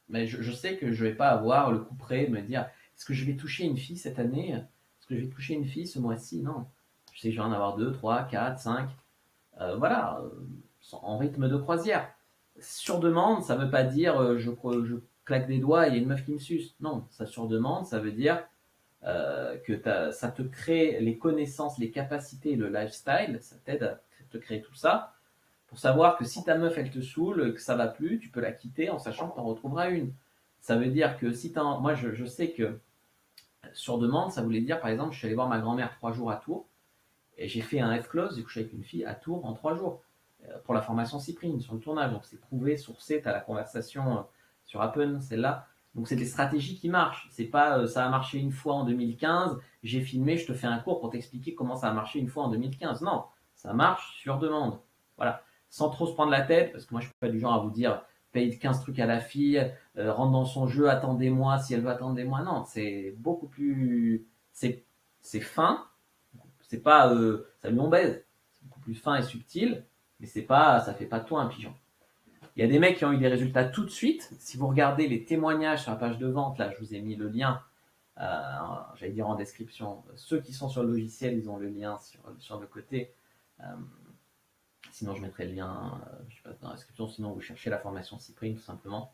mais je sais que je vais pas avoir le coup près de me dire, est-ce que je vais toucher une fille cette année? Est-ce que je vais toucher une fille ce mois-ci? Non. Je sais que je vais en avoir 2, 3, 4, 5. Voilà, en rythme de croisière. Sur demande, ça veut pas dire je claque des doigts et il y a une meuf qui me suce. Non, ça sur demande, ça veut dire que ça te crée les connaissances, les capacités, le lifestyle, ça t'aide à te créer tout ça pour savoir que si ta meuf elle te saoule, que ça va plus, tu peux la quitter en sachant que tu en retrouveras une. Ça veut dire que si moi je sais que sur demande, ça voulait dire par exemple, je suis allé voir ma grand-mère 3 jours à Tours et j'ai fait un F-close, j'ai couché avec une fille à Tours en 3 jours pour la formation Cyprine sur le tournage. Donc c'est prouvé, sourcé, tu as la conversation sur Appen, celle-là. Donc c'est des stratégies qui marchent. C'est pas ça a marché une fois en 2015, j'ai filmé, je te fais un cours pour t'expliquer comment ça a marché une fois en 2015. Non, ça marche sur demande. Voilà. Sans trop se prendre la tête, parce que moi je suis pas du genre à vous dire paye 15 trucs à la fille, rentre dans son jeu, attendez-moi, si elle veut attendez-moi. Non, c'est beaucoup plus. C'est fin, c'est pas salut on baise, c'est beaucoup plus fin et subtil, mais c'est pas, ça fait pas de toi un pigeon. Il y a des mecs qui ont eu des résultats tout de suite. Si vous regardez les témoignages sur la page de vente, là je vous ai mis le lien, j'allais dire en description. Ceux qui sont sur le logiciel, ils ont le lien sur le côté. Euh, Sinon je mettrai le lien, je sais pas, dans la description. Sinon vous cherchez la formation Cyprine tout simplement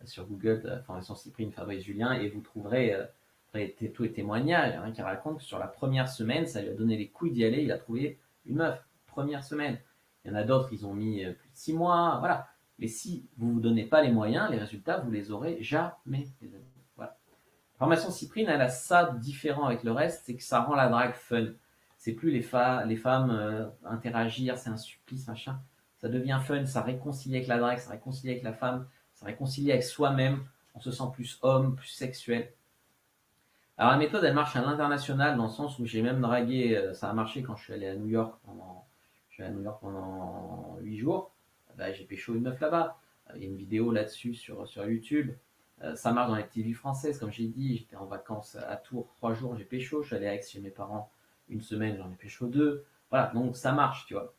sur Google, la formation Cyprine Fabrice Julien, et vous trouverez tous les témoignages. Il y en a un qui raconte que sur la première semaine, ça lui a donné les couilles d'y aller, il a trouvé une meuf, première semaine. Il y en a d'autres, ils ont mis plus de 6 mois, voilà. Mais si vous ne vous donnez pas les moyens, les résultats, vous les aurez jamais, les amis. Voilà. La formation Cyprine, elle a ça de différent avec le reste, c'est que ça rend la drague fun. C'est plus les femmes interagir, c'est un supplice, machin. Ça devient fun, ça réconcilie avec la drague, ça réconcilie avec la femme, ça réconcilie avec soi-même, on se sent plus homme, plus sexuel. Alors la méthode, elle marche à l'international dans le sens où j'ai même dragué, ça a marché quand je suis allé à New York pendant 8 jours. Bah, j'ai pécho une meuf là-bas. Il y a une vidéo là-dessus sur YouTube. Ça marche dans les petites villes françaises, comme j'ai dit. J'étais en vacances à Tours 3 jours, j'ai pécho. Je suis allé à Aix chez mes parents une semaine, j'en ai pécho 2. Voilà, donc ça marche, tu vois.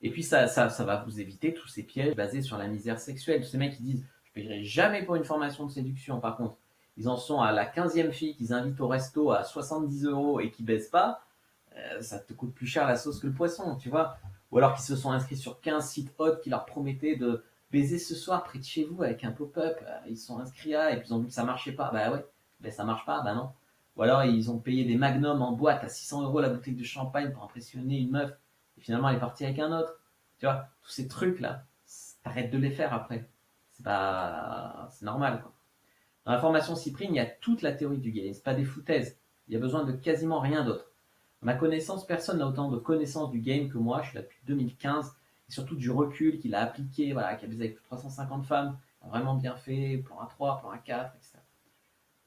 Et puis ça va vous éviter tous ces pièges basés sur la misère sexuelle. Ces mecs qui disent je ne payerai jamais pour une formation de séduction. Par contre, ils en sont à la 15e fille qu'ils invitent au resto à 70 € et qui baissent pas. Ça te coûte plus cher la sauce que le poisson, tu vois. Ou alors qu'ils se sont inscrits sur 15 sites hot qui leur promettaient de baiser ce soir près de chez vous avec un pop-up. Ils se sont inscrits là et puis ils ont vu que ça marchait pas. Bah ouais, ben ça marche pas, bah non. Ou alors ils ont payé des magnums en boîte à 600 € la bouteille de champagne pour impressionner une meuf. Et finalement elle est partie avec un autre. Tu vois, tous ces trucs-là, t'arrêtes de les faire après. C'est normal, quoi. Dans la formation Cyprine, il y a toute la théorie du game. C'est pas des foutaises. Il y a besoin de quasiment rien d'autre. À ma connaissance, personne n'a autant de connaissances du game que moi. Je suis là depuis 2015. Et surtout du recul qu'il a appliqué, voilà, qui a baisé avec plus de 350 femmes. A vraiment bien fait. Plan A3, plan A4, etc.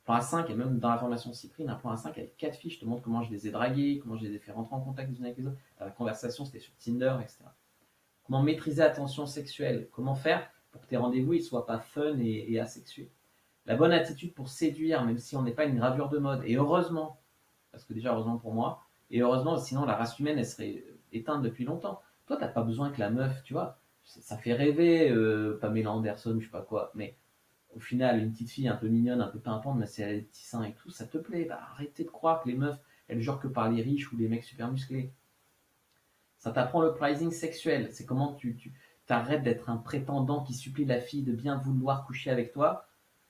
Plan A5, et même dans la formation Cyprine, un plan A5 avec 4 filles. Je te montre comment je les ai draguées, comment je les ai fait rentrer en contact les unes avec les autres. La conversation, c'était sur Tinder, etc. Comment maîtriser la tension sexuelle. Comment faire pour que tes rendez-vous ne soient pas fun et asexués. La bonne attitude pour séduire, même si on n'est pas une gravure de mode. Et heureusement, parce que déjà heureusement pour moi, et heureusement sinon la race humaine elle serait éteinte depuis longtemps. Toi t'as pas besoin que la meuf, tu vois, ça fait rêver Pamela Anderson, je sais pas quoi, mais au final une petite fille un peu mignonne, un peu pimpante, mais si elle a des petits seins et tout, ça te plaît. Bah, arrêtez de croire que les meufs elles jurent que par les riches ou les mecs super musclés. Ça t'apprend le pricing sexuel, c'est comment tu t'arrêtes d'être un prétendant qui supplie la fille de bien vouloir coucher avec toi.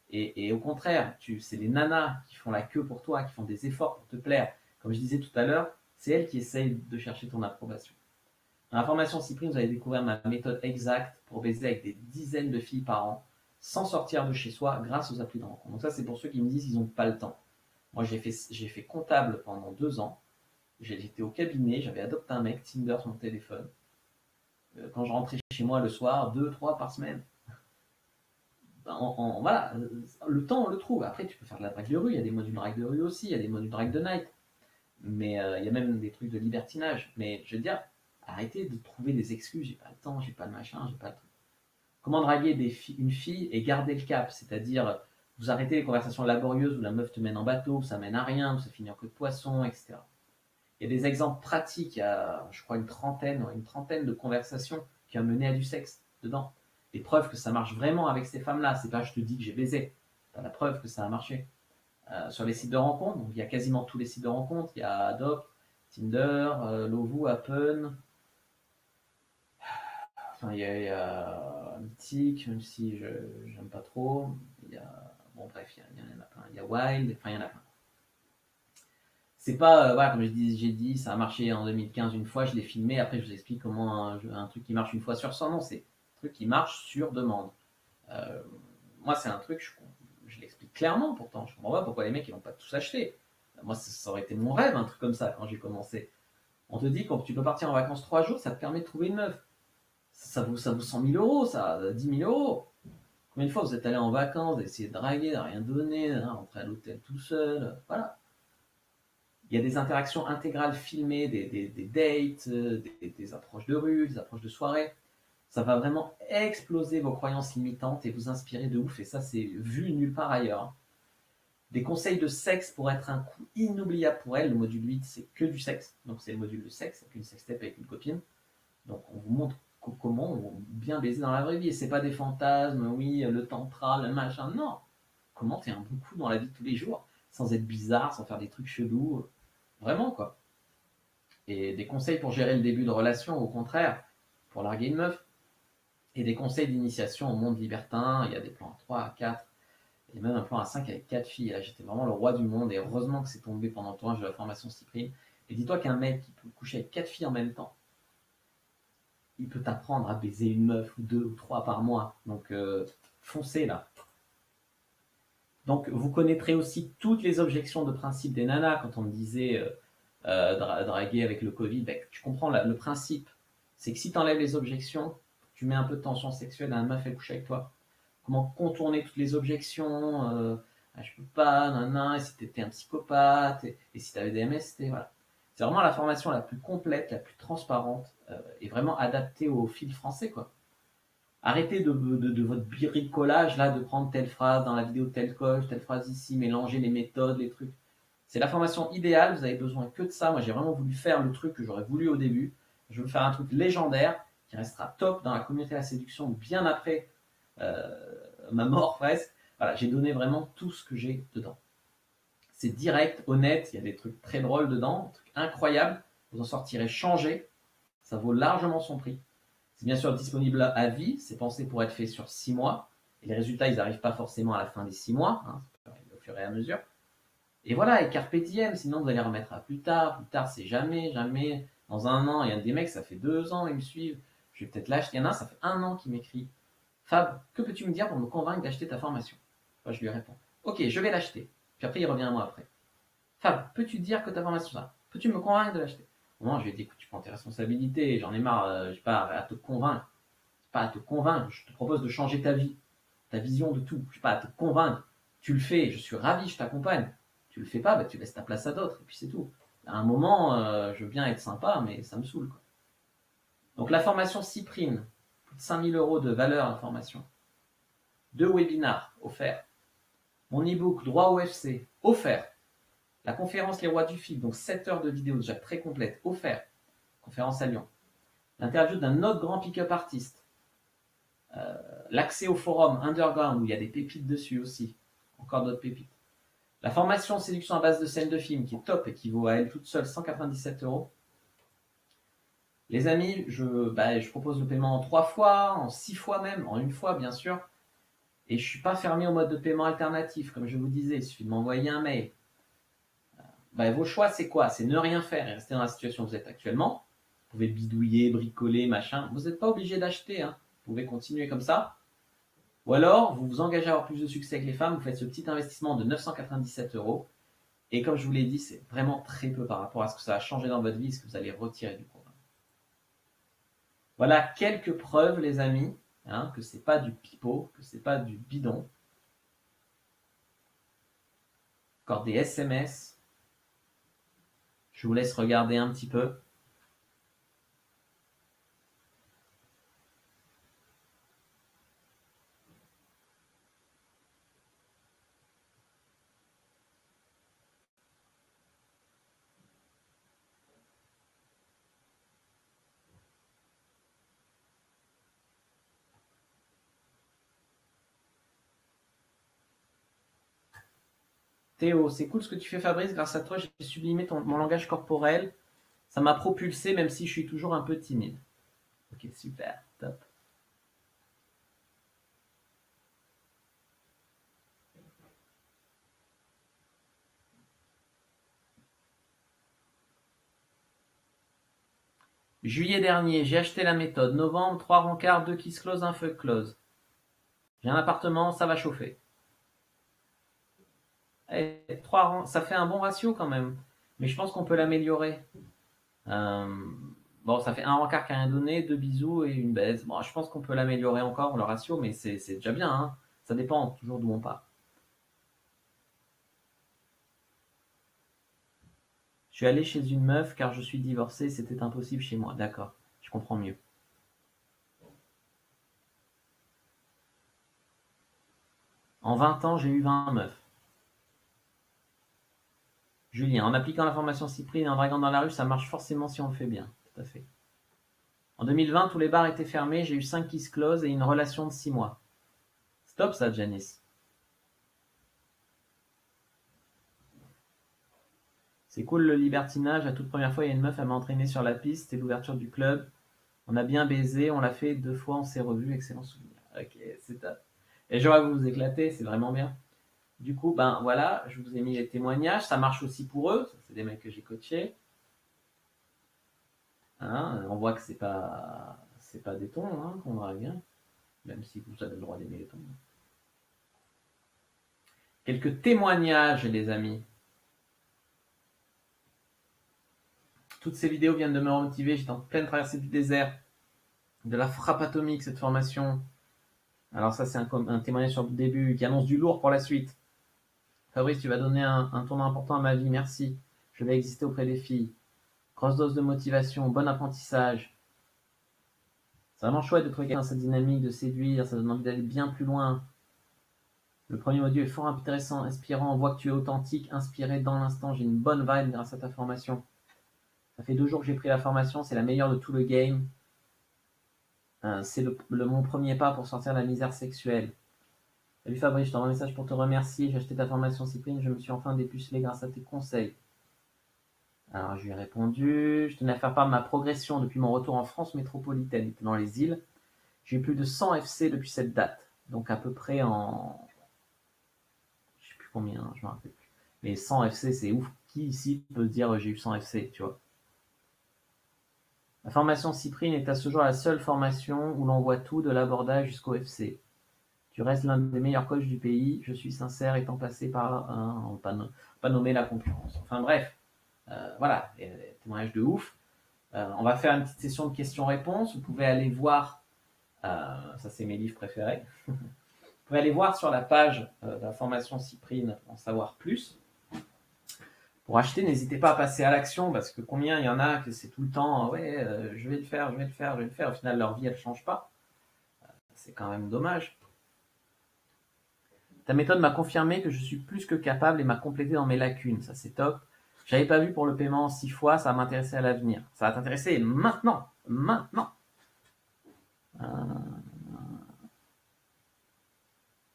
Et au contraire, c'est les nanas qui font la queue pour toi, qui font des efforts pour te plaire. Comme je disais tout à l'heure, c'est elles qui essayent de chercher ton approbation. Dans la formation Cyprine, vous allez découvrir ma méthode exacte pour baiser avec des dizaines de filles par an, sans sortir de chez soi, grâce aux applis de rencontre. Donc ça, c'est pour ceux qui me disent qu'ils n'ont pas le temps. Moi, j'ai fait comptable pendant 2 ans. J'étais au cabinet, j'avais adopté un mec, Tinder sur mon téléphone. Quand je rentrais chez moi le soir, 2, 3 par semaine. Voilà, le temps on le trouve. Après, tu peux faire de la drague de rue. Il y a des modules de drague de rue aussi. Il y a des modules de drague de night. Mais il y a même des trucs de libertinage. Mais je veux dire, arrêtez de trouver des excuses. J'ai pas le temps, j'ai pas le machin, j'ai pas le truc. Comment draguer une fille et garder le cap? C'est-à-dire, vous arrêtez les conversations laborieuses où la meuf te mène en bateau, où ça mène à rien, où ça finit en queue de poisson, etc. Il y a des exemples pratiques, il y a, je crois, une trentaine de conversations qui ont mené à du sexe dedans. Des preuves que ça marche vraiment avec ces femmes-là. C'est pas je te dis que j'ai baisé. T'as la preuve que ça a marché. Sur les sites de rencontres, donc il y a quasiment tous les sites de rencontres. Il y a Adopt, Tinder, Lovoo, Appen. Enfin, il y a Mythique, même si je n'aime pas trop. Il y a, bon bref, il y en a plein. Il y a Wild, enfin il y en a plein. C'est pas, voilà, comme j'ai dit, ça a marché en 2015 une fois, je l'ai filmé, après je vous explique comment un truc qui marche une fois sur 100, non, c'est un truc qui marche sur demande. Euh, Moi, c'est un truc, je l'explique clairement pourtant, je comprends pas pourquoi les mecs ils n'ont pas tous acheté. Moi, ça aurait été mon rêve, un truc comme ça, quand j'ai commencé. On te dit que tu peux partir en vacances 3 jours, ça te permet de trouver une meuf. Ça vaut 100 000 euros, ça, 10 000 euros. Combien de fois vous êtes allé en vacances, d'essayer de draguer, de rien donner, hein, rentrer à l'hôtel tout seul, voilà. Il y a des interactions intégrales filmées, des dates, des approches de rue, des approches de soirée. Ça va vraiment exploser vos croyances limitantes et vous inspirer de ouf. Et ça, c'est vu nulle part ailleurs. Des conseils de sexe pour être un coup inoubliable pour elle. Le module 8, c'est que du sexe. Donc, c'est le module de sexe, avec une sextape avec une copine. Donc, on vous montre comment bien baiser dans la vraie vie. Et c'est pas des fantasmes, oui, le tantra, le machin. Non. Comment faire un bon coup dans la vie de tous les jours, sans être bizarre, sans faire des trucs chelous. Vraiment, quoi. Et des conseils pour gérer le début de relation, au contraire, pour larguer une meuf. Et des conseils d'initiation au monde libertin. Il y a des plans à 3, à 4, et même un plan à 5 avec 4 filles. Là, j'étais vraiment le roi du monde. Et heureusement que c'est tombé pendant le tournage de la formation Cyprien. Et dis-toi qu'un mec qui peut coucher avec 4 filles en même temps, il peut t'apprendre à baiser une meuf ou 2 ou 3 par mois. Donc, foncez là. Donc, vous connaîtrez aussi toutes les objections de principe des nanas quand on me disait draguer avec le Covid. Ben, tu comprends le principe. C'est que si tu enlèves les objections, tu mets un peu de tension sexuelle à un meuf, elle couche avec toi. Comment contourner toutes les objections je peux pas, nanana, et si t'étais un psychopathe, et si t'avais des MST, voilà. C'est vraiment la formation la plus complète, la plus transparente, et vraiment adaptée au fil français, quoi. Arrêtez de votre bricolage là, de prendre telle phrase dans la vidéo, telle coche, telle phrase ici, mélanger les méthodes, les trucs. C'est la formation idéale, vous avez besoin que de ça. Moi, j'ai vraiment voulu faire le truc que j'aurais voulu au début. Je veux faire un truc légendaire qui restera top dans la communauté de la séduction bien après euh, ma mort presque. Voilà, j'ai donné vraiment tout ce que j'ai dedans. C'est direct, honnête, il y a des trucs très drôles dedans, des trucs incroyables. Vous en sortirez changé. Ça vaut largement son prix. C'est bien sûr disponible à vie, c'est pensé pour être fait sur 6 mois. Et les résultats, ils n'arrivent pas forcément à la fin des 6 mois, hein, au fur et à mesure. Et voilà, et carpe diem, sinon vous allez remettre à plus tard. Plus tard, c'est jamais, jamais. Dans un an, il y a des mecs, ça fait 2 ans, ils me suivent. Je vais peut-être l'acheter. Il y en a un, ça fait un an qu'il m'écrit. Fab, que peux-tu me dire pour me convaincre d'acheter ta formation? Moi, je lui réponds. Ok, je vais l'acheter. Puis après, il revient à moi après. Fab, peux-tu dire que ta formation ça? Peux-tu me convaincre de l'acheter? Moi, je lui ai dit, écoute, tu prends tes responsabilités, j'en ai marre, je n'ai pas à te convaincre. Pas à te convaincre, je te propose de changer ta vie, ta vision de tout. Je ne pas à te convaincre. Tu le fais, je suis ravi, je t'accompagne. Tu le fais pas, bah, tu laisses ta place à d'autres, et puis c'est tout. À un moment, je veux bien être sympa, mais ça me saoule, quoi. Donc la formation Cyprine, plus de 5 000 euros de valeur à formation. 2 webinars offerts. Mon e-book Droit au FC, offert. La conférence Les Rois du Fil, donc 7 heures de vidéo déjà très complète, offert. Conférence à Lyon. L'interview d'un autre grand pick-up artiste. L'accès au forum Underground, où il y a des pépites dessus aussi. Encore d'autres pépites. La formation séduction à base de scènes de films, qui est top et qui vaut à elle toute seule 197 euros. Les amis, je propose le paiement en 3 fois, en 6 fois même, en une fois bien sûr. Et je ne suis pas fermé au mode de paiement alternatif, comme je vous disais, il suffit de m'envoyer un mail. Vos choix, c'est quoi? C'est ne rien faire et rester dans la situation où vous êtes actuellement. Vous pouvez bidouiller, bricoler, machin. Vous n'êtes pas obligé d'acheter, hein. Vous pouvez continuer comme ça. Ou alors, vous vous engagez à avoir plus de succès avec les femmes, vous faites ce petit investissement de 997 euros. Et comme je vous l'ai dit, c'est vraiment très peu par rapport à ce que ça a changé dans votre vie, ce que vous allez retirer du programme. Voilà quelques preuves, les amis, hein, que c'est pas du pipeau, que c'est pas du bidon. Encore des SMS. Je vous laisse regarder un petit peu. Théo, c'est cool ce que tu fais Fabrice, grâce à toi j'ai sublimé mon langage corporel, ça m'a propulsé même si je suis toujours un peu timide. Ok, super, top. Juillet dernier, j'ai acheté la méthode. Novembre, 3 rencarts, 2 kiss close, 1 fuck close. J'ai un appartement, ça va chauffer. Et 3 ça fait un bon ratio quand même. Mais je pense qu'on peut l'améliorer. Bon, ça fait un rencard qui a rien donné, 2 bisous et une baise. Bon, je pense qu'on peut l'améliorer encore, le ratio, mais c'est déjà bien. Hein. Ça dépend toujours d'où on part. Je suis allé chez une meuf car je suis divorcé, c'était impossible chez moi. D'accord, je comprends mieux. En 20 ans, j'ai eu 20 meufs. Julien, en appliquant la formation Cyprine et en draguant dans la rue, ça marche forcément si on le fait bien. Tout à fait. En 2020, tous les bars étaient fermés, j'ai eu 5 kiss close et une relation de 6 mois. Stop ça, Janice. C'est cool le libertinage. La toute première fois, il y a une meuf, elle m'a entraîné sur la piste, c'était l'ouverture du club. On a bien baisé, on l'a fait 2 fois, on s'est revus, excellent souvenir. Ok, c'est top. Et j'aurais vous éclater, c'est vraiment bien. Du coup, ben voilà, je vous ai mis les témoignages, ça marche aussi pour eux, c'est des mecs que j'ai coachés. Hein, on voit que c'est pas des tons hein, qu'on drague, hein, même si vous avez le droit d'aimer les tons. Quelques témoignages, les amis. Toutes ces vidéos viennent de me remotiver, j'étais en pleine traversée du désert, de la frappe atomique, cette formation. Alors ça, c'est un témoignage sur le début qui annonce du lourd pour la suite. Fabrice, tu vas donner un tournant important à ma vie, merci. Je vais exister auprès des filles. Grosse dose de motivation, bon apprentissage. C'est vraiment chouette de trouver quelqu'un dans cette dynamique, de séduire, ça donne envie d'aller bien plus loin. Le premier audio est fort intéressant, inspirant, on voit que tu es authentique, inspiré dans l'instant, j'ai une bonne vibe grâce à ta formation. Ça fait 2 jours que j'ai pris la formation, c'est la meilleure de tout le game. C'est mon premier pas pour sortir de la misère sexuelle. Salut Fabrice, je t'envoie un message pour te remercier, j'ai acheté ta formation Cyprine, je me suis enfin dépucelé grâce à tes conseils. Alors je lui ai répondu, je tenais à faire part de ma progression depuis mon retour en France métropolitaine, dans les îles. J'ai eu plus de 100 FC depuis cette date, donc à peu près en... Je sais plus combien, je me rappelle plus. Mais 100 FC, c'est ouf. Qui ici peut dire j'ai eu 100 FC, tu vois? La formation Cyprine est à ce jour la seule formation où l'on voit tout de l'abordage jusqu'au FC. Tu restes l'un des meilleurs coachs du pays, je suis sincère étant passé par un, pas nommer la concurrence. Enfin bref, voilà, témoignage de ouf. On va faire une petite session de questions-réponses. Vous pouvez aller voir, ça c'est mes livres préférés. Vous pouvez aller voir sur la page de la formation Cyprine en savoir plus. Pour acheter, n'hésitez pas à passer à l'action parce que combien il y en a que c'est tout le temps, ouais, je vais le faire, je vais le faire, je vais le faire. Au final, leur vie, elle ne change pas. C'est quand même dommage. Ta méthode m'a confirmé que je suis plus que capable et m'a complété dans mes lacunes. Ça, c'est top. J'avais pas vu pour le paiement 6 fois, ça va m'intéresser à l'avenir. Ça va t'intéresser maintenant. Maintenant.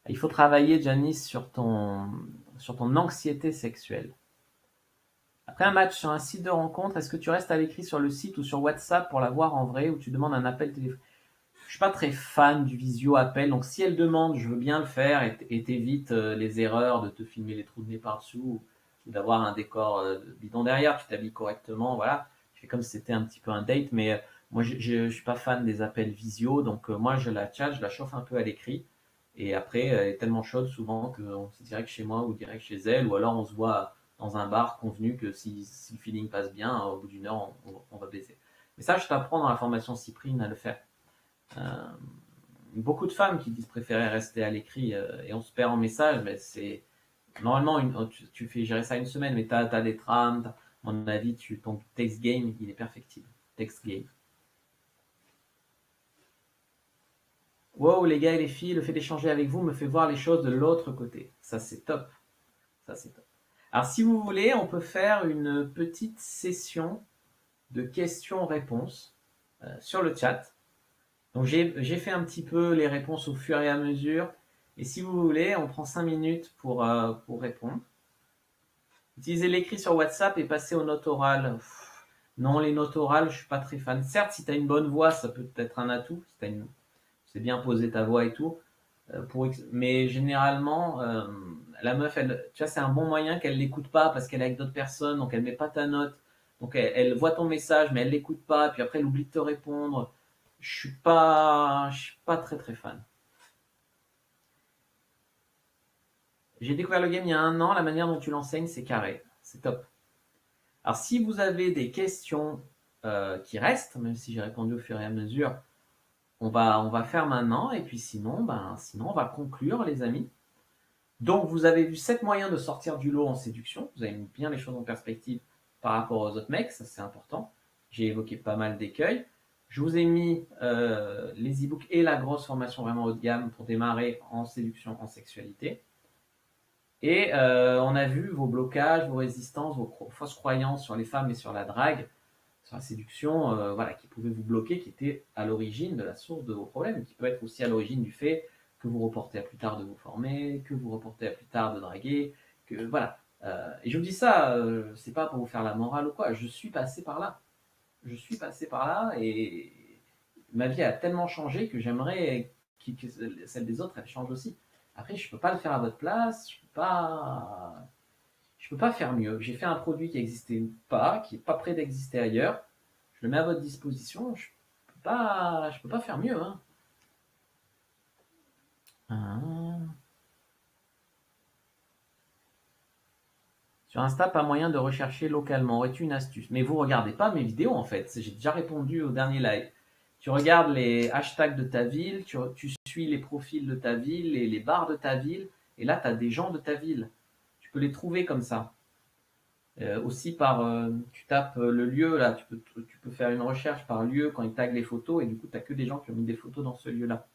Il faut travailler, Janice, sur ton anxiété sexuelle. Après un match sur un site de rencontre, est-ce que tu restes à l'écrit sur le site ou sur WhatsApp pour la voir en vrai ou tu demandes un appel téléphonique? Je suis pas très fan du visio-appel, donc si elle demande, je veux bien le faire et t'évites les erreurs de te filmer les trous de nez par-dessous ou d'avoir un décor bidon derrière, tu t'habilles correctement, voilà. Je fais comme si c'était un petit peu un date, mais moi je suis pas fan des appels visio, donc moi je la tchatche, je la chauffe un peu à l'écrit et après elle est tellement chaude souvent qu'on se direct chez moi ou direct chez elle ou alors on se voit dans un bar convenu que si le feeling passe bien, au bout d'une heure on va baiser. Mais ça je t'apprends dans la formation Cyprine à le faire. Euh, Beaucoup de femmes qui disent préférer rester à l'écrit et on se perd en message, mais c'est normalement tu fais gérer ça une semaine, mais tu as des trames, à mon avis, ton text game il est perfectible. Text game. Wow, les gars et les filles, le fait d'échanger avec vous me fait voir les choses de l'autre côté. Ça c'est top. Ça c'est top. Alors si vous voulez, on peut faire une petite session de questions-réponses sur le chat. Donc j'ai fait un petit peu les réponses au fur et à mesure. Et si vous voulez, on prend 5 minutes pour répondre. Utiliser l'écrit sur WhatsApp et passer aux notes orales. Non, les notes orales, je suis pas très fan. Certes, si tu as une bonne voix, ça peut être un atout. Si c'est bien posé ta voix et tout. Mais généralement, la meuf, tu vois, c'est un bon moyen qu'elle l'écoute pas parce qu'elle est avec d'autres personnes, donc elle met pas ta note. Donc elle voit ton message, mais elle l'écoute pas, puis après elle oublie de te répondre. Je suis pas très très fan. J'ai découvert le game il y a 1 an, la manière dont tu l'enseignes, c'est carré. C'est top. Alors si vous avez des questions qui restent, même si j'ai répondu au fur et à mesure, on va faire maintenant, et puis sinon on va conclure les amis. Donc vous avez vu 7 moyens de sortir du lot en séduction, vous avez mis bien les choses en perspective par rapport aux autres mecs, ça c'est important. J'ai évoqué pas mal d'écueils. Je vous ai mis les e-books et la grosse formation vraiment haut de gamme pour démarrer en séduction, en sexualité. Et on a vu vos blocages, vos résistances, vos fausses croyances sur les femmes et sur la drague, sur la séduction, voilà, qui pouvaient vous bloquer, qui étaient à l'origine de la source de vos problèmes, qui peut être aussi à l'origine du fait que vous reportez à plus tard de vous former, que vous reportez à plus tard de draguer, que voilà. Et je vous dis ça, c'est pas pour vous faire la morale ou quoi, je suis passé par là. Je suis passé par là et ma vie a tellement changé que j'aimerais que celle des autres, elle change aussi. Après, je peux pas le faire à votre place, je peux pas faire mieux. J'ai fait un produit qui n'existait pas, qui n'est pas prêt d'exister ailleurs. Je le mets à votre disposition. Je peux pas faire mieux. Hein. Ah. Sur Insta, pas moyen de rechercher localement. Aurais-tu une astuce? Mais vous regardez pas mes vidéos en fait. J'ai déjà répondu au dernier live. Tu regardes les hashtags de ta ville, tu suis les profils de ta ville, les bars de ta ville, et là, tu as des gens de ta ville. Tu peux les trouver comme ça. Aussi tu tapes le lieu, là, tu peux faire une recherche par lieu quand ils taguent les photos, et du coup, tu n'as que des gens qui ont mis des photos dans ce lieu-là.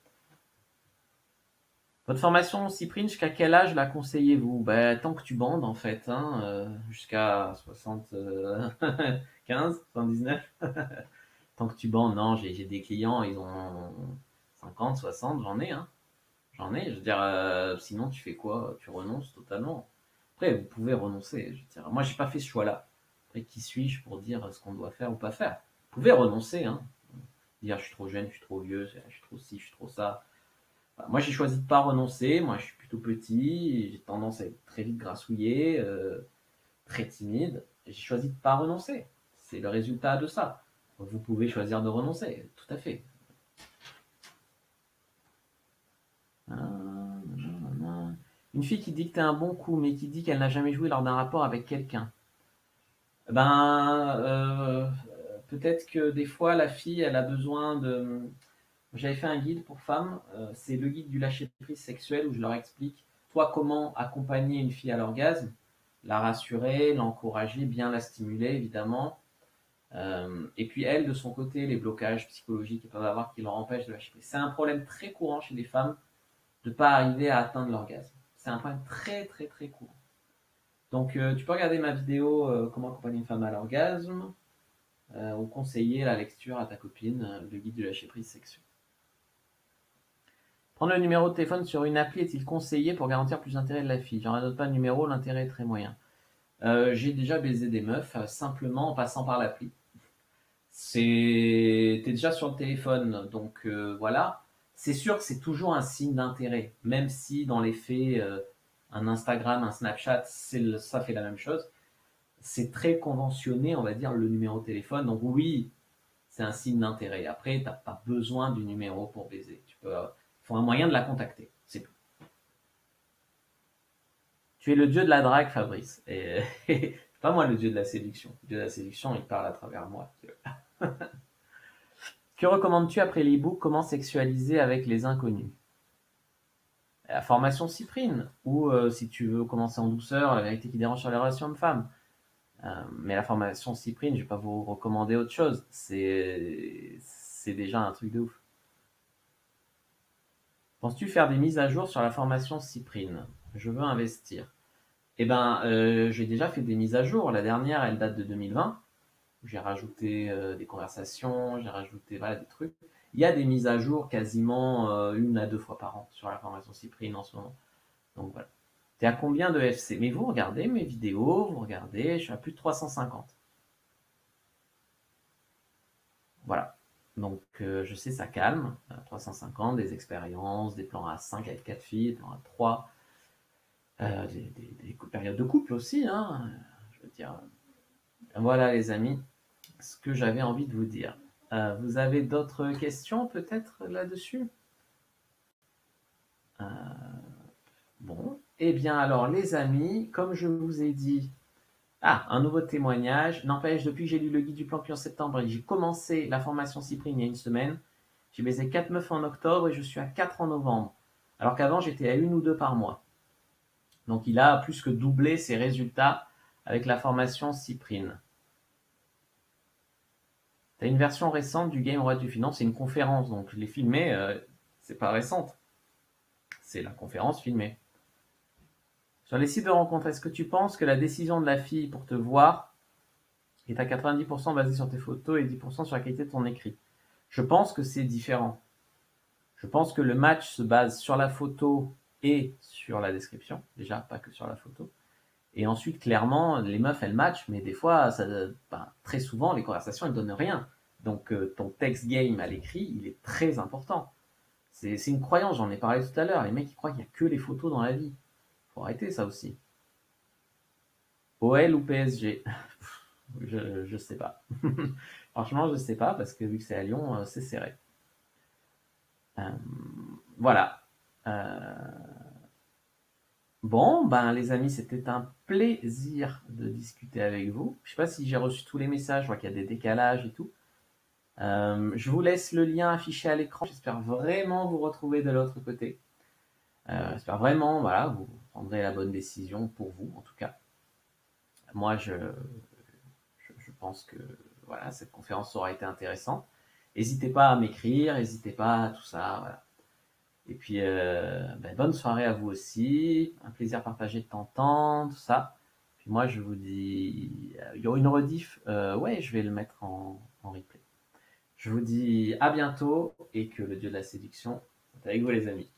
Votre formation Cyprine, jusqu'à quel âge la conseillez-vous? Ben, tant que tu bandes, en fait, hein, jusqu'à 75, 79. Tant que tu bandes, non, j'ai des clients, ils ont 50, 60, j'en ai, hein. J'en ai, je veux dire, sinon tu fais quoi? Tu renonces totalement. Après, vous pouvez renoncer, je veux dire. Moi, j'ai pas fait ce choix-là. Après, qui suis-je pour dire ce qu'on doit faire ou pas faire? Vous pouvez renoncer, hein. Dire je suis trop jeune, je suis trop vieux, je suis trop ci, je suis trop ça. Voilà. Moi, j'ai choisi de pas renoncer. Moi, je suis plutôt petit, j'ai tendance à être très vite grassouillé, très timide. J'ai choisi de pas renoncer. C'est le résultat de ça. Vous pouvez choisir de renoncer, tout à fait. Une fille qui dit que t'es un bon coup, mais qui dit qu'elle n'a jamais joué lors d'un rapport avec quelqu'un. Ben, peut-être que des fois, la fille, elle a besoin de. J'avais fait un guide pour femmes, c'est le guide du lâcher-prise sexuel où je leur explique, toi, comment accompagner une fille à l'orgasme, la rassurer, l'encourager, bien la stimuler, évidemment. Et puis, elle, de son côté, les blocages psychologiques qu'elle peuvent avoir qui leur empêchent de lâcher prise. C'est un problème très courant chez les femmes de ne pas arriver à atteindre l'orgasme. C'est un problème très, très, très courant. Donc, tu peux regarder ma vidéo Comment accompagner une femme à l'orgasme ou conseiller la lecture à ta copine, le guide du lâcher-prise sexuel. Prendre le numéro de téléphone sur une appli est-il conseillé pour garantir plus d'intérêt de la fille? J'en note pas le numéro, l'intérêt est très moyen. J'ai déjà baisé des meufs simplement en passant par l'appli. T'es déjà sur le téléphone, donc voilà. C'est sûr que c'est toujours un signe d'intérêt, même si dans les faits, un Instagram, un Snapchat, ça fait la même chose. C'est très conventionné, on va dire, le numéro de téléphone. Donc oui, c'est un signe d'intérêt. Après, tu n'as pas besoin du numéro pour baiser. Il faut un moyen de la contacter. C'est tout. Tu es le dieu de la drague, Fabrice. Et c'est pas moi le dieu de la séduction. Le dieu de la séduction, il parle à travers moi. Que recommandes-tu après l'e-book Comment sexualiser avec les inconnus? La formation Cyprine, ou si tu veux commencer en douceur, la vérité qui dérange sur les relations hommes-femmes. Mais la formation Cyprine, je vais pas vous recommander autre chose. C'est déjà un truc de ouf. Penses-tu faire des mises à jour sur la formation Cyprine? Je veux investir. Eh ben, j'ai déjà fait des mises à jour. La dernière, elle date de 2020. J'ai rajouté des conversations, j'ai rajouté voilà, des trucs. Il y a des mises à jour quasiment 1 à 2 fois par an sur la formation Cyprine en ce moment. Donc voilà. T'es à combien de FC? Mais vous regardez mes vidéos, vous regardez, je suis à plus de 350. Voilà. Donc, je sais, ça calme. 350, des expériences, des plans à 5 avec 4 filles, des plans à 3, des périodes de couple aussi, hein. Je veux dire. Voilà, les amis, ce que j'avais envie de vous dire. Vous avez d'autres questions peut-être là-dessus? Bon, eh bien alors les amis, comme je vous ai dit, un nouveau témoignage. N'empêche, depuis que j'ai lu le guide du plan cul en septembre et que j'ai commencé la formation Cyprine il y a une semaine, j'ai baisé 4 meufs en octobre et je suis à 4 en novembre. Alors qu'avant, j'étais à 1 ou 2 par mois. Donc il a plus que doublé ses résultats avec la formation Cyprine. Tu as une version récente du Game Roi du Finance, c'est une conférence, donc je l'ai filmée, c'est pas récente. C'est la conférence filmée. Sur les sites de rencontres, est-ce que tu penses que la décision de la fille pour te voir est à 90% basée sur tes photos et 10% sur la qualité de ton écrit? Je pense que c'est différent. Je pense que le match se base sur la photo et sur la description, déjà, pas que sur la photo. Et ensuite, clairement, les meufs, elles matchent, mais des fois, très souvent, les conversations, elles donnent rien. Donc, ton text game à l'écrit, il est très important. C'est une croyance, j'en ai parlé tout à l'heure. Les mecs, ils croient qu'il n'y a que les photos dans la vie. Faut arrêter ça aussi. OL ou PSG? Je sais pas. Franchement, je sais pas, parce que vu que c'est à Lyon, c'est serré. Voilà. Bon, ben les amis, c'était un plaisir de discuter avec vous. Je sais pas si j'ai reçu tous les messages, je vois qu'il y a des décalages et tout. Je vous laisse le lien affiché à l'écran. J'espère vraiment vous retrouver de l'autre côté. J'espère vraiment, voilà, vous prendrez la bonne décision pour vous, en tout cas. Moi, je pense que voilà, cette conférence aura été intéressante. N'hésitez pas à m'écrire, n'hésitez pas à tout ça. Voilà. Et puis, bonne soirée à vous aussi. Un plaisir partagé de t'entendre, tout ça. Puis moi, je vous dis, il y aura une rediff. Ouais, je vais le mettre en replay. Je vous dis à bientôt et que le dieu de la séduction soit avec vous, les amis.